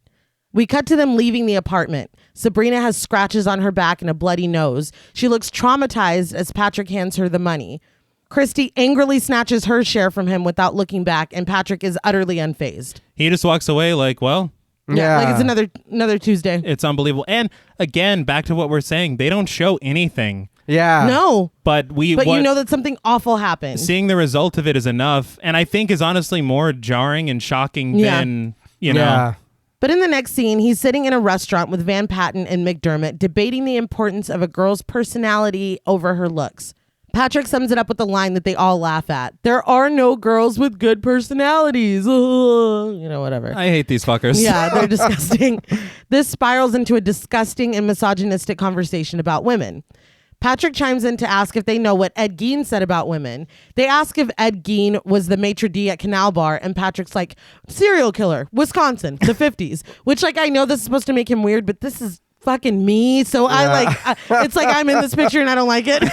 We cut to them leaving the apartment. Sabrina has scratches on her back and a bloody nose. She looks traumatized as Patrick hands her the money. Christy angrily snatches her share from him without looking back, and Patrick is utterly unfazed. He just walks away like, well, Yeah. Like it's another Tuesday. it's unbelievable. And again, back to what we're saying, they don't show anything. Yeah. No, But you know that something awful happened. seeing the result of it is enough, and I think is honestly more jarring and shocking Yeah. than you know. Yeah. But in the next scene, he's sitting in a restaurant with Van Patten and McDermott, debating the importance of a girl's personality over her looks. Patrick sums it up with the line that they all laugh at. There are no girls with good personalities. Whatever. I hate these fuckers. Yeah, they're disgusting. This spirals into a disgusting and misogynistic conversation about women. Patrick chimes in to ask if they know what Ed Gein said about women. They ask if Ed Gein was the maitre d' at Canal Bar, and Patrick's like, serial killer, Wisconsin, the 50s. Which, like, I know this is supposed to make him weird, but this is fucking me. So it's like I'm in this picture and I don't like it.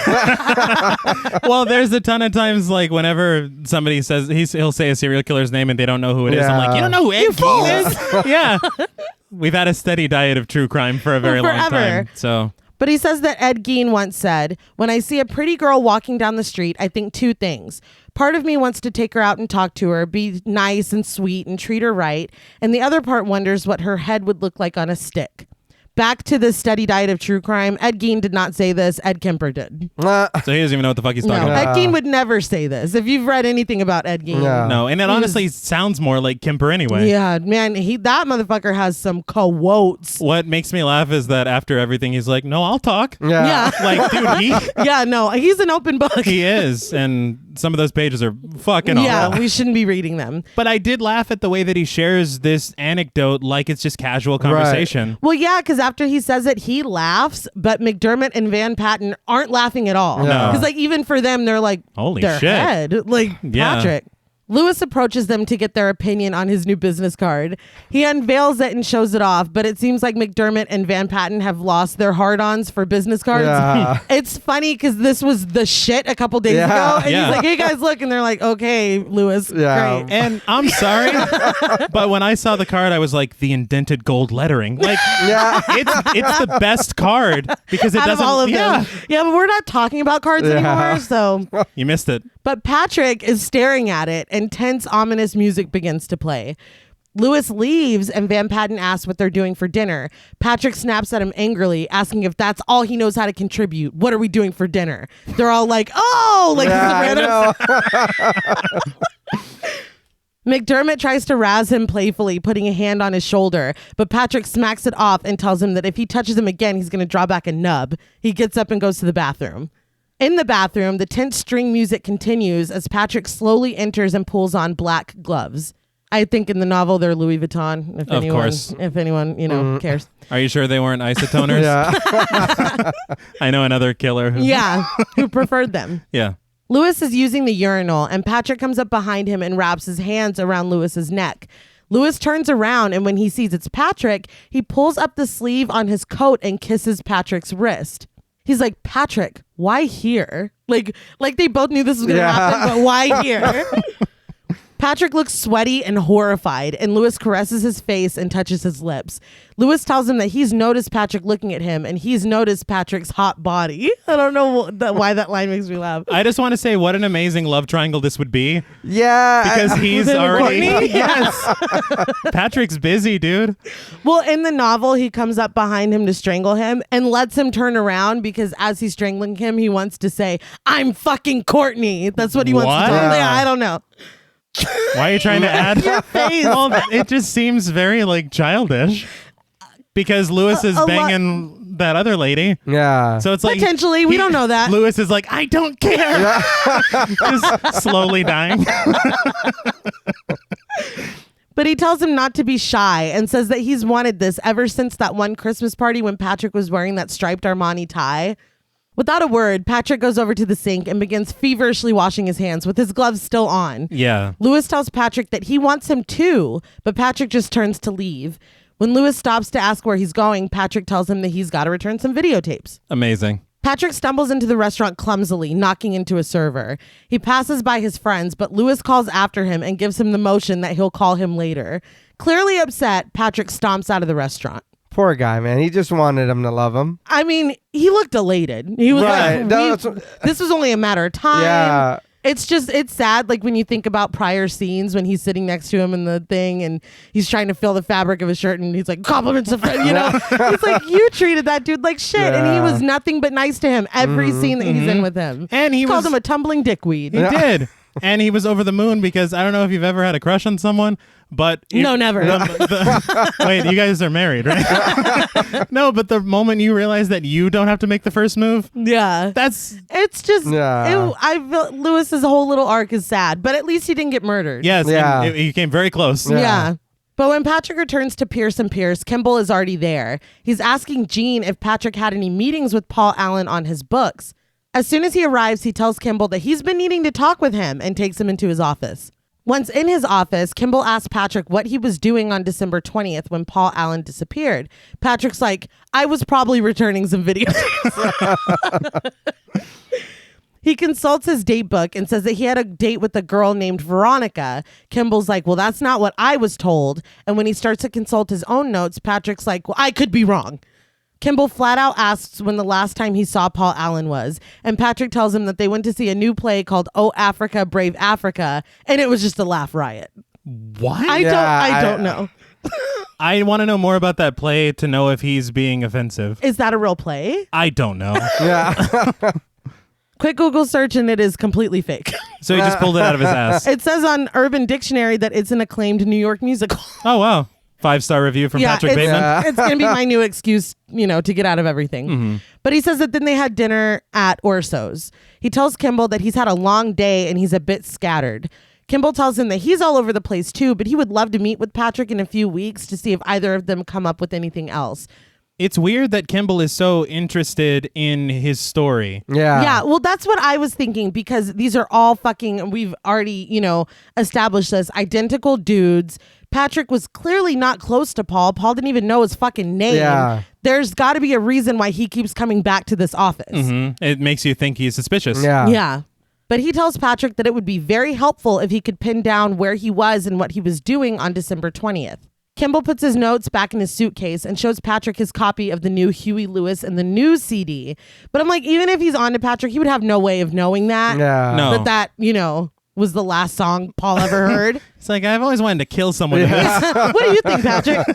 Well, there's a ton of times like whenever somebody says he'll say a serial killer's name and they don't know who it is. I'm like, you don't know who Ed Gein is? Yeah. We've had a steady diet of true crime for a very long Forever. time. So But he says that Ed Gein once said, when I see a pretty girl walking down the street, I think two things. Part of me wants to take her out and talk to her, be nice and sweet and treat her right. And the other part wonders what her head would look like on a stick. Back to the steady diet of true crime. Ed Gein did not say this. Ed Kemper did. So he doesn't even know what the fuck he's talking about. Ed Gein would never say this. If you've read anything about Ed Gein. No, and it honestly sounds more like Kemper anyway. Yeah, man, that motherfucker has some quotes. What makes me laugh is that after everything, he's like, no, I'll talk. Yeah. Like, dude, he's an open book. he is. And some of those pages are fucking awful. Yeah, we shouldn't be reading them. But I did laugh at the way that he shares this anecdote like it's just casual conversation. Right. Well, yeah, because after he says it, he laughs, but McDermott and Van Patten aren't laughing at all. No. Because, like, even for them, they're like, holy their shit. head. Like, Yeah. Patrick. Lewis approaches them to get their opinion on his new business card. He unveils it and shows it off, but it seems like McDermott and Van Patten have lost their hard-ons for business cards. Yeah. It's funny because this was the shit a couple days ago, and he's like, hey guys, look, and they're like, okay, Lewis, Yeah. great. And I'm sorry, but when I saw the card, I was like, the indented gold lettering. Like, it's the best card because it Out doesn't. of all of them. Yeah, but we're not talking about cards anymore, so... You missed it. But Patrick is staring at it, and tense, ominous music begins to play. Lewis leaves, and Van Patten asks what they're doing for dinner. Patrick snaps at him angrily, asking if that's all he knows how to contribute. What are we doing for dinner? They're all like, oh, like McDermott tries to razz him playfully, putting a hand on his shoulder, but Patrick smacks it off and tells him that if he touches him again, he's going to draw back a nub. He gets up and goes to the bathroom. In the bathroom, the tense string music continues as Patrick slowly enters and pulls on black gloves. I think in the novel they're Louis Vuitton. If anyone, cares. Are you sure they weren't isotoners? Yeah. I know another killer. Who preferred them. Yeah. Lewis is using the urinal, and Patrick comes up behind him and wraps his hands around Lewis's neck. Lewis turns around, and when he sees it's Patrick, he pulls up the sleeve on his coat and kisses Patrick's wrist. He's like, Patrick, why here? Like they both knew this was going to happen, but why here? Patrick looks sweaty and horrified, and Lewis caresses his face and touches his lips. Lewis tells him that he's noticed Patrick looking at him, and he's noticed Patrick's hot body. I don't know why that line makes me laugh. I just want to say what an amazing love triangle this would be. Yeah. Because he's already... Yes. Patrick's busy, dude. Well, in the novel, he comes up behind him to strangle him and lets him turn around because as he's strangling him, he wants to say, I'm fucking Courtney. That's what he wants to tell him. Yeah, I don't know. Why are you trying to add your face? Well, it just seems very like childish because Lewis is banging that other lady. Yeah. So it's like potentially we don't know that. Lewis is like, I don't care. Just slowly dying. But he tells him not to be shy and says that he's wanted this ever since that one Christmas party when Patrick was wearing that striped Armani tie. Without a word, Patrick goes over to the sink and begins feverishly washing his hands with his gloves still on. Yeah. Lewis tells Patrick that he wants him too, but Patrick just turns to leave. When Lewis stops to ask where he's going, Patrick tells him that he's got to return some videotapes. Amazing. Patrick stumbles into the restaurant clumsily, knocking into a server. He passes by his friends, but Lewis calls after him and gives him the motion that he'll call him later. Clearly upset, Patrick stomps out of the restaurant. Poor guy, man. He just wanted him to love him. I mean, he looked elated. He was like, this was only a matter of time. Yeah. It's sad, like when you think about prior scenes when he's sitting next to him in the thing and he's trying to feel the fabric of his shirt and he's like, compliments of friend, It's like, you treated that dude like shit. Yeah. And he was nothing but nice to him every scene that he's in with him. And he called him a tumbling dickweed. He did. And he was over the moon because I don't know if you've ever had a crush on someone, but... No, never. Wait, you guys are married, right? No, but the moment you realize that you don't have to make the first move... Yeah. It's just... Yeah. I feel Lewis's whole little arc is sad, but at least he didn't get murdered. Yes, yeah. He came very close. Yeah. But when Patrick returns to Pierce & Pierce, Kimball is already there. He's asking Gene if Patrick had any meetings with Paul Allen on his books. As soon as he arrives, he tells Kimball that he's been needing to talk with him and takes him into his office. Once in his office, Kimball asks Patrick what he was doing on December 20th when Paul Allen disappeared. Patrick's like, I was probably returning some videotapes. He consults his date book and says that he had a date with a girl named Veronica. Kimball's like, well, that's not what I was told. And when he starts to consult his own notes, Patrick's like, well, I could be wrong. Kimball flat out asks when the last time he saw Paul Allen was, and Patrick tells him that they went to see a new play called Oh Africa, Brave Africa, and it was just a laugh riot. What? I don't know. I want to know more about that play to know if he's being offensive. Is that a real play? I don't know. Yeah. Quick Google search and it is completely fake. So he just pulled it out of his ass. It says on Urban Dictionary that it's an acclaimed New York musical. Oh, wow. 5-star review from Patrick Bateman. It's going to be my new excuse, to get out of everything. Mm-hmm. But he says that then they had dinner at Orso's. He tells Kimball that he's had a long day and he's a bit scattered. Kimball tells him that he's all over the place too, but he would love to meet with Patrick in a few weeks to see if either of them come up with anything else. It's weird that Kimball is so interested in his story. Yeah. Yeah, well, that's what I was thinking because these are all fucking, we've already, established this, identical dudes. Patrick was clearly not close to Paul. Paul didn't even know his fucking name. Yeah. There's got to be a reason why he keeps coming back to this office. Mm-hmm. It makes you think he's suspicious. Yeah. Yeah. But he tells Patrick that it would be very helpful if he could pin down where he was and what he was doing on December 20th. Kimball puts his notes back in his suitcase and shows Patrick his copy of the new Huey Lewis and the News CD. But I'm like, even if he's on to Patrick, he would have no way of knowing that. Yeah. No. That was the last song Paul ever heard. It's like, I've always wanted to kill someone in this. What do you think, Patrick?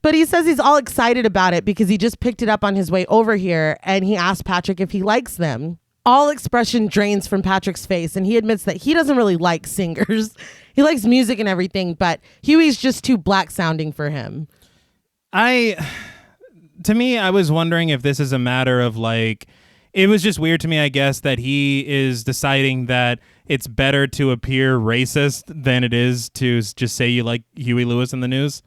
But he says he's all excited about it because he just picked it up on his way over here and he asked Patrick if he likes them. All expression drains from Patrick's face and he admits that he doesn't really like singers. He likes music and everything, but Huey's just too black sounding for him. To me, I was wondering if this is a matter of it was just weird to me, I guess, that he is deciding that it's better to appear racist than it is to just say you like Huey Lewis in the News.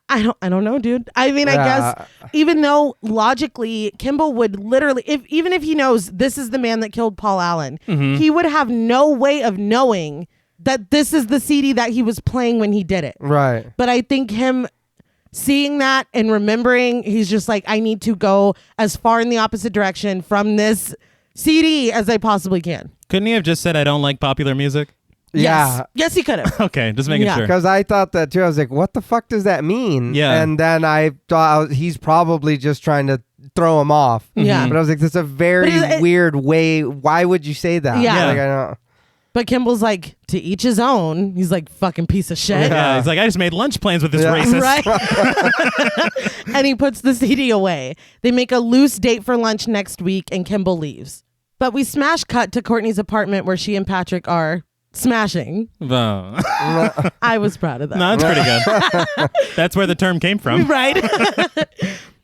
I don't know, dude. I mean, I guess even though logically Kimball would literally, even if he knows this is the man that killed Paul Allen, he would have no way of knowing that this is the CD that he was playing when he did it. Right. But I think him seeing that and remembering, he's just like, I need to go as far in the opposite direction from this CD as I possibly can. Couldn't he have just said, I don't like popular music? Yeah. Yes, he could have. Okay, just making sure. Because I thought that too. I was like, what the fuck does that mean? Yeah. And then I thought he's probably just trying to throw him off. Yeah. But I was like, that's a very weird way. Why would you say that? Yeah. Like, I don't. But Kimball's like, to each his own. He's like, fucking piece of shit. Yeah, he's like, I just made lunch plans with this racist. Right? And he puts the CD away. They make a loose date for lunch next week and Kimball leaves. But we smash cut to Courtney's apartment where she and Patrick are smashing. Oh. I was proud of that. No, that's pretty good. That's where the term came from. Right?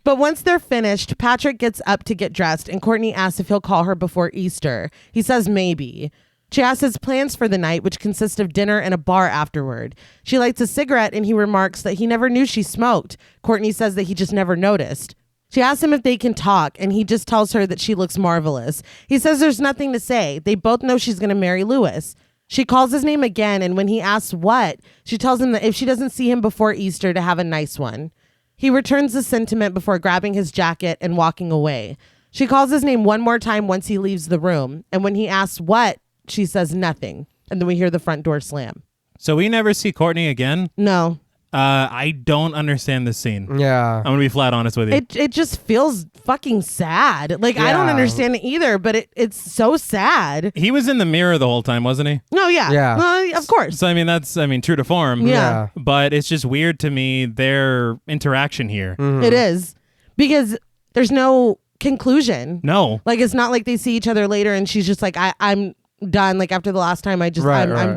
But once they're finished, Patrick gets up to get dressed and Courtney asks if he'll call her before Easter. He says maybe. She asks his plans for the night, which consist of dinner and a bar afterward. She lights a cigarette and he remarks that he never knew she smoked. Courtney says that he just never noticed. She asks him if they can talk and he just tells her that she looks marvelous. He says there's nothing to say. They both know she's going to marry Lewis. She calls his name again and when he asks what, she tells him that if she doesn't see him before Easter to have a nice one. He returns the sentiment before grabbing his jacket and walking away. She calls his name one more time once he leaves the room. And when he asks what, she says nothing. And then we hear the front door slam. So we never see Courtney again? No. I don't understand this scene. Yeah. I'm going to be flat honest with you. It just feels fucking sad. Like, I don't understand it either, but it's so sad. He was in the mirror the whole time, wasn't he? No, yeah. Yeah. Of course. So, I mean, that's true to form. Yeah. But it's just weird to me, their interaction here. Mm-hmm. It is. Because there's no conclusion. No. Like, it's not like they see each other later and she's just like, I'm done. Like, after the last time, I'm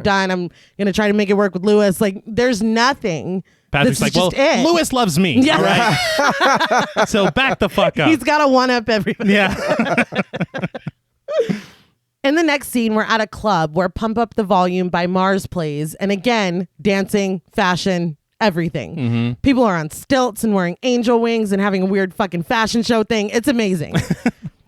done. I'm going to try to make it work with Lewis. Like, there's nothing. Patrick's like, well, Lewis loves me. Yeah. Right? So back the fuck up. He's got to one-up everybody. Yeah. In the next scene, we're at a club where Pump Up the Volume by Mars plays. And again, dancing, fashion, everything. Mm-hmm. People are on stilts and wearing angel wings and having a weird fucking fashion show thing. It's amazing.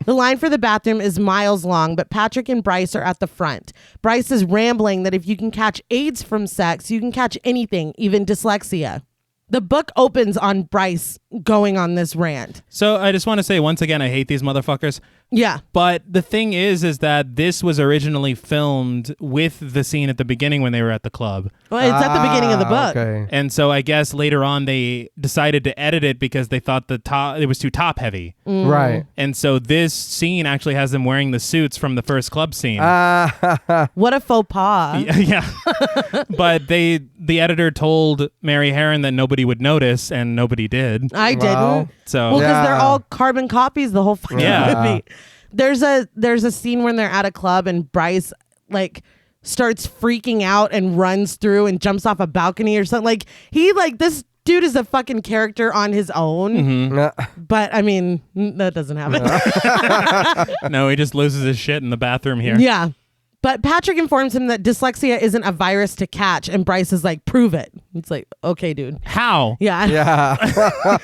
The line for the bathroom is miles long, but Patrick and Bryce are at the front. Bryce is rambling that if you can catch AIDS from sex, you can catch anything, even dyslexia. The book opens on Bryce going on this rant. So I just want to say once again, I hate these motherfuckers. Yeah. But the thing is that this was originally filmed with the scene at the beginning when they were at the club. Well, it's at the beginning of the book. Okay. And so I guess later on they decided to edit it because they thought it was too top heavy. Right. And so this scene actually has them wearing the suits from the first club scene. What a faux pas. Yeah. But the editor told Mary Harron that nobody would notice, and nobody did. I Wow. didn't. So Well, because Yeah. they're all carbon copies the whole fucking movie. There's a scene when they're at a club and Bryce like starts freaking out and runs through and jumps off a balcony or something. Like this dude is a fucking character on his own. But I mean, that doesn't happen. no, he just loses his shit in the bathroom here. Yeah. But Patrick informs him that dyslexia isn't a virus to catch, and Bryce is like, prove it. It's like, okay, dude. How? Yeah. Yeah.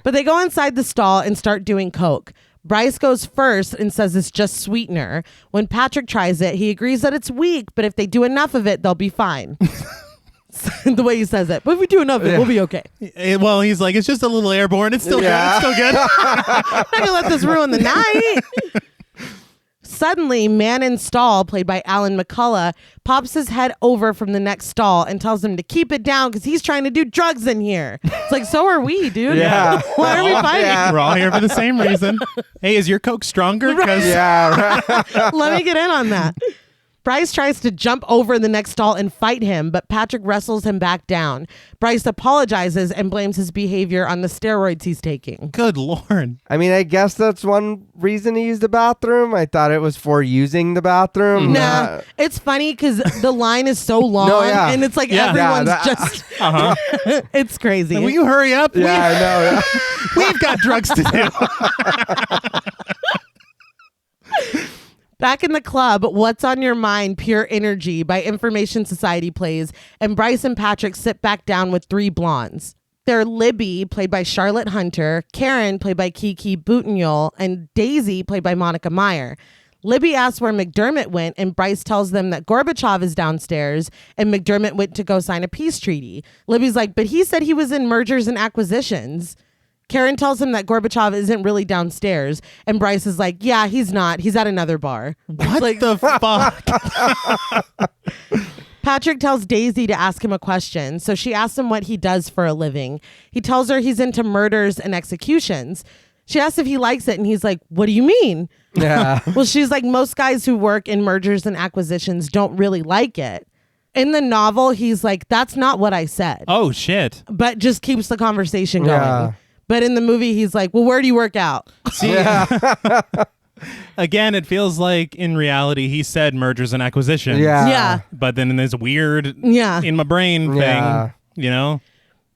But they go inside the stall and start doing coke. Bryce goes first and says it's just sweetener. When Patrick tries it, he agrees that it's weak, but if they do enough of it, they'll be fine. The way he says it. But if we do enough of it, we'll be okay. Well, he's like, it's just a little airborne. It's still good. It's still good. I'm not going to let this ruin the night. Suddenly, man in stall, played by Alan McCullough, pops his head over from the next stall and tells him to keep it down because he's trying to do drugs in here. It's like, so are we, dude. Yeah. Why are we fighting? Yeah. We're all here for the same reason. Hey, is your Coke stronger? 'Cause Yeah. Right. Let me get in on that. Bryce tries to jump over the next stall and fight him, but Patrick wrestles him back down. Bryce apologizes and blames his behavior on the steroids he's taking. Good Lord. I mean, I guess that's one reason he used the bathroom. I thought it was for using the bathroom. Nah, it's funny because the line is so long and it's like everyone's just, it's crazy. Will you hurry up? Yeah, I know. Yeah. We've got drugs to do. Back in the club, What's on Your Mind, Pure Energy by Information Society plays, and Bryce and Patrick sit back down with three blondes. They're Libby, played by Charlotte Hunter, Karen, played by Kiki Boutignolle, and Daisy, played by Monica Meyer. Libby asks where McDermott went, and Bryce tells them that Gorbachev is downstairs, and McDermott went to go sign a peace treaty. Libby's like, but he said he was in mergers and acquisitions. Karen tells him that Gorbachev isn't really downstairs, and Bryce is like, yeah, he's not. He's at another bar. What the fuck? Patrick tells Daisy to ask him a question, so she asks him what he does for a living. He tells her he's into murders and executions. She asks if he likes it, and he's like, what do you mean? Yeah. Well, she's like, most guys who work in mergers and acquisitions don't really like it. In the novel, he's like, that's not what I said. Oh, shit. But just keeps the conversation going. Yeah. But in the movie, he's like, well, where do you work out? See, again, it feels like in reality he said mergers and acquisitions. Yeah. Yeah. But then in this weird Yeah. in my brain thing, Yeah. you know?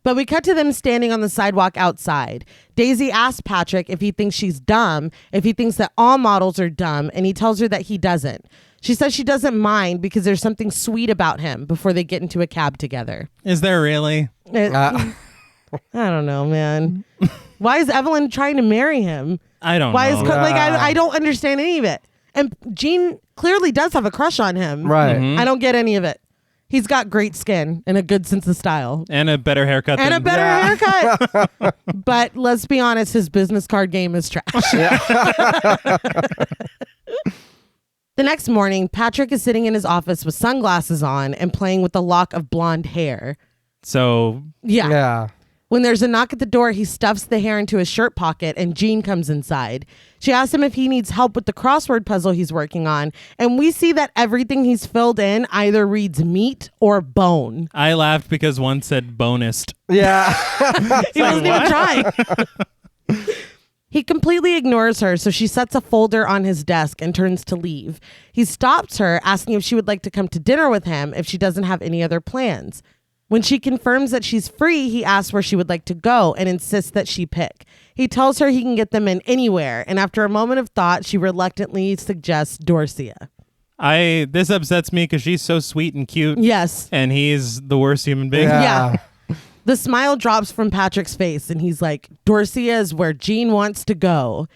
But we cut to them standing on the sidewalk outside. Daisy asks Patrick if he thinks she's dumb, if he thinks that all models are dumb, and he tells her that he doesn't. She says she doesn't mind because there's something sweet about him before they get into a cab together. Is there really? I don't know, man. Why is Evelyn trying to marry him? I don't Why know. is I don't understand any of it. And Gene clearly does have a crush on him. Right. I don't get any of it. He's got great skin and a good sense of style. And a better haircut And than a better haircut. But let's be honest, his business card game is trash. The next morning, Patrick is sitting in his office with sunglasses on and playing with a lock of blonde hair. So, Yeah. When there's a knock at the door, he stuffs the hair into his shirt pocket and Jean comes inside. She asks him if he needs help with the crossword puzzle he's working on. And we see that everything he's filled in either reads meat or bone. I laughed because one said bonist. Yeah. He wasn't even trying. He completely ignores her, so she sets a folder on his desk and turns to leave. He stops her, asking if she would like to come to dinner with him if she doesn't have any other plans. When she confirms that she's free, he asks where she would like to go and insists that she pick. He tells her he can get them in anywhere, and after a moment of thought, she reluctantly suggests Dorsia. This upsets me because she's so sweet and cute. Yes. And he's the worst human being. Yeah. The smile drops from Patrick's face, and he's like, Dorsia is where Jean wants to go.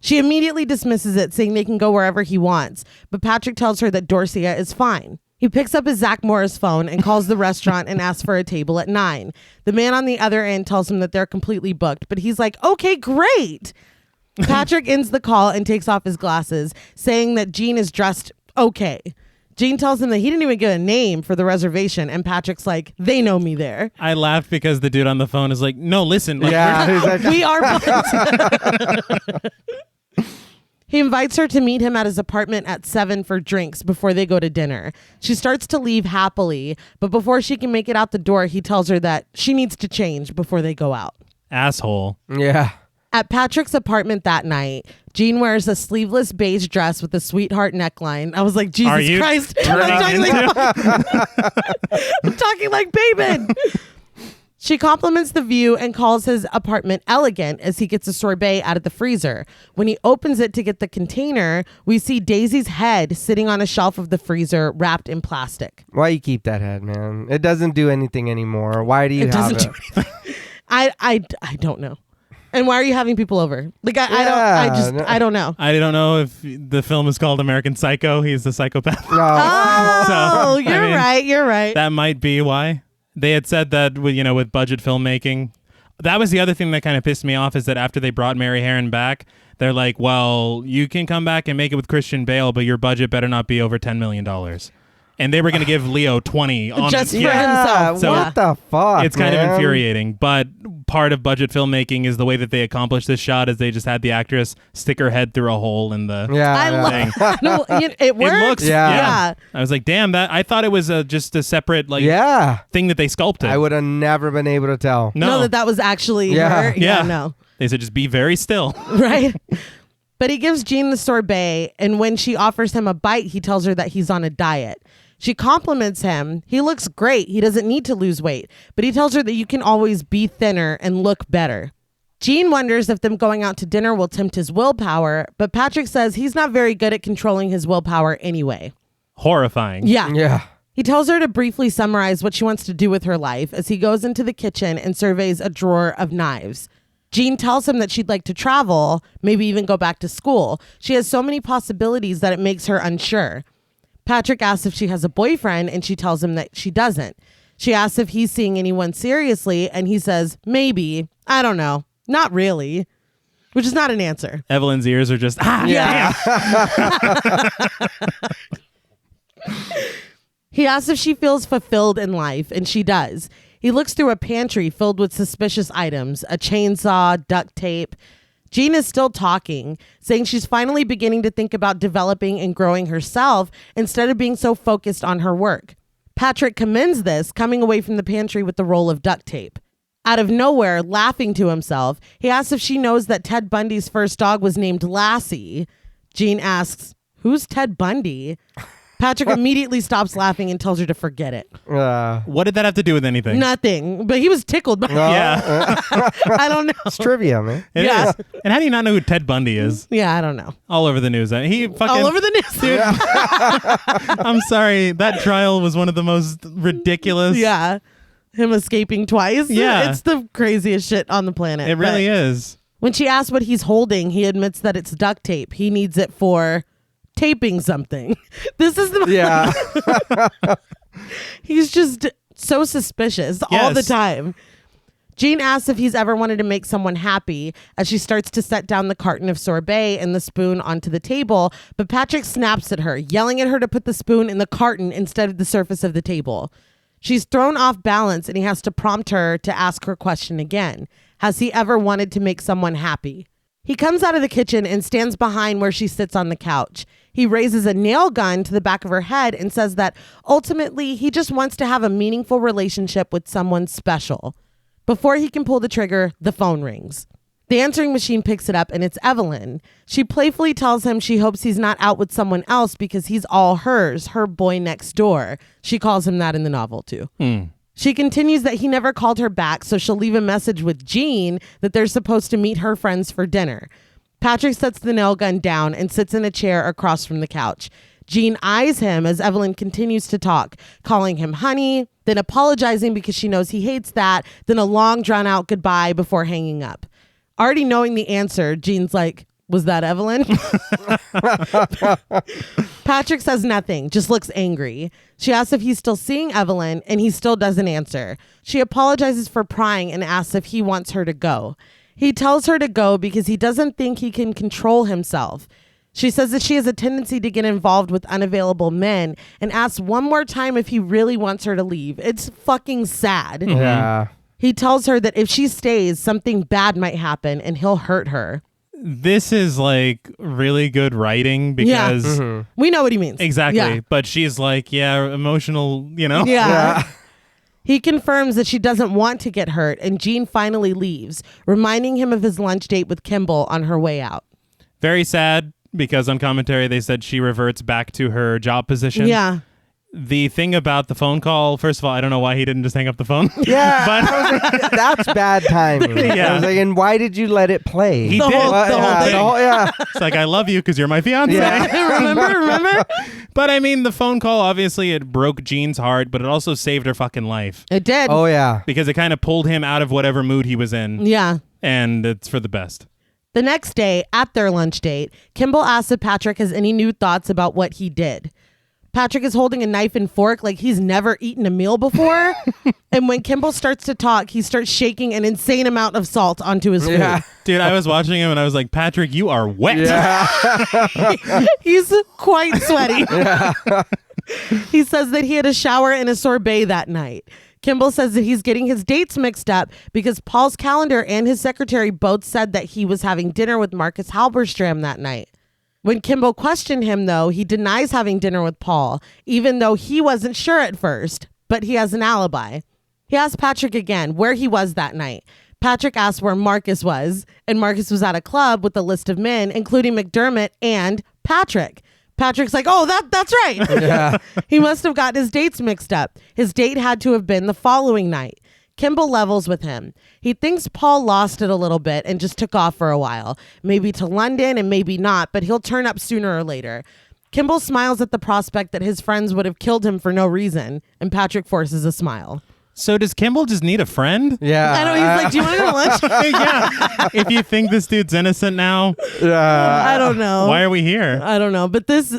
She immediately dismisses it, saying they can go wherever he wants, but Patrick tells her that Dorsia is fine. He picks up his Zach Morris phone and calls the restaurant and asks for a table at 9. The man on the other end tells him that they're completely booked, but he's like, okay, great. Patrick ends the call and takes off his glasses, saying that Jean is dressed okay. Jean tells him that he didn't even get a name for the reservation, and Patrick's like, they know me there. I laughed because the dude on the phone is like, no, listen. Like, Yeah, he's like, We are booked. He invites her to meet him at his apartment at 7 for drinks before they go to dinner. She starts to leave happily, but before she can make it out the door, he tells her that she needs to change before they go out. asshole. yeah. At Patrick's apartment that night, Jean wears a sleeveless beige dress with a sweetheart neckline. I was like, Jesus Are you Christ. turning I'm talking like Babin. She compliments the view and calls his apartment elegant as he gets a sorbet out of the freezer. When he opens it to get the container, we see Daisy's head sitting on a shelf of the freezer wrapped in plastic. Why you keep that head, man? It doesn't do anything anymore. Why do you It have doesn't it? do anything. I don't know. And why are you having people over? Like I don't know. I don't know if the film is called American Psycho. He's the psychopath. No. Oh, So, you're right. You're right. That might be why. They had said that with budget filmmaking. That was the other thing that kind of pissed me off, is that after they brought Mary Harron back, they're like, well, you can come back and make it with Christian Bale, but your budget better not be over $10 million. And they were going to give Leo 20 on Just it. for himself. So what the fuck? It's kind man? of infuriating, but part of budget filmmaking is the way that they accomplished this shot is they just had the actress stick her head through a hole in the Yeah. I yeah. love no, it works. It looks Yeah. I was like, damn, that I thought it was just a separate Yeah. thing that they sculpted. I would have never been able to tell. no, that was actually Yeah. her. Yeah. No. They said just be very still. Right? But he gives Jean the sorbet, and when she offers him a bite, he tells her that he's on a diet. She compliments him. He looks great. He doesn't need to lose weight, but he tells her that you can always be thinner and look better. Jean wonders if them going out to dinner will tempt his willpower, but Patrick says he's not very good at controlling his willpower anyway. Horrifying. Yeah. Yeah. He tells her to briefly summarize what she wants to do with her life as he goes into the kitchen and surveys a drawer of knives. Jean tells him that she'd like to travel, maybe even go back to school. She has so many possibilities that it makes her unsure. Patrick asks if she has a boyfriend, and she tells him that she doesn't. She asks if he's seeing anyone seriously, and he says, maybe. I don't know. Not really. Which is not an answer. Evelyn's ears are just Yeah. He asks if she feels fulfilled in life, and she does. He looks through a pantry filled with suspicious items, a chainsaw, duct tape. Jean is still talking, saying she's finally beginning to think about developing and growing herself instead of being so focused on her work. Patrick commends this, coming away from the pantry with the roll of duct tape. Out of nowhere, laughing to himself, he asks if she knows that Ted Bundy's first dog was named Lassie. Jean asks, "Who's Ted Bundy?" Patrick immediately stops laughing and tells her to forget it. What did that have to do with anything? Nothing, but he was tickled by it. Yeah, I don't know. It's trivia, man. it Yeah. is. And how do you not know who Ted Bundy is? Yeah, I don't know. All over the news. He fucking All over the news. Dude, I'm sorry. That trial was one of the most ridiculous. Yeah. Him escaping twice. Yeah. It's the craziest shit on the planet. It really But is. when she asks what he's holding, he admits that it's duct tape. He needs it for taping something. This is the Yeah. He's just so suspicious all the Yes. time. Jean asks if he's ever wanted to make someone happy as she starts to set down the carton of sorbet and the spoon onto the table, but Patrick snaps at her, yelling at her to put the spoon in the carton instead of the surface of the table. She's thrown off balance, and he has to prompt her to ask her question again. Has he ever wanted to make someone happy? He comes out of the kitchen and stands behind where she sits on the couch. He raises a nail gun to the back of her head and says that ultimately he just wants to have a meaningful relationship with someone special. Before he can pull the trigger, the phone rings. The answering machine picks it up, and it's Evelyn. She playfully tells him she hopes he's not out with someone else because he's all hers, her boy next door. She calls him that in the novel too. She continues that he never called her back, so she'll leave a message with Jean that they're supposed to meet her friends for dinner. Patrick sets the nail gun down and sits in a chair across from the couch. Jean eyes him as Evelyn continues to talk, calling him honey, then apologizing because she knows he hates that, then a long drawn-out goodbye before hanging up. Already knowing the answer, Jean's like, was that Evelyn? Patrick says nothing, just looks angry. She asks if he's still seeing Evelyn, and he still doesn't answer. She apologizes for prying and asks if he wants her to go. He tells her to go because he doesn't think he can control himself. She says that she has a tendency to get involved with unavailable men and asks one more time if he really wants her to leave. It's fucking sad. Yeah. He tells her that if she stays, something bad might happen and he'll hurt her. This is like really good writing because We know what he means. exactly. Yeah. But she's like, yeah, emotional, you know? Yeah. He confirms that she doesn't want to get hurt, and Jean finally leaves, reminding him of his lunch date with Kimball on her way out. Very sad because on commentary they said she reverts back to her job position. Yeah. The thing about the phone call, first of all, I don't know why he didn't just hang up the phone. Yeah, But I was like, that's bad timing. Yeah. I was like, and why did you let it play? He The did. whole thing. Yeah. It's like, I love you because you're my fiance. Yeah. Remember? But I mean, the phone call, obviously, it broke Jean's heart, but it also saved her fucking life It did. Oh yeah. because it kind of pulled him out of whatever mood he was in. Yeah. And it's for the best. The next day, at their lunch date, Kimball asks if Patrick has any new thoughts about what he did. Patrick is holding a knife and fork like he's never eaten a meal before. And when Kimball starts to talk, he starts shaking an insane amount of salt onto his food. Yeah. Dude, I was watching him and I was like, Patrick, you are wet. Yeah. He's quite sweaty. He says that he had a shower and a sorbet that night. Kimball says that he's getting his dates mixed up because Paul's calendar and his secretary both said that he was having dinner with Marcus Halberstram that night. When Kimball questioned him, though, he denies having dinner with Paul, even though he wasn't sure at first, but he has an alibi. He asked Patrick again where he was that night. Patrick asked where Marcus was, and Marcus was at a club with a list of men, including McDermott and Patrick. Patrick's like, oh, that's right. Yeah. He must have gotten his dates mixed up. His date had to have been the following night. Kimball levels with him. He thinks Paul lost it a little bit and just took off for a while, maybe to London and maybe not, but he'll turn up sooner or later. Kimball smiles at the prospect that his friends would have killed him for no reason, and Patrick forces a smile. So does Kimball just need a friend? Yeah. I know, he's like, do you want to go to lunch? Yeah. If you think this dude's innocent now, I don't know. why are we here? I don't know. But this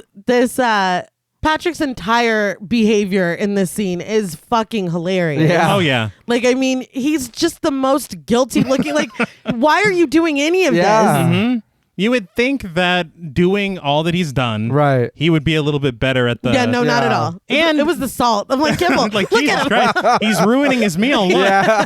Patrick's entire behavior in this scene is fucking hilarious. Yeah. Oh, yeah. Like, I mean, he's just the most guilty looking. Like, why are you doing any of Yeah. this? You would think that doing all that he's done, Right. he would be a little bit better at the... Yeah, no, not at all. And- it was the salt. I'm like, Kimball, like, look Jesus at him. Christ, he's ruining his meal. Look. Yeah.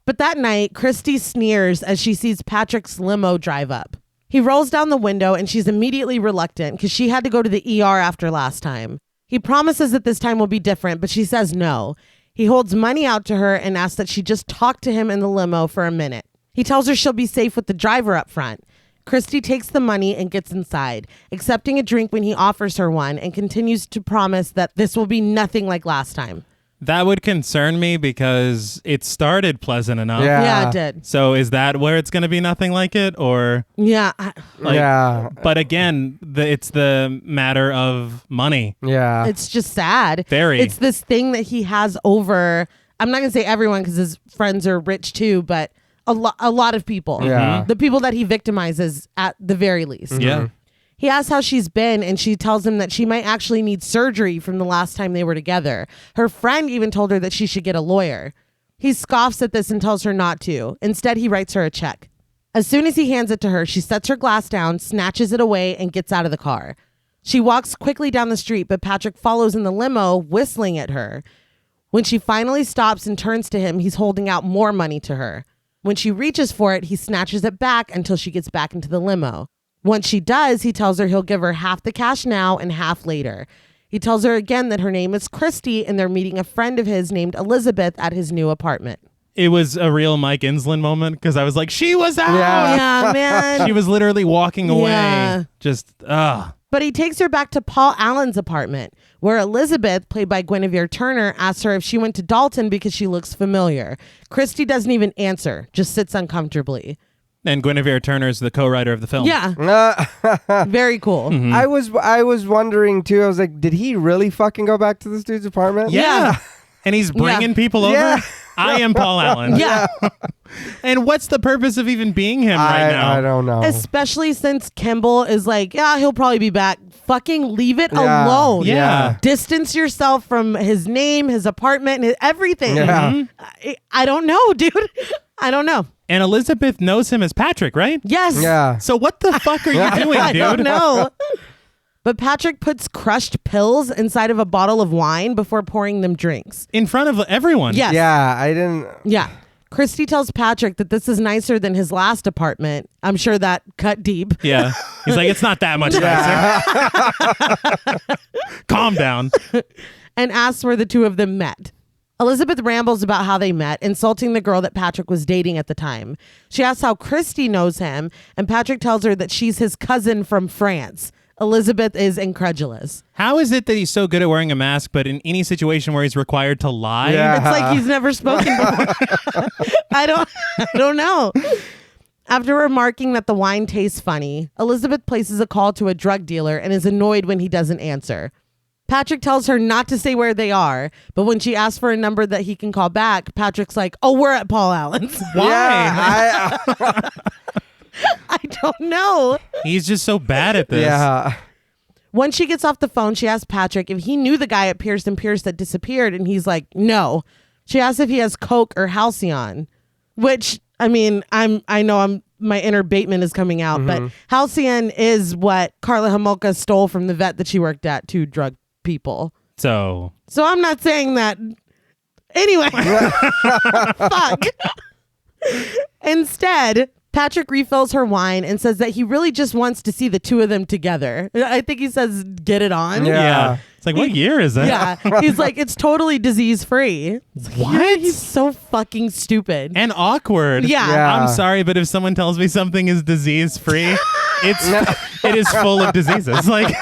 But that night, Christy sneers as she sees Patrick's limo drive up. He rolls down the window and she's immediately reluctant because she had to go to the ER after last time. He promises that this time will be different, but she says no. He holds money out to her and asks that she just talk to him in the limo for a minute. He tells her she'll be safe with the driver up front. Christy takes the money and gets inside, accepting a drink when he offers her one, and continues to promise that this will be nothing like last time. That would concern me because it started pleasant enough. Yeah. Yeah, it did. So is that where it's going to be nothing like it? Or... Yeah. Like, Yeah. But again, it's the matter of money. Yeah. It's just sad. Very. It's this thing that he has over, I'm not going to say everyone because his friends are rich too, but a lot of people. Yeah. The people that he victimizes at the very least. Yeah. He asks how she's been, and she tells him that she might actually need surgery from the last time they were together. Her friend even told her that she should get a lawyer. He scoffs at this and tells her not to. Instead, he writes her a check. As soon as he hands it to her, she sets her glass down, snatches it away, and gets out of the car. She walks quickly down the street, but Patrick follows in the limo, whistling at her. When she finally stops and turns to him, he's holding out more money to her. When she reaches for it, he snatches it back until she gets back into the limo. Once she does, he tells her he'll give her half the cash now and half later. He tells her again that her name is Christy and they're meeting a friend of his named Elizabeth at his new apartment. It was a real Mike Insland moment because I was like, she was out. Yeah, man. She was literally walking away. Yeah. Just, But he takes her back to Paul Allen's apartment, where Elizabeth, played by Guinevere Turner, asks her if she went to Dalton because she looks familiar. Christy doesn't even answer, just sits uncomfortably. And Guinevere Turner's the co-writer of the film. Yeah, very cool. Mm-hmm. I was wondering too. I was like, did he really fucking go back to this dude's apartment? Yeah. And he's bringing people over. Yeah. I am Paul Allen. Yeah. And what's the purpose of even being him right now? I don't know. Especially since Kimball is like, yeah, he'll probably be back. Fucking leave it Yeah. alone. Yeah. Distance yourself from his name, his apartment, everything. Yeah. I don't know, dude. I don't know. And Elizabeth knows him as Patrick, right? Yes. Yeah. So what the fuck are you doing, I dude? don't know. But Patrick puts crushed pills inside of a bottle of wine before pouring them drinks. In front of everyone. Yes. Yeah, I didn't. Yeah. Christy tells Patrick that this is nicer than his last apartment. I'm sure that cut deep. Yeah. He's like, it's not that much nicer. Calm down. And asks where the two of them met. Elizabeth rambles about how they met, insulting the girl that Patrick was dating at the time. She asks how Christy knows him, and Patrick tells her that she's his cousin from France. Elizabeth is incredulous. How is it that he's so good at wearing a mask, but in any situation where he's required to lie? Yeah. It's like he's never spoken before. I don't know. After remarking that the wine tastes funny, Elizabeth places a call to a drug dealer and is annoyed when he doesn't answer. Patrick tells her not to say where they are, but when she asks for a number that he can call back, Patrick's like, "Oh, we're at Paul Allen's." Why? Yeah, I don't know. He's just so bad at this. yeah. When she gets off the phone, she asks Patrick if he knew the guy at Pierce & Pierce that disappeared, and he's like, no. She asks if he has Coke or Halcyon, which, I mean, my inner Bateman is coming out, but Halcyon is what Carla Homolka stole from the vet that she worked at to drug people. So I'm not saying that. Anyway. Fuck. Instead, Patrick refills her wine and says that he really just wants to see the two of them together. I think he says, get it on. Yeah. It's like, what year is that? Yeah. He's like, it's totally disease free. What? He's so fucking stupid. And awkward. Yeah. Yeah. I'm sorry, but if someone tells me something is disease free, it is full of diseases. Like,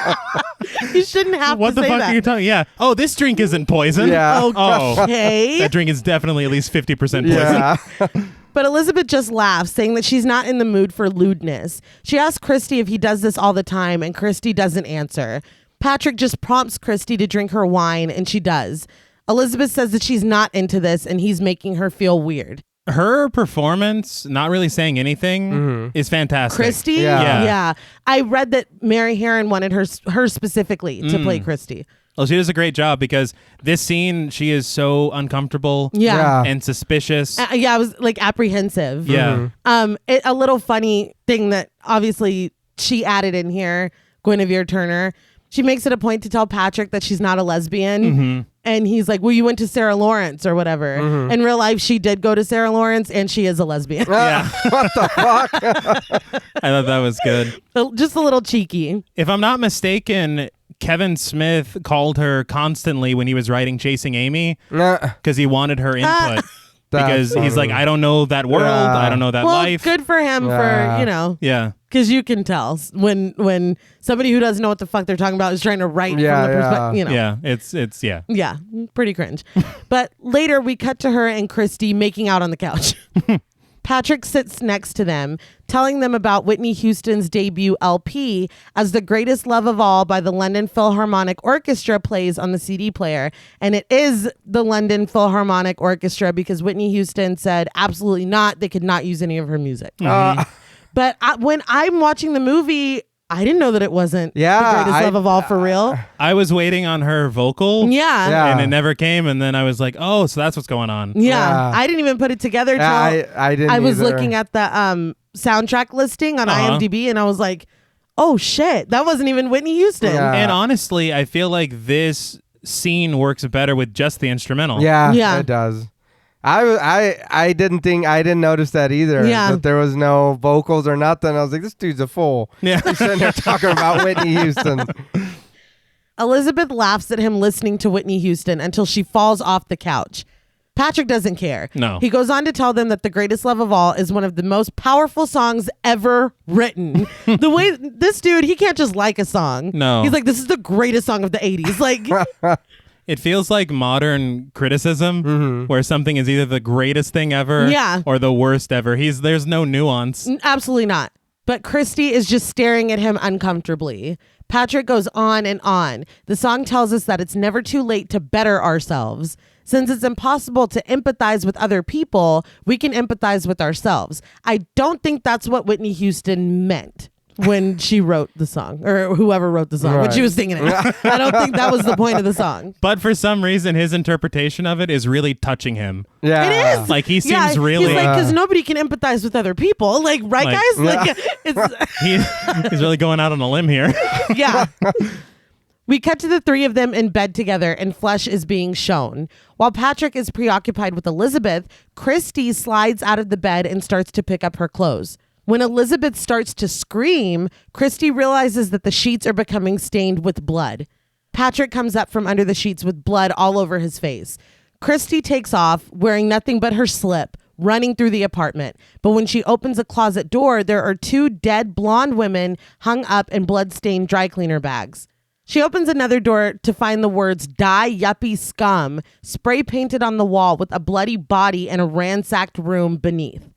You shouldn't have what to the say fuck that. are you talking? Yeah. Oh, this drink isn't poison. Yeah. Oh, Okay. that drink is definitely at least 50% poison. Yeah. But Elizabeth just laughs, saying that she's not in the mood for lewdness. She asks Christy if he does this all the time, and Christy doesn't answer. Patrick just prompts Christy to drink her wine, and she does. Elizabeth says that she's not into this, and he's making her feel weird. Her performance, not really saying anything, is fantastic. Christy? Yeah. I read that Mary Harron wanted her specifically to play Christy. Well, she does a great job because this scene, she is so uncomfortable Yeah. and suspicious. I was like apprehensive. Yeah. A little funny thing that obviously she added in here, Guinevere Turner. She makes it a point to tell Patrick that she's not a lesbian. And he's like, well, you went to Sarah Lawrence or whatever. In real life, she did go to Sarah Lawrence and she is a lesbian. Yeah. What the fuck? I thought that was good. Just a little cheeky. If I'm not mistaken, Kevin Smith called her constantly when he was writing Chasing Amy Nah. because he wanted her input. Because That's he's like, funny. I don't know that world. Yeah. I don't know that Well, life. good for him Yeah. Yeah. because you can tell when somebody who doesn't know what the fuck they're talking about is trying to write Yeah, from the perspective, Yeah. It's yeah. Yeah, pretty cringe. But later we cut to her and Christy making out on the couch. Patrick sits next to them, telling them about Whitney Houston's debut LP as The Greatest Love of All by the London Philharmonic Orchestra plays on the CD player. And it is the London Philharmonic Orchestra because Whitney Houston said absolutely not. They could not use any of her music. But when I'm watching the movie, I didn't know that it wasn't Yeah, The Greatest Love of All for real. I was waiting on her vocal. Yeah. Yeah. And it never came. And then I was like, oh, so that's what's going on. Yeah. Yeah. I didn't even put it together till I didn't I was either. looking at the soundtrack listing on Uh-huh. IMDb and I was like, oh shit, that wasn't even Whitney Houston. Yeah. And honestly, I feel like this scene works better with just the instrumental. Yeah, Yeah. it does. I didn't notice that either. Yeah. That there was no vocals or nothing. I was like, this dude's a fool. Yeah. He's sitting there talking about Whitney Houston. Elizabeth laughs at him listening to Whitney Houston until she falls off the couch. Patrick doesn't care. No. He goes on to tell them that The Greatest Love of All is one of the most powerful songs ever written. The way this dude, he can't just like a song. No. He's like, this is the greatest song of the 80s. Like, It feels like modern criticism where something is either the greatest thing ever Yeah. or the worst ever. There's no nuance. absolutely not. But Christy is just staring at him uncomfortably. Patrick goes on and on. The song tells us that it's never too late to better ourselves. Since it's impossible to empathize with other people, we can empathize with ourselves. I don't think that's what Whitney Houston meant. when she wrote the song, or whoever wrote the song, when she was singing it. I don't think that was the point of the song. But for some reason, his interpretation of it is really touching him. Yeah. It is. Like, he seems really... He's like, because nobody can empathize with other people. Like, right, guys? Like, he's really going out on a limb here. Yeah. We cut to the three of them in bed together, and flesh is being shown. While Patrick is preoccupied with Elizabeth, Christy slides out of the bed and starts to pick up her clothes. When Elizabeth starts to scream, Christy realizes that the sheets are becoming stained with blood. Patrick comes up from under the sheets with blood all over his face. Christy takes off, wearing nothing but her slip, running through the apartment. But when she opens a closet door, there are 2 dead blonde women hung up in blood-stained dry cleaner bags. She opens another door to find the words "Die Yuppie Scum" spray painted on the wall with a bloody body and a ransacked room beneath.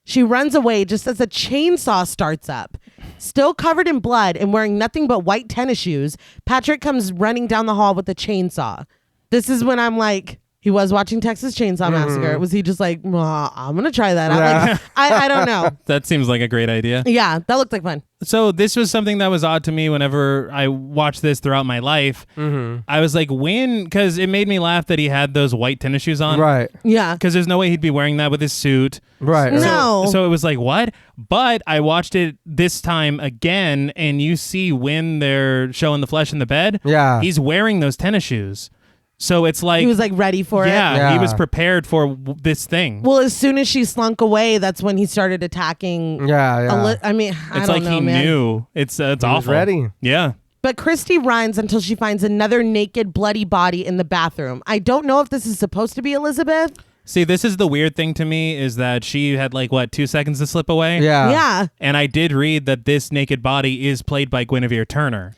She runs away just as a chainsaw starts up. Still covered in blood and wearing nothing but white tennis shoes, Patrick comes running down the hall with a chainsaw. This is when I'm like, he was watching Texas Chainsaw Massacre. Was he just like, I'm going to try that out? Like, I don't know. That seems like a great idea. Yeah, that looked like fun. So this was something that was odd to me whenever I watched this throughout my life. I was like, because it made me laugh that he had those white tennis shoes on. Right. Yeah. Because there's no way he'd be wearing that with his suit. Right. No. So it was like, what? But I watched it this time again, and you see when they're showing the flesh in the bed. Yeah. He's wearing those tennis shoes. So it's like... He was like ready for it. Yeah, he was prepared for this thing. Well, as soon as she slunk away, that's when he started attacking. Yeah. I mean, I it's don't like know, he man. knew. It's awful. He was ready. Yeah. But Christy runs until she finds another naked, bloody body in the bathroom. I don't know if this is supposed to be Elizabeth. See, this is the weird thing to me, is that she had 2 seconds to slip away. Yeah. Yeah. And I did read that this naked body is played by Guinevere Turner.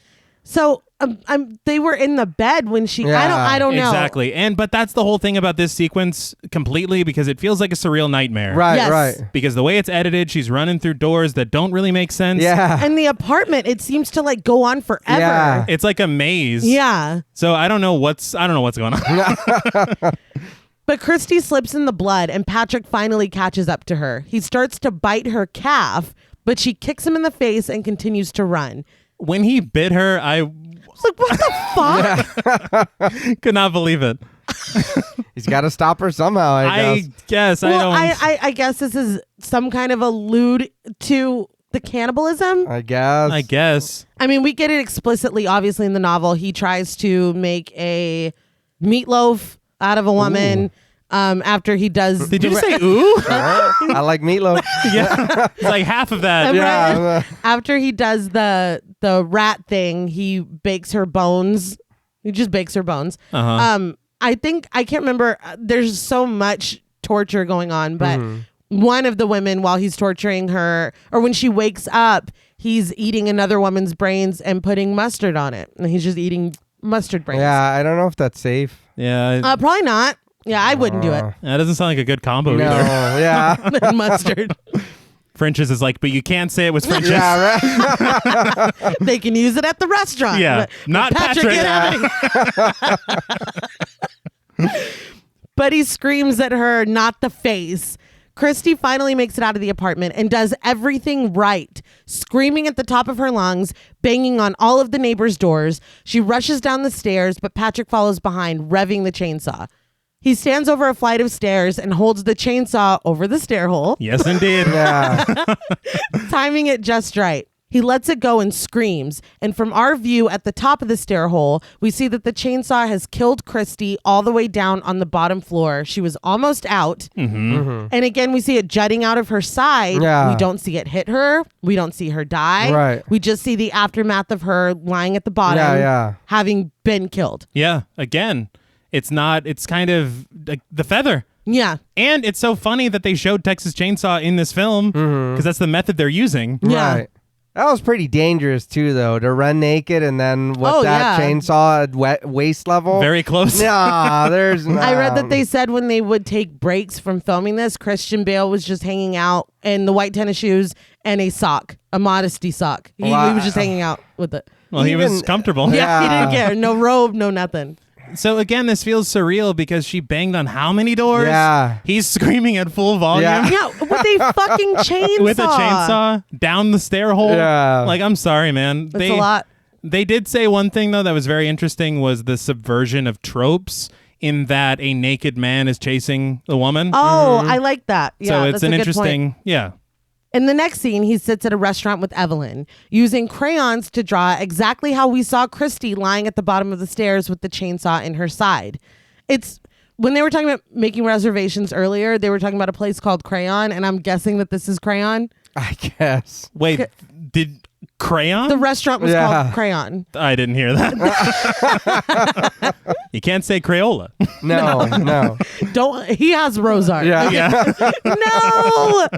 So they were in the bed when she. Yeah. I don't know Exactly. But that's the whole thing about this sequence completely, because it feels like a surreal nightmare. Right. Yes. Right. Because the way it's edited, she's running through doors that don't really make sense. Yeah. And the apartment, it seems to go on forever. Yeah. It's like a maze. Yeah. So I don't know what's going on. But Christy slips in the blood, and Patrick finally catches up to her. He starts to bite her calf, but she kicks him in the face and continues to run. When he bit her, I was like, what the fuck? could not believe it. He's got to stop her somehow, I guess. I guess this is some kind of allude to the cannibalism. I guess. I mean, we get it explicitly, obviously, in the novel. He tries to make a meatloaf out of a woman. After he does. Did you just say ooh? I like meatloaf. Yeah. It's like half of that. Yeah. After he does the rat thing, he bakes her bones. He just bakes her bones. I think, I can't remember. There's so much torture going on, but one of the women, while he's torturing her, or when she wakes up, he's eating another woman's brains and putting mustard on it. And he's just eating mustard brains. Yeah, I don't know if that's safe. Yeah. Probably not. Yeah, I wouldn't do it. That doesn't sound like a good combo No, either. yeah. Mustard. French's is like, but you can't say it was French's. Yeah, right. They can use it at the restaurant. Yeah, not Patrick. But he screams at her, not the face. Christy finally makes it out of the apartment and does everything right, screaming at the top of her lungs, banging on all of the neighbors' doors. She rushes down the stairs, but Patrick follows behind, revving the chainsaw. He stands over a flight of stairs and holds the chainsaw over the stair hole. Yes, indeed. Yeah. Timing it just right. He lets it go and screams. And from our view at the top of the stair hole, we see that the chainsaw has killed Christy all the way down on the bottom floor. She was almost out. And again, we see it jutting out of her side. Yeah. We don't see it hit her. We don't see her die. Right. We just see the aftermath of her lying at the bottom, having been killed. Yeah. Again, it's kind of like the feather. Yeah. And it's so funny that they showed Texas Chainsaw in this film, because that's the method they're using. Yeah. Right. That was pretty dangerous too, though, to run naked and then with chainsaw at waist level. Very close. Nah, there's. I read that they said when they would take breaks from filming this, Christian Bale was just hanging out in the white tennis shoes and a sock, a modesty sock. He was just hanging out with it. Well, he was comfortable. Yeah, he didn't care. No robe, no nothing. So again, this feels surreal because she banged on how many doors? Yeah. He's screaming at full volume. Yeah. Yeah, with a fucking chainsaw. With a chainsaw down the stair hole. Yeah. Like, I'm sorry, man. That's a lot. They did say one thing, though, that was very interesting was the subversion of tropes in that a naked man is chasing the woman. Oh, I like that. Yeah, so it's that's an a good interesting, point. yeah. In the next scene, he sits at a restaurant with Evelyn, using crayons to draw exactly how we saw Christy lying at the bottom of the stairs with the chainsaw in her side. It's when they were talking about making reservations earlier, they were talking about a place called Crayon, and I'm guessing that this is Crayon. I guess. Wait, did Crayon? The restaurant was called Crayon. I didn't hear that. You can't say Crayola. No. Don't. He has rose art. Yeah. Yeah. No.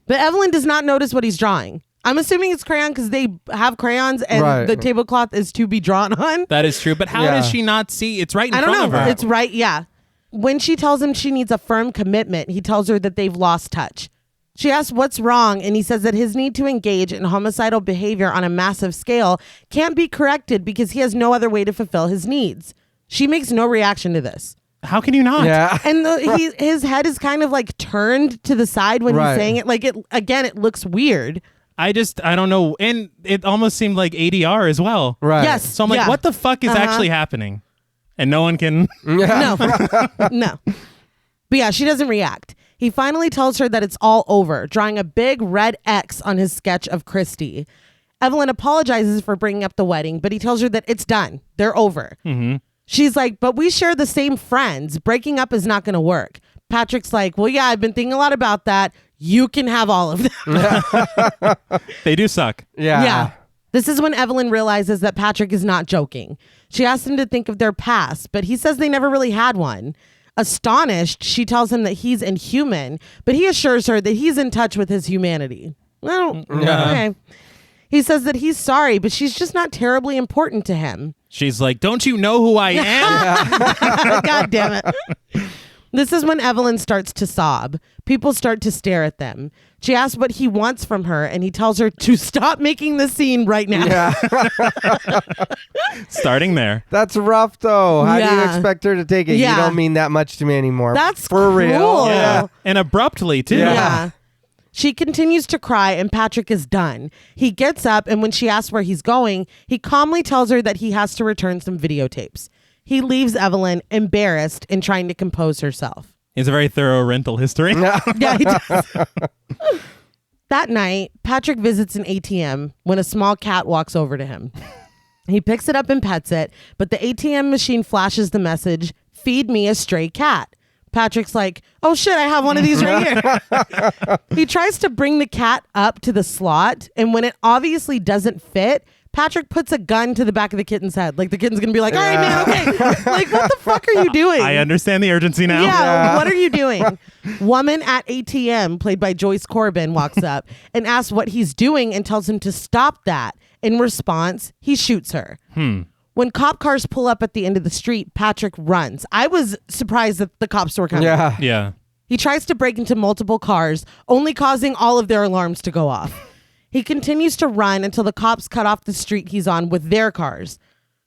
But Evelyn does not notice what he's drawing. I'm assuming it's crayon because they have crayons and the tablecloth is to be drawn on. That is true. But how does she not see? It's right in front of her. It's right. Yeah. When she tells him she needs a firm commitment, he tells her that they've lost touch. She asks what's wrong, and he says that his need to engage in homicidal behavior on a massive scale can't be corrected because he has no other way to fulfill his needs. She makes no reaction to this. How can you not? Yeah. And his head is kind of like turned to the side when he's saying it. Like it looks weird. I don't know. And it almost seemed like ADR as well. Right. Yes. So I'm like, what the fuck is actually happening? And no one can. No. No. But yeah, she doesn't react. He finally tells her that it's all over, drawing a big red X on his sketch of Christy. Evelyn apologizes for bringing up the wedding, but he tells her that it's done. They're over. Mm-hmm. She's like, but we share the same friends. Breaking up is not going to work. Patrick's like, well, yeah, I've been thinking a lot about that. You can have all of them. They do suck. Yeah. This is when Evelyn realizes that Patrick is not joking. She asks him to think of their past, but he says they never really had one. Astonished, she tells him that he's inhuman, but he assures her that he's in touch with his humanity. Well, okay. He says that he's sorry, but she's just not terribly important to him. She's like, don't you know who I am? God damn it. This is when Evelyn starts to sob. People start to stare at them. She asks what he wants from her, and he tells her to stop making the scene right now. Yeah. Starting there. That's rough, though. How do you Yeah. expect her to take it? Yeah. You don't mean that much to me anymore. That's for real. cruel. Yeah. And abruptly, too. Yeah. She continues to cry, and Patrick is done. He gets up, and when she asks where he's going, he calmly tells her that he has to return some videotapes. He leaves Evelyn embarrassed and trying to compose herself. It's a very thorough rental history. Yeah, he does. That night, Patrick visits an ATM when a small cat walks over to him. He picks it up and pets it, but the ATM machine flashes the message, "Feed me a stray cat." Patrick's like, oh shit, I have one of these right here. He tries to bring the cat up to the slot, and when it obviously doesn't fit, Patrick puts a gun to the back of the kitten's head. Like the kitten's gonna be like, all right, man, okay. Like, what the fuck are you doing? I understand the urgency now. Yeah, what are you doing? Woman at ATM, played by Joyce Corbin, walks up and asks what he's doing and tells him to stop that. In response, he shoots her. When cop cars pull up at the end of the street, Patrick runs. I was surprised that the cops were coming. Yeah. Yeah. He tries to break into multiple cars, only causing all of their alarms to go off. He continues to run until the cops cut off the street he's on with their cars.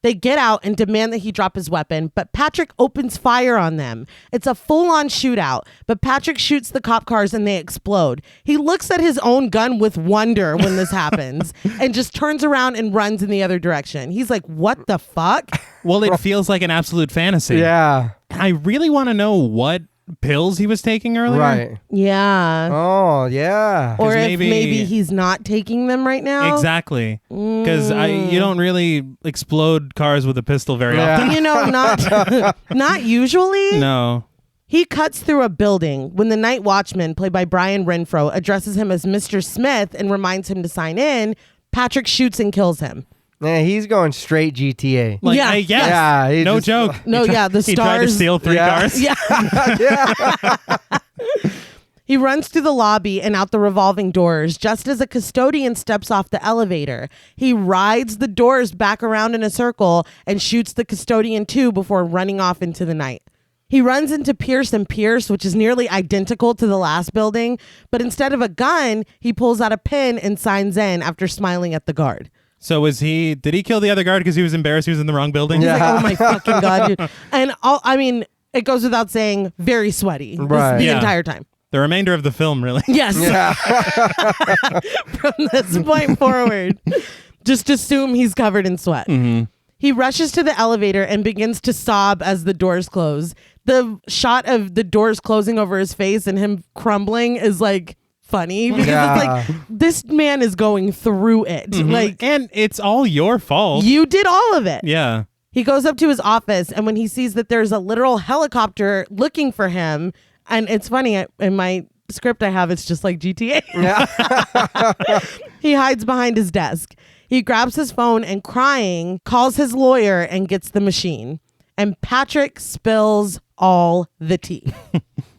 They get out and demand that he drop his weapon, but Patrick opens fire on them. It's a full-on shootout, but Patrick shoots the cop cars and they explode. He looks at his own gun with wonder when this happens and just turns around and runs in the other direction. He's like, what the fuck? Well, it feels like an absolute fantasy. Yeah. I really want to know what pills he was taking earlier. Right. Yeah. Oh, yeah. Or if maybe- maybe he's not taking them right now. Exactly. Because you don't really explode cars with a pistol very Yeah. often. You know, not usually. No. He cuts through a building when the night watchman, played by Brian Renfro, addresses him as Mr. Smith and reminds him to sign in. Patrick shoots and kills him. Yeah, he's going straight GTA. Like, Yeah. yes. Yeah, he No just- joke. No, yeah, the He tried to stars. steal 3 Yeah. cars. Yeah. He runs through the lobby and out the revolving doors just as a custodian steps off the elevator. He rides the doors back around in a circle and shoots the custodian too before running off into the night. He runs into Pierce and Pierce, which is nearly identical to the last building, but instead of a gun, he pulls out a pen and signs in after smiling at the guard. So did he kill the other guard because he was embarrassed he was in the wrong building? He's like, oh my fucking God, dude. And it goes without saying, very sweaty Right. the entire time. The remainder of the film, really. Yes. Yeah. From this point forward, just assume he's covered in sweat. Mm-hmm. He rushes to the elevator and begins to sob as the doors close. The shot of the doors closing over his face and him crumbling is like funny because it's like this man is going through it. Mm-hmm. Like, and it's all your fault. you did all of it. Yeah. He goes up to his office, and when he sees that there's a literal helicopter looking for him, and it's funny, in my script I have, it's just like GTA. He hides behind his desk. He grabs his phone and, crying, calls his lawyer and gets the machine. And Patrick spills all the tea.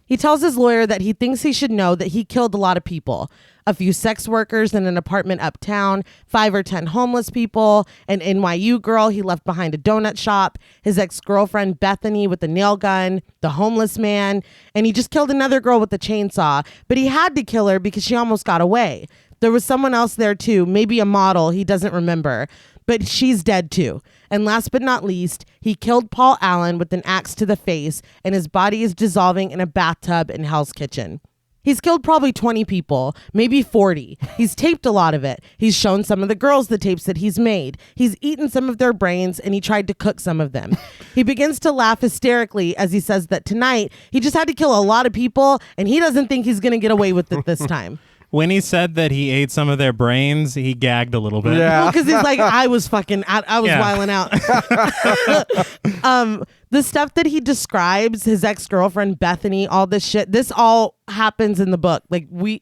He tells his lawyer that he thinks he should know that he killed a lot of people. A few sex workers in an apartment uptown, 5 or 10 homeless people, an NYU girl he left behind a donut shop, his ex-girlfriend Bethany with the nail gun, the homeless man, and he just killed another girl with a chainsaw. But he had to kill her because she almost got away. There was someone else there too, maybe a model, he doesn't remember. But she's dead too. And last but not least, he killed Paul Allen with an axe to the face, and his body is dissolving in a bathtub in Hell's Kitchen. He's killed probably 20 people, maybe 40. He's taped a lot of it. He's shown some of the girls the tapes that he's made. He's eaten some of their brains, and he tried to cook some of them. He begins to laugh hysterically as he says that tonight he just had to kill a lot of people, and he doesn't think he's going to get away with it this time. When he said that he ate some of their brains, he gagged a little bit. Yeah. Well, because he's like, I was wilding out. The stuff that he describes, his ex-girlfriend Bethany, all this shit, this all happens in the book. Like we're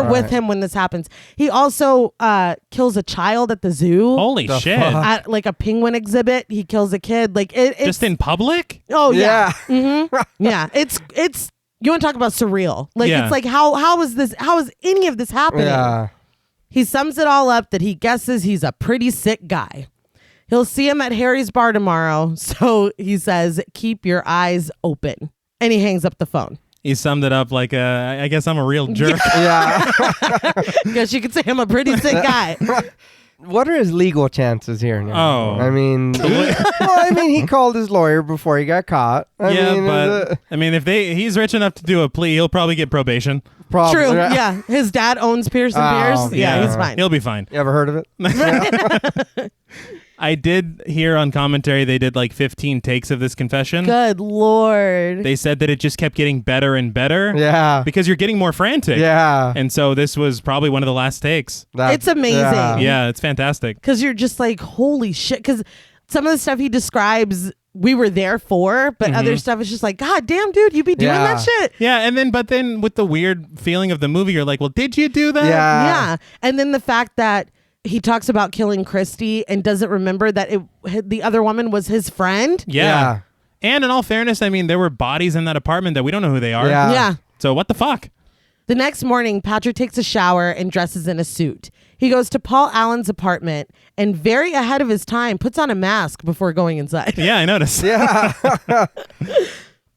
with him when this happens. He also kills a child at the zoo. Holy shit. At like a penguin exhibit, he kills a kid. Like it's Just in public? Oh yeah. Yeah. Yeah. It's you want to talk about surreal. Like Yeah. it's like how is any of this happening? Yeah. He sums it all up that he guesses he's a pretty sick guy. He'll see him at Harry's bar tomorrow, so he says, keep your eyes open. And he hangs up the phone. He summed it up like, I guess I'm a real jerk. Yeah. Because you could say I'm a pretty sick guy. What are his legal chances here now? Oh. I mean, he called his lawyer before he got caught. I mean, if he's rich enough to do a plea, he'll probably get probation. Probably. True, yeah. His dad owns Pierce & Pierce. Yeah, he's fine. He'll be fine. You ever heard of it? I did hear on commentary they did like 15 takes of this confession. Good Lord. They said that it just kept getting better and better. Yeah. Because you're getting more frantic. Yeah. And so this was probably one of the last takes. It's amazing. Yeah, it's fantastic. Because you're just like, holy shit. Because some of the stuff he describes, we were there for, but other stuff is just like, God damn, dude, you be doing that shit. Yeah, and but then with the weird feeling of the movie, you're like, well, did you do that? Yeah. And then the fact that he talks about killing Christy and doesn't remember that the other woman was his friend. Yeah. And in all fairness, I mean, there were bodies in that apartment that we don't know who they are. Yeah. So what the fuck? The next morning, Patrick takes a shower and dresses in a suit. He goes to Paul Allen's apartment and, very ahead of his time, puts on a mask before going inside. Yeah, I noticed. Yeah.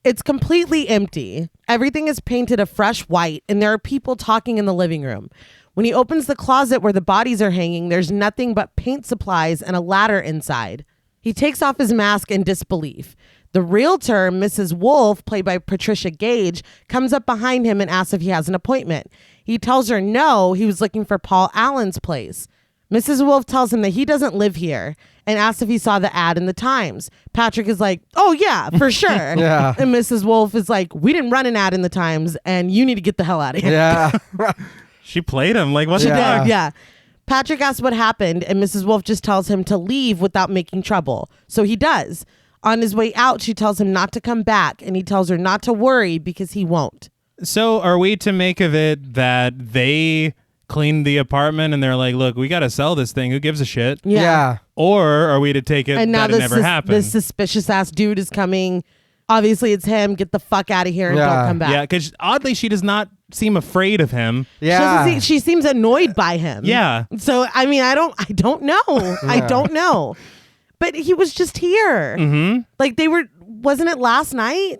It's completely empty. Everything is painted a fresh white, and there are people talking in the living room. When he opens the closet where the bodies are hanging, there's nothing but paint supplies and a ladder inside. He takes off his mask in disbelief. The realtor, Mrs. Wolf, played by Patricia Gage, comes up behind him and asks if he has an appointment. He tells her no, he was looking for Paul Allen's place. Mrs. Wolf tells him that he doesn't live here and asks if he saw the ad in the Times. Patrick is like, oh yeah, for sure. Yeah. And Mrs. Wolf is like, we didn't run an ad in the Times and you need to get the hell out of here. Yeah. She played him. Like, what the Yeah. fuck? Yeah. Patrick asks what happened, and Mrs. Wolf just tells him to leave without making trouble. So he does. On his way out, she tells him not to come back, and he tells her not to worry because he won't. So are we to make of it that they cleaned the apartment and they're like, look, we got to sell this thing. Who gives a shit? Yeah. Or are we to take it And now that it never happened? this suspicious ass dude is coming. Obviously, it's him. Get the fuck out of here and don't come back. Yeah, because oddly, she does not seem afraid of him. Yeah. She seems annoyed by him. Yeah. So I mean, I don't know. I don't know. But he was just here. Mm-hmm. Like wasn't it last night?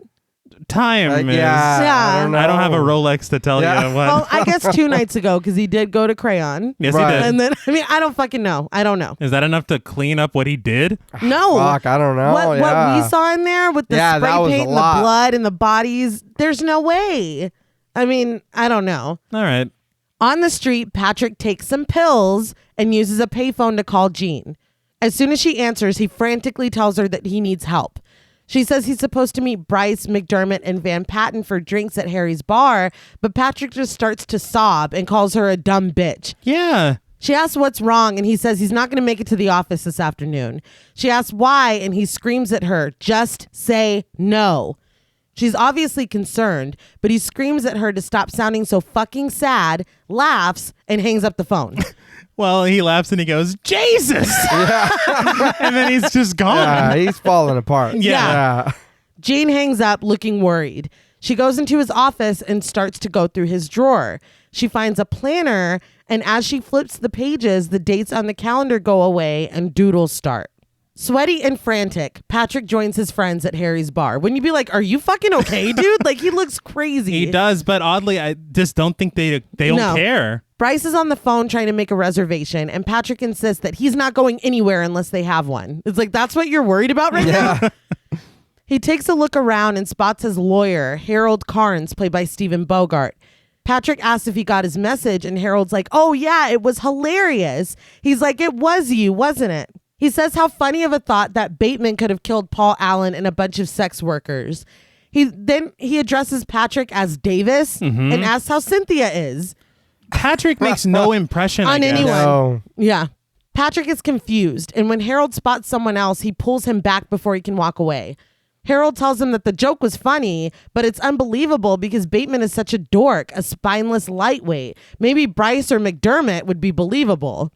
time is. Yeah. I don't have a Rolex to tell you what. Well, I guess 2 nights ago, because he did go to Crayon. Yes, Right. he did. And then, I don't fucking know. I don't know. Is that enough to clean up what he did? No. Fuck, I don't know. What we saw in there with the Yeah, that spray was a paint and the lot. blood and the bodies, there's no way. I mean, I don't know. All right. On the street, Patrick takes some pills and uses a payphone to call Jean. As soon as she answers, he frantically tells her that he needs help. She says he's supposed to meet Bryce, McDermott, and Van Patten for drinks at Harry's bar, but Patrick just starts to sob and calls her a dumb bitch. Yeah. She asks what's wrong, and he says he's not going to make it to the office this afternoon. She asks why, and he screams at her, just say no. She's obviously concerned, but he screams at her to stop sounding so fucking sad, laughs, and hangs up the phone. Well, he laughs and he goes, Jesus! And then he's just gone. Yeah, he's falling apart. Yeah. Jean hangs up looking worried. She goes into his office and starts to go through his drawer. She finds a planner, and as she flips the pages, the dates on the calendar go away and doodles start. Sweaty and frantic, Patrick joins his friends at Harry's bar. Wouldn't you be like, are you fucking okay, dude? Like, he looks crazy. He does, but oddly, I just don't think they don't No. care. Bryce is on the phone trying to make a reservation, and Patrick insists that he's not going anywhere unless they have one. It's like, that's what you're worried about right now? He takes a look around and spots his lawyer, Harold Carnes, played by Stephen Bogart. Patrick asks if he got his message, and Harold's like, oh yeah, it was hilarious. He's like, it was you, wasn't it? He says how funny of a thought that Bateman could have killed Paul Allen and a bunch of sex workers. He addresses Patrick as Davis and asks how Cynthia is. Patrick makes no impression On I guess. anyone. No. Yeah. Patrick is confused, and when Harold spots someone else, he pulls him back before he can walk away. Harold tells him that the joke was funny, but it's unbelievable because Bateman is such a dork, a spineless lightweight. Maybe Bryce or McDermott would be believable.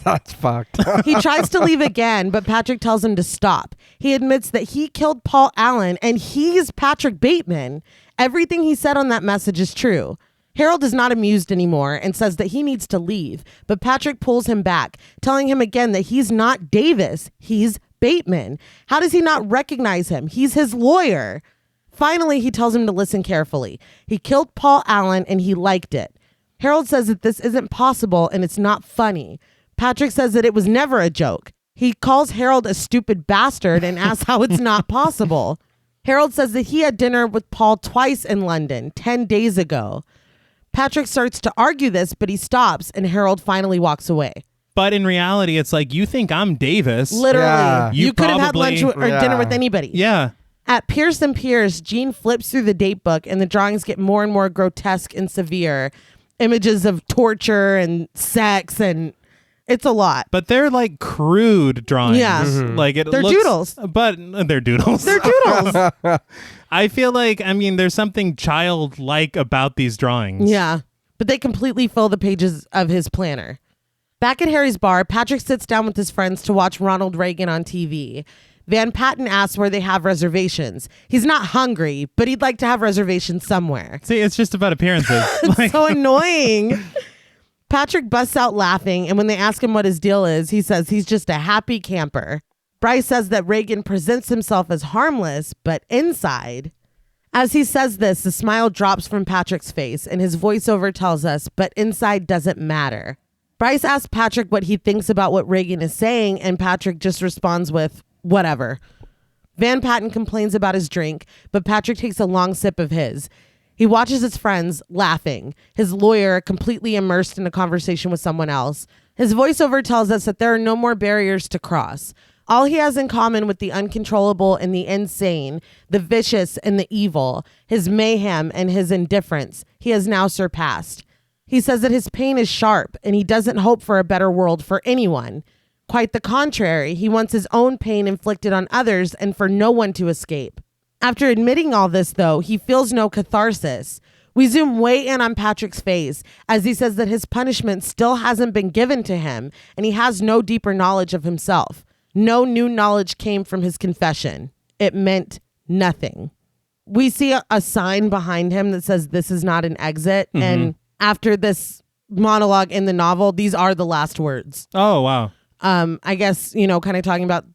That's fucked. He tries to leave again, but Patrick tells him to stop. He admits that he killed Paul Allen, and he's Patrick Bateman. Everything he said on that message is true. Harold is not amused anymore and says that he needs to leave, but Patrick pulls him back, telling him again that he's not Davis, he's Bateman. How does he not recognize him? He's his lawyer. Finally, he tells him to listen carefully. He killed Paul Allen and he liked it. Harold says that this isn't possible and it's not funny. Patrick says that it was never a joke. He calls Harold a stupid bastard and asks how it's not possible. Harold says that he had dinner with Paul twice in London 10 days ago. Patrick starts to argue this, but he stops and Harold finally walks away. But in reality, it's like, you think I'm Davis. Literally. Yeah. You could have had probably- lunch or dinner with anybody. Yeah. At Pierce & Pierce, Jean flips through the date book and the drawings get more and more grotesque and severe. Images of torture and sex, and it's a lot. But they're like crude drawings. Yeah. Like it They're looks, doodles. But they're doodles. They're doodles. I feel like, there's something childlike about these drawings. Yeah, but they completely fill the pages of his planner. Back at Harry's bar, Patrick sits down with his friends to watch Ronald Reagan on TV. Van Patten asks where they have reservations. He's not hungry, but he'd like to have reservations somewhere. See, it's just about appearances. Like, So annoying. Patrick busts out laughing, and when they ask him what his deal is, he says he's just a happy camper. Bryce says that Reagan presents himself as harmless, but inside. As he says this, the smile drops from Patrick's face, and his voiceover tells us, but inside doesn't matter. Bryce asks Patrick what he thinks about what Reagan is saying, and Patrick just responds with, whatever. Van Patten complains about his drink, but Patrick takes a long sip of his. He watches his friends laughing, his lawyer completely immersed in a conversation with someone else. His voiceover tells us that there are no more barriers to cross. All he has in common with the uncontrollable and the insane, the vicious and the evil, his mayhem and his indifference, he has now surpassed. He says that his pain is sharp and he doesn't hope for a better world for anyone. Quite the contrary, he wants his own pain inflicted on others and for no one to escape. After admitting all this, though, he feels no catharsis. We zoom way in on Patrick's face as he says that his punishment still hasn't been given to him and he has no deeper knowledge of himself. No new knowledge came from his confession. It meant nothing. We see a sign behind him that says this is not an exit. Mm-hmm. And after this monologue in the novel, these are the last words. oh, wow. I guess, kind of talking about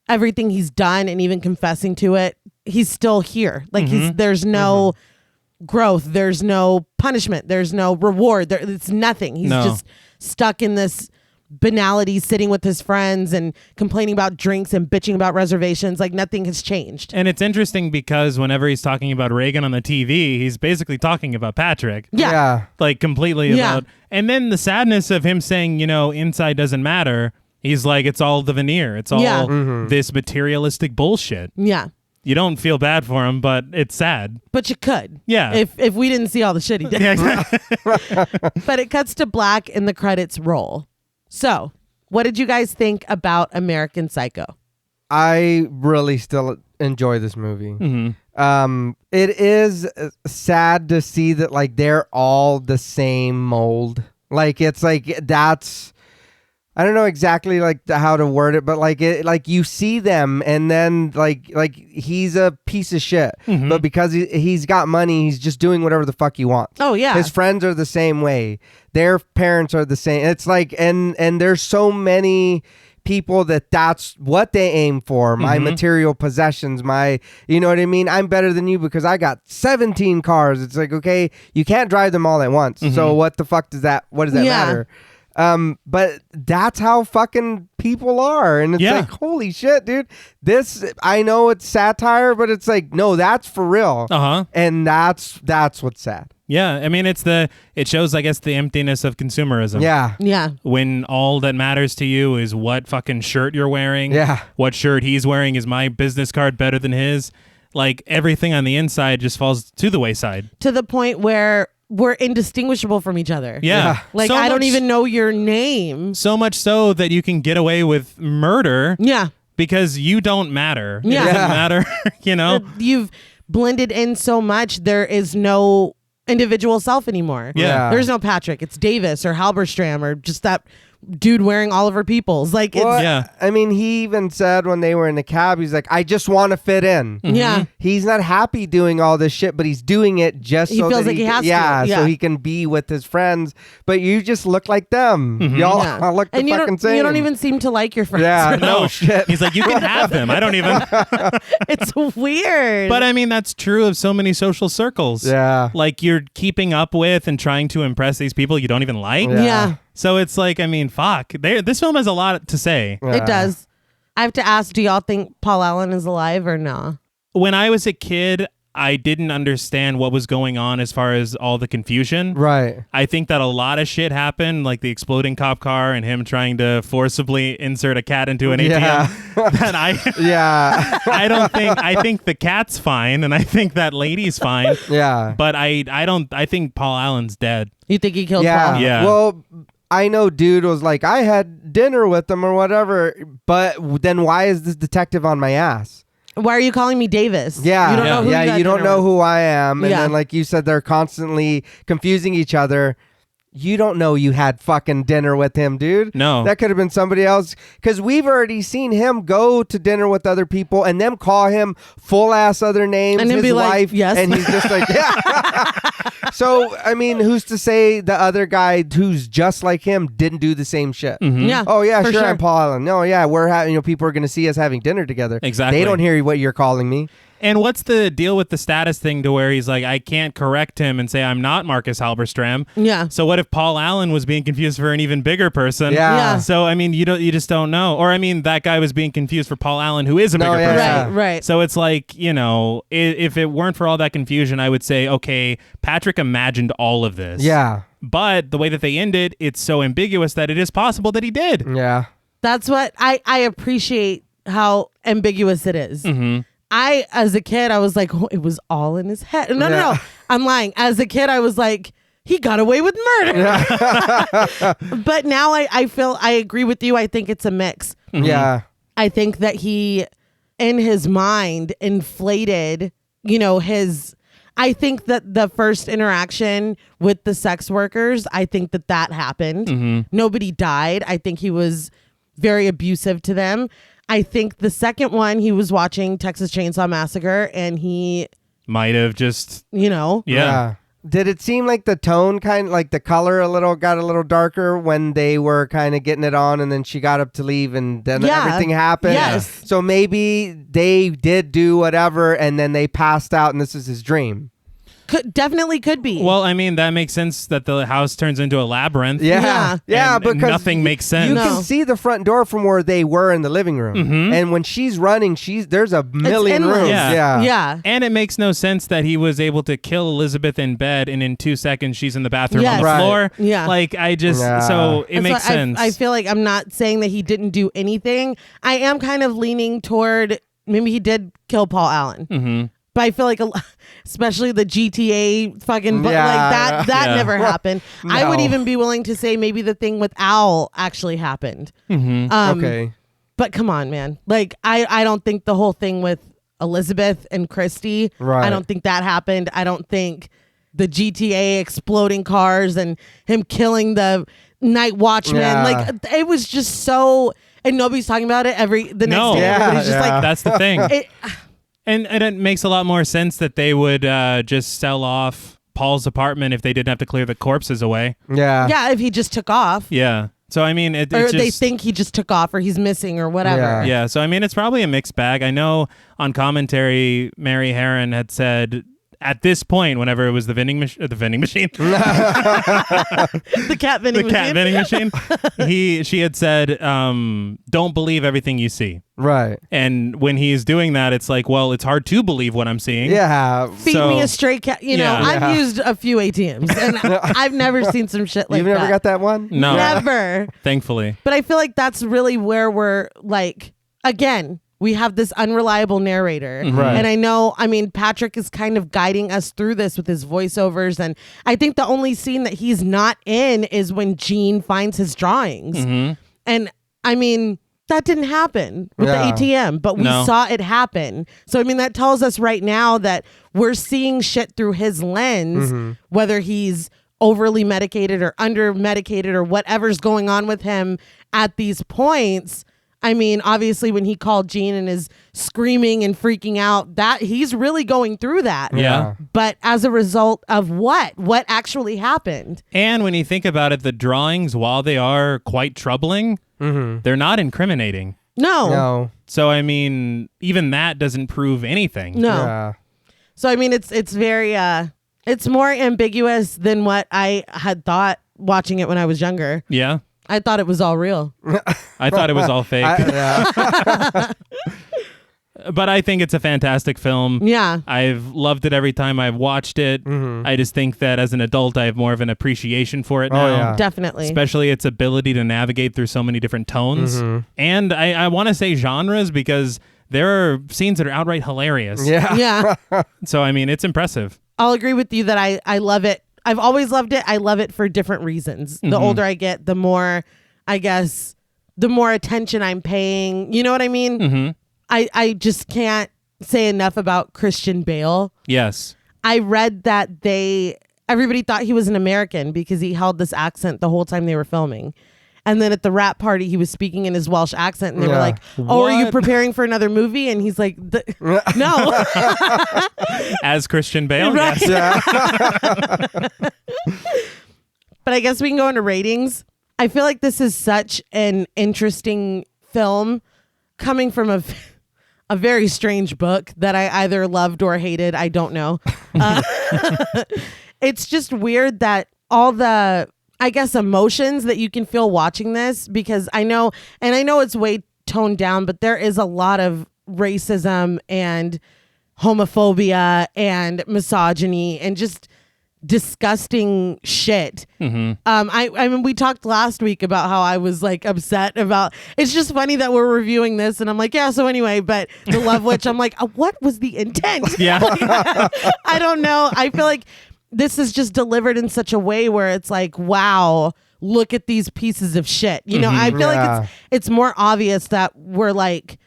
everything he's done and even confessing to it. he's still here. Like there's no growth, there's no punishment, there's no reward. It's nothing. He's just stuck in this banality, sitting with his friends and complaining about drinks and bitching about reservations. Like nothing has changed. And it's interesting because whenever he's talking about Reagan on the TV, he's basically talking about Patrick. Yeah. Like completely about. And then the sadness of him saying, inside doesn't matter. He's like, it's all the veneer. It's all this materialistic bullshit. Yeah. You don't feel bad for him, but it's sad. But you could. Yeah. If we didn't see all the shit he did. Yeah, exactly. But it cuts to black and the credits roll. So, what did you guys think about American Psycho? I really still enjoy this movie. Mm-hmm. It is sad to see that like they're all the same mold. Like it's like that's I don't know exactly like how to word it, but like you see them and then like he's a piece of shit, but because he's got money, he's just doing whatever the fuck he wants. Oh yeah, his friends are the same way. Their parents are the same. It's like and there's so many people that's what they aim for. My material possessions, you know what I mean? I'm better than you because I got 17 cars. It's like, okay, you can't drive them all at once. So what the fuck does that matter? But that's how fucking people are. And it's like, holy shit, dude. I know it's satire, but it's like, no, that's for real. And that's what's sad. Yeah, I mean, it shows, I guess, the emptiness of consumerism. Yeah. When all that matters to you is what fucking shirt you're wearing. Yeah. What shirt he's wearing, is my business card better than his? Like, everything on the inside just falls to the wayside. To the point where we're indistinguishable from each other. Yeah. Like, I don't even know your name. So much so that you can get away with murder. Yeah. Because you don't matter. Yeah. It doesn't matter, You've blended in so much, there is no individual self anymore. Yeah. There's no Patrick. It's Davis or Halberstram or just that dude wearing Oliver Peoples. Like, it's, I mean, he even said when they were in the cab, he's like, I just want to fit in. Yeah. He's not happy doing all this shit, but he's doing it just he so feels that like he has to. Yeah, so he can be with his friends. But you just look like them. Y'all look the fucking same. You don't even seem to like your friends. Yeah, right? no shit. He's like, you can have them. I don't even. It's weird. But I mean, that's true of so many social circles. Yeah. Like you're keeping up with and trying to impress these people you don't even like. Yeah. So it's like, I mean, fuck. This film has a lot to say. It does. I have to ask, do y'all think Paul Allen is alive or no? When I was a kid, I didn't understand what was going on as far as all the confusion. Right. I think that a lot of shit happened, like the exploding cop car and him trying to forcibly insert a cat into an ATM. That I think the cat's fine and I think that lady's fine. Yeah. But I think Paul Allen's dead. You think he killed Yeah. Paul? Yeah. Well, I know dude was like, I had dinner with him or whatever, but then why is this detective on my ass? Why are you calling me Davis? Yeah. You don't know who you don't know who I am. And Yeah. then like you said, they're constantly confusing each other. You don't know you had fucking dinner with him, dude. No. That could have been somebody else. Because we've already seen him go to dinner with other people and them call him full ass other names. And then his be like, wife. yes. And he's just like, yeah. So, I mean, who's to say the other guy who's just like him didn't do the same shit? Yeah. Oh, yeah, for sure, I'm Paul Allen. No, yeah, we're having, people are going to see us having dinner together. Exactly. They don't hear what you're calling me. And what's the deal with the status thing to where he's like, I can't correct him and say I'm not Marcus Halberstram. Yeah. So what if Paul Allen was being confused for an even bigger person? Yeah. So I mean, you just don't know. Or I mean, that guy was being confused for Paul Allen, who is a bigger person. Right. So it's like, if it weren't for all that confusion, I would say, okay, Patrick imagined all of this. Yeah. But the way that they ended, it's so ambiguous that it is possible that he did. Yeah. That's what I appreciate, how ambiguous it is. As a kid, I was like, oh, it was all in his head. No. I'm lying. As a kid, I was like, he got away with murder. But now I feel, I agree with you. I think it's a mix. Yeah. I think that he, in his mind, inflated, I think that the first interaction with the sex workers, I think that happened. Nobody died. I think he was very abusive to them. I think the second one, he was watching Texas Chainsaw Massacre and he might have just, Yeah. Did it seem like the tone like the color got a little darker when they were kind of getting it on, and then she got up to leave, and then everything happened? Yes. So maybe they did do whatever, and then they passed out, and this is his dream. Definitely could be. Well, I mean, that makes sense that the house turns into a labyrinth. Yeah, And because nothing makes sense. You can see the front door from where they were in the living room, and when she's running, there's a million rooms. Yeah. And it makes no sense that he was able to kill Elizabeth in bed, and in 2 seconds she's in the bathroom on the floor. Yeah. Like, so it makes sense. I feel like I'm not saying that he didn't do anything. I am kind of leaning toward maybe he did kill Paul Allen. Mm-hmm. But I feel like, especially the GTA fucking, like that never happened. No. I would even be willing to say maybe the thing with Al actually happened. Mm-hmm. Okay. But come on, man. Like, I don't think the whole thing with Elizabeth and Christy, I don't think that happened. I don't think the GTA exploding cars and him killing the night watchman. Yeah. Like, it was just so, and nobody's talking about it the next day. Everybody's just like, that's the thing. And it makes a lot more sense that they would just sell off Paul's apartment if they didn't have to clear the corpses away. Yeah. Yeah, if he just took off. Yeah. So, I mean, they think he just took off or he's missing or whatever. Yeah. So, I mean, it's probably a mixed bag. I know on commentary, Mary Harron had said at this point, whenever it was the vending machine, the cat vending machine, she had said, "Don't believe everything you see." Right. And when he's doing that, it's like, well, it's hard to believe what I'm seeing. Yeah. Feed me a stray cat. You know, I've used a few ATMs, and I've never seen some shit like that. You've never got that one? No, never. Thankfully. But I feel like that's really where we're like, again, we have this unreliable narrator. Right. And I know, I mean, Patrick is kind of guiding us through this with his voiceovers. And I think the only scene that he's not in is when Gene finds his drawings. Mm-hmm. And I mean, that didn't happen with the ATM, but we saw it happen. So, I mean, that tells us right now that we're seeing shit through his lens, whether he's overly medicated or under medicated or whatever's going on with him at these points. I mean, obviously, when he called Gene and is screaming and freaking out, that he's really going through that. Yeah. But as a result of what actually happened? And when you think about it, the drawings, while they are quite troubling, they're not incriminating. No. So, I mean, even that doesn't prove anything. No. Yeah. So, I mean, it's very, it's more ambiguous than what I had thought watching it when I was younger. Yeah. I thought it was all real. I thought it was all fake. But I think it's a fantastic film. Yeah. I've loved it every time I've watched it. I just think that as an adult, I have more of an appreciation for it now. Yeah. Definitely. Especially its ability to navigate through so many different tones. And I want to say genres because there are scenes that are outright hilarious. Yeah. Yeah. So, I mean, it's impressive. I'll agree with you that I love it. I've always loved it. I love it for different reasons. The older I get, the more, I guess, the more attention I'm paying. You know what I mean? I just can't say enough about Christian Bale. Yes. I read that everybody thought he was an American because he held this accent the whole time they were filming. And then at the rap party, he was speaking in his Welsh accent, and they were like, "Oh, are you preparing for another movie?" And he's like, "No." As Christian Bale, right? yes. But I guess we can go into ratings. I feel like this is such an interesting film, coming from a very strange book that I either loved or hated. I don't know. It's just weird that all the, I guess, emotions that you can feel watching this, because I know it's way toned down, but there is a lot of racism and homophobia and misogyny and just disgusting shit. I mean, we talked last week about how I was like upset about, it's just funny that we're reviewing this and I'm like, yeah, so anyway, but The Love Witch, I'm like, what was the intent? Yeah. Like, I don't know. I feel like this is just delivered in such a way where it's like, wow, look at these pieces of shit. You know, I feel like it's more obvious that we're like,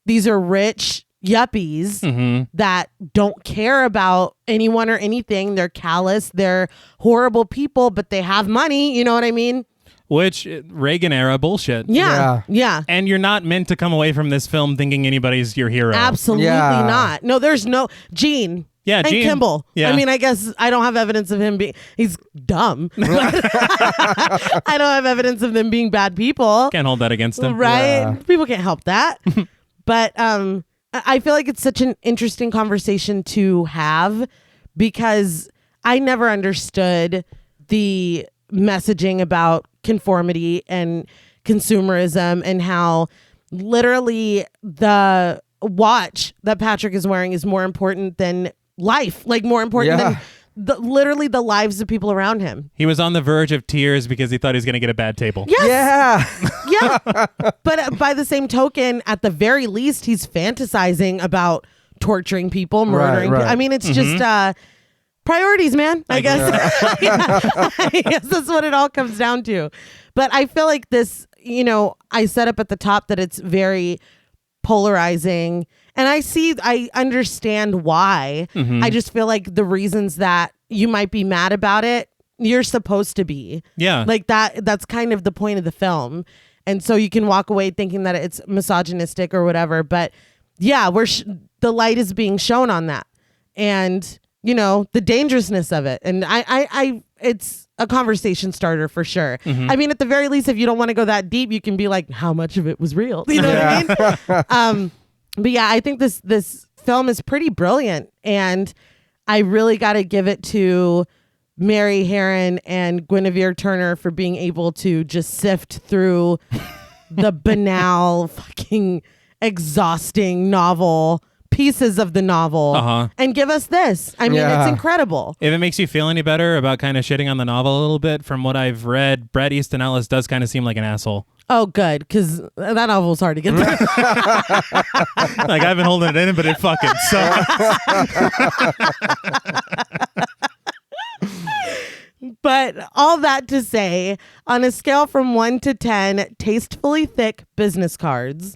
these are rich yuppies that don't care about anyone or anything. They're callous. They're horrible people, but they have money. You know what I mean? Which, Reagan era bullshit. Yeah. And you're not meant to come away from this film thinking anybody's your hero. Absolutely not. No, there's no, Gene, Yeah, And Gene. Kimball. Yeah. I mean, I guess I don't have evidence of him being... He's dumb. But I don't have evidence of them being bad people. Can't hold that against him. Right? Yeah. People can't help that. But I feel like it's such an interesting conversation to have because I never understood the messaging about conformity and consumerism and how literally the watch that Patrick is wearing is more important than life, like more important than literally the lives of people around him. He was on the verge of tears because he thought he was going to get a bad table. Yes. Yeah. Yeah. But by the same token, at the very least, he's fantasizing about torturing people, murdering Right. people. I mean, it's just priorities, man. I guess. I guess that's what it all comes down to. But I feel like this, I said up at the top that it's very polarizing. And I understand why. I just feel like the reasons that you might be mad about it, you're supposed to be. Yeah. Like that's kind of the point of the film. And so you can walk away thinking that it's misogynistic or whatever. But yeah, the light is being shown on that. And, the dangerousness of it. And it's a conversation starter for sure. I mean, at the very least, if you don't want to go that deep, you can be like, how much of it was real? You know what I mean? But yeah, I think this film is pretty brilliant, and I really got to give it to Mary Harron and Guinevere Turner for being able to just sift through the banal, fucking exhausting novel pieces of the novel and give us this. I mean, it's incredible. If it makes you feel any better about kind of shitting on the novel a little bit, from what I've read, Bret Easton Ellis does kind of seem like an asshole. Oh, good, because that novel's hard to get through. Like, I've been holding it in, but it fucking sucks. But all that to say, on a scale from 1 to 10 tastefully thick business cards,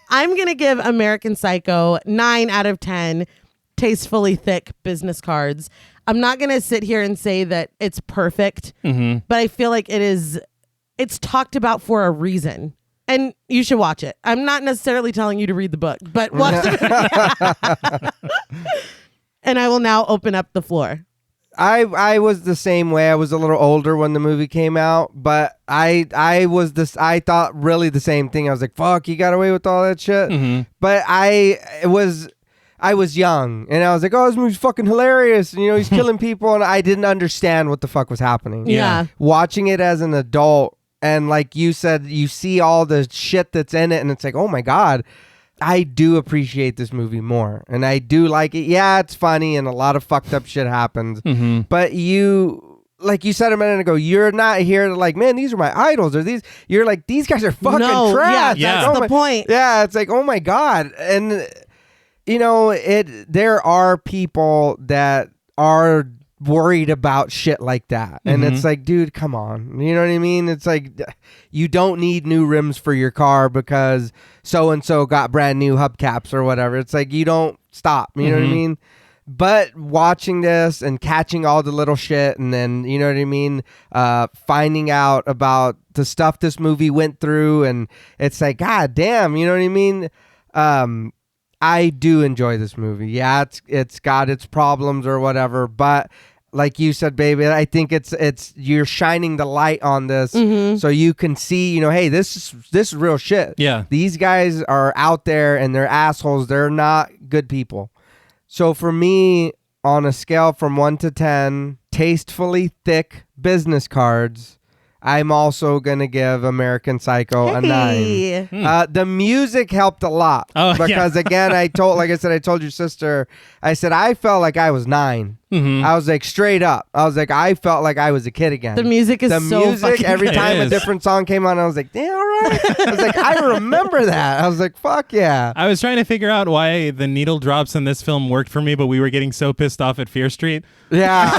I'm going to give American Psycho 9 out of 10 tastefully thick business cards. I'm not going to sit here and say that it's perfect, but I feel like it's talked about for a reason. And you should watch it. I'm not necessarily telling you to read the book, but watch it. And I will now open up the floor. I was the same way. I was a little older when the movie came out, but I thought really the same thing. I was like, fuck, he got away with all that shit. But I was young, and I was like, oh, this movie's fucking hilarious, and he's killing people, and I didn't understand what the fuck was happening. Yeah. Watching it as an adult, and like you said, you see all the shit that's in it, and it's like, oh my God, I do appreciate this movie more, and I do like it. Yeah, it's funny, and a lot of fucked up shit happens. But like you said a minute ago, you're not here to like, man, these are my idols, or these. You're like, these guys are fucking trash. Yeah, that's the point. Yeah, it's like, oh my God, and there are people that are worried about shit like that, and it's like, dude, come on, you know what I mean? It's like, you don't need new rims for your car because so and so got brand new hubcaps or whatever. It's like, you don't stop, you know what I mean? But watching this and catching all the little shit, and then, you know what I mean, finding out about the stuff this movie went through, and it's like, God damn, you know what I mean? I do enjoy this movie. Yeah, it's got its problems or whatever, but like you said, baby, I think it's you're shining the light on this, so you can see, hey, this is real shit. Yeah, these guys are out there and they're assholes. They're not good people. So for me, on a scale from 1 to 10, tastefully thick business cards, I'm also going to give American Psycho a 9. The music helped a lot. Because again, I told your sister, I said, I felt like I was 9. I was like, straight up. I was like, I felt like I was a kid again. The music is so fucking every good. time a different song came on, I was like, damn, all right. I was like, I remember that. I was like, fuck yeah. I was trying to figure out why the needle drops in this film worked for me, but we were getting so pissed off at Fear Street. Yeah.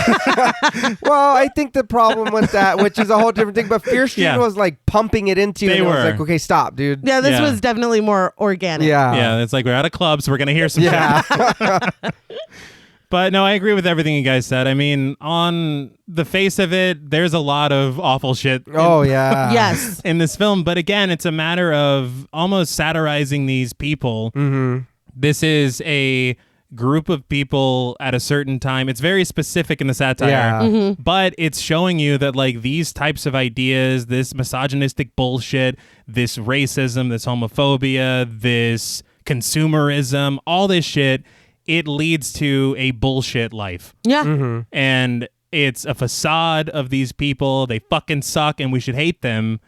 Well, I think the problem with that, which is a whole different thing, but Fear Street was like pumping it into you. They and were. I was like, okay, stop, dude. Yeah, this was definitely more organic. Yeah, it's like we're at a club, so we're going to hear some shit. But no, I agree with everything you guys said. I mean, on the face of it, there's a lot of awful shit Yes. in this film. But again, it's a matter of almost satirizing these people. This is a group of people at a certain time. It's very specific in the satire, Yeah. but it's showing you that like these types of ideas, this misogynistic bullshit, this racism, this homophobia, this consumerism, all this shit, it leads to a bullshit life. Yeah. And it's a facade of these people. They fucking suck and we should hate them.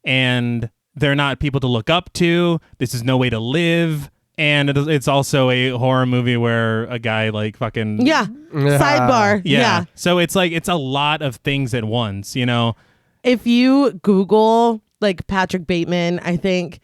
And they're not people to look up to. This is no way to live. And it's also a horror movie where a guy like fucking... Yeah. Sidebar. Yeah. So it's like, it's a lot of things at once, you know? If you Google like Patrick Bateman, I think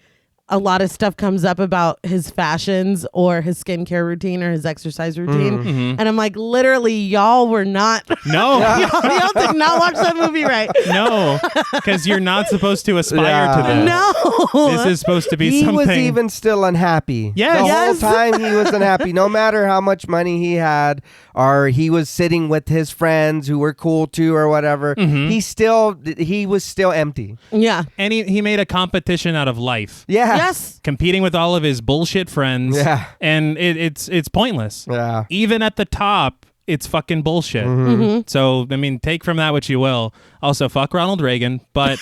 a lot of stuff comes up about his fashions or his skincare routine or his exercise routine. And I'm like, literally, y'all were not. No. y'all did not watch that movie right. No. Because you're not supposed to aspire to this. No. This is supposed to be He something... was even still unhappy. Yes. The Yes. whole time he was unhappy. No matter how much money he had, or he was sitting with his friends who were cool too, or whatever. He was still empty. Yeah. And he made a competition out of life. Yeah. Yes. Competing with all of his bullshit friends. Yeah. And it's pointless. Yeah. Even at the top, it's fucking bullshit. So, I mean, take from that what you will. Also, fuck Ronald Reagan, but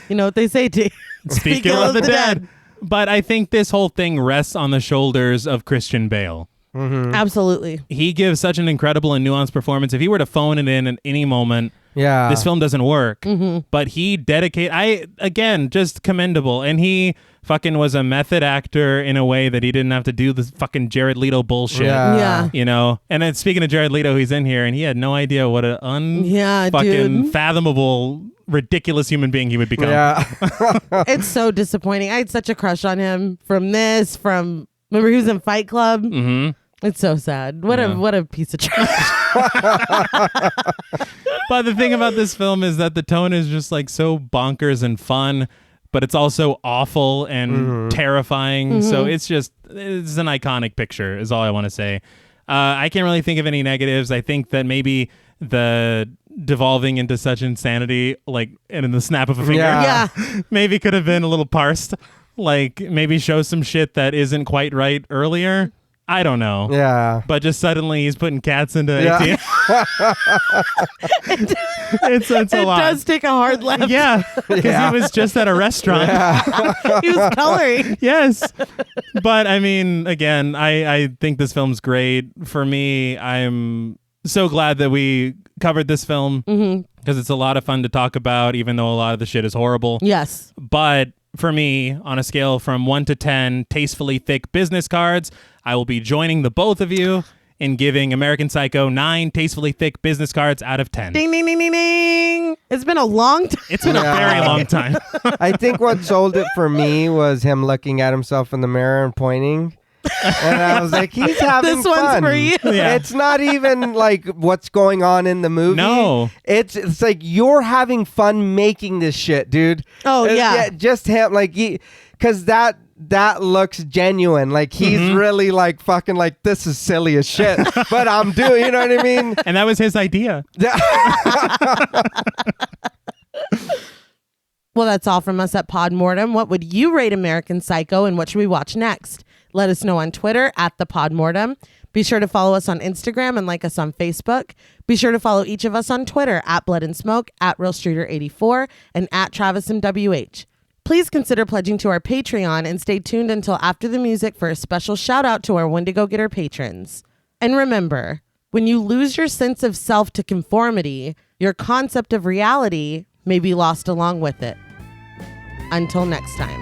You know what they say, T. speak ill of the dead. But I think this whole thing rests on the shoulders of Christian Bale. Absolutely. He gives such an incredible and nuanced performance. If he were to phone it in at any moment, Yeah. this film doesn't work. But he again, just commendable. And he fucking was a method actor in a way that he didn't have to do this fucking Jared Leto bullshit. Yeah. You know? And then speaking of Jared Leto, he's in here and he had no idea what an fucking dude. fathomable, ridiculous human being he would become. Yeah. It's so disappointing. I had such a crush on him from remember he was in Fight Club? It's so sad. What a piece of trash. But the thing about this film is that the tone is just like so bonkers and fun, but it's also awful and terrifying. So it's an iconic picture is all I want to say. I can't really think of any negatives. I think that maybe the devolving into such insanity, like in the snap of a finger, Yeah. maybe could have been a little parsed. Like maybe show some shit that isn't quite right earlier. I don't know. Yeah. But just suddenly he's putting cats into Yeah. ATM. it's a It lot. does take a hard left. Yeah, because Yeah. he was just at a restaurant. He was coloring. Yes. But I mean, again, I think this film's great. For me, I'm so glad that we covered this film because it's a lot of fun to talk about, even though a lot of the shit is horrible. Yes. But for me, on a scale from 1 to 10 tastefully thick business cards, I will be joining the both of you in giving American Psycho 9 tastefully thick business cards out of 10. Ding, ding, ding, ding, ding. It's been a long time. It's been a very long time. I think what sold it for me was him looking at himself in the mirror and pointing. And I was like, he's having This fun. one's for you. Yeah. It's not even like what's going on in the movie. No. It's like you're having fun making this shit, dude. Oh, yeah. Just him, like, because that looks genuine. Like he's really like fucking like, this is silly as shit, but I'm doing, you know what I mean? And that was his idea. Well, that's all from us at Pod Mortem. What would you rate American Psycho and what should we watch next? Let us know on Twitter at the Pod Mortem. Be sure to follow us on Instagram and like us on Facebook. Be sure to follow each of us on Twitter at Blood and Smoke, at RealStreeter84, and at TravisMWH. Please consider pledging to our Patreon and stay tuned until after the music for a special shout out to our Wendigo Getter patrons. And remember, when you lose your sense of self to conformity, your concept of reality may be lost along with it. Until next time.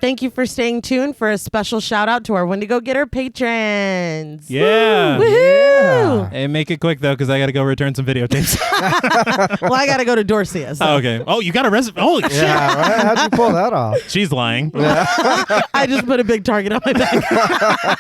Thank you for staying tuned for a special shout out to our Wendigo Getter patrons. Yeah. Woohoo! Hey, make it quick, though, because I got to go return some videotapes. Well, I got to go to Dorsia. So Oh, okay. Oh, you got a resume. Holy shit. Yeah, right? How'd you pull that off? She's lying. I just put a big target on my back.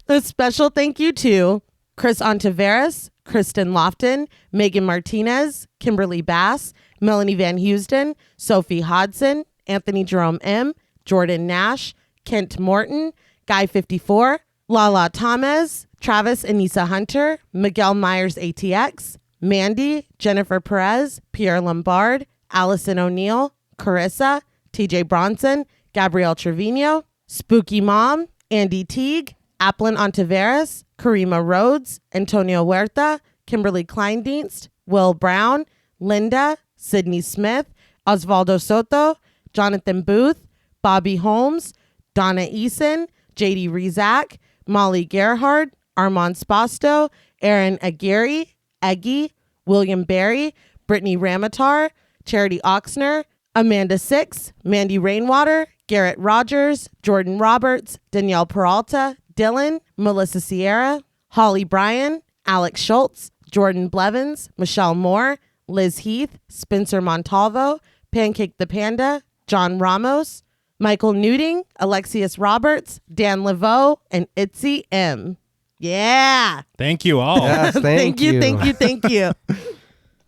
A special thank you to Chris Ontiveros, Kristen Lofton, Megan Martinez, Kimberly Bass, Melanie Van Houston, Sophie Hodson, Anthony Jerome M., Jordan Nash, Kent Morton, Guy 54, Lala Thomas, Travis Anissa Hunter, Miguel Myers ATX, Mandy, Jennifer Perez, Pierre Lombard, Allison O'Neill, Carissa, TJ Bronson, Gabrielle Trevino, Spooky Mom, Andy Teague, Applin Ontiveros, Karima Rhodes, Antonio Huerta, Kimberly Kleindienst, Will Brown, Linda, Sydney Smith, Osvaldo Soto, Jonathan Booth, Bobby Holmes, Donna Eason, JD Rizak, Molly Gerhard, Armand Spasto, Aaron Aguirre, Eggy, William Barry, Brittany Ramatar, Charity Oxner, Amanda Six, Mandy Rainwater, Garrett Rogers, Jordan Roberts, Danielle Peralta, Dylan, Melissa Sierra, Holly Bryan, Alex Schultz, Jordan Blevins, Michelle Moore, Liz Heath, Spencer Montalvo, Pancake the Panda, John Ramos, Michael Newting, Alexius Roberts, Dan Laveau, and Itzy M. Yeah. Thank you all. Yes, thank you. Thank you.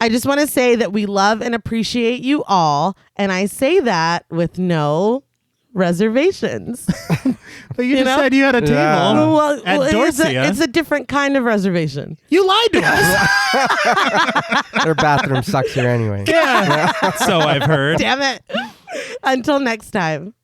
I just want to say that we love and appreciate you all. And I say that with no reservations. But you just said you had a table at Dorsia. It's a different kind of reservation. You lied to us. Their bathroom sucks here anyway. Yeah. So I've heard. Damn it. Until next time.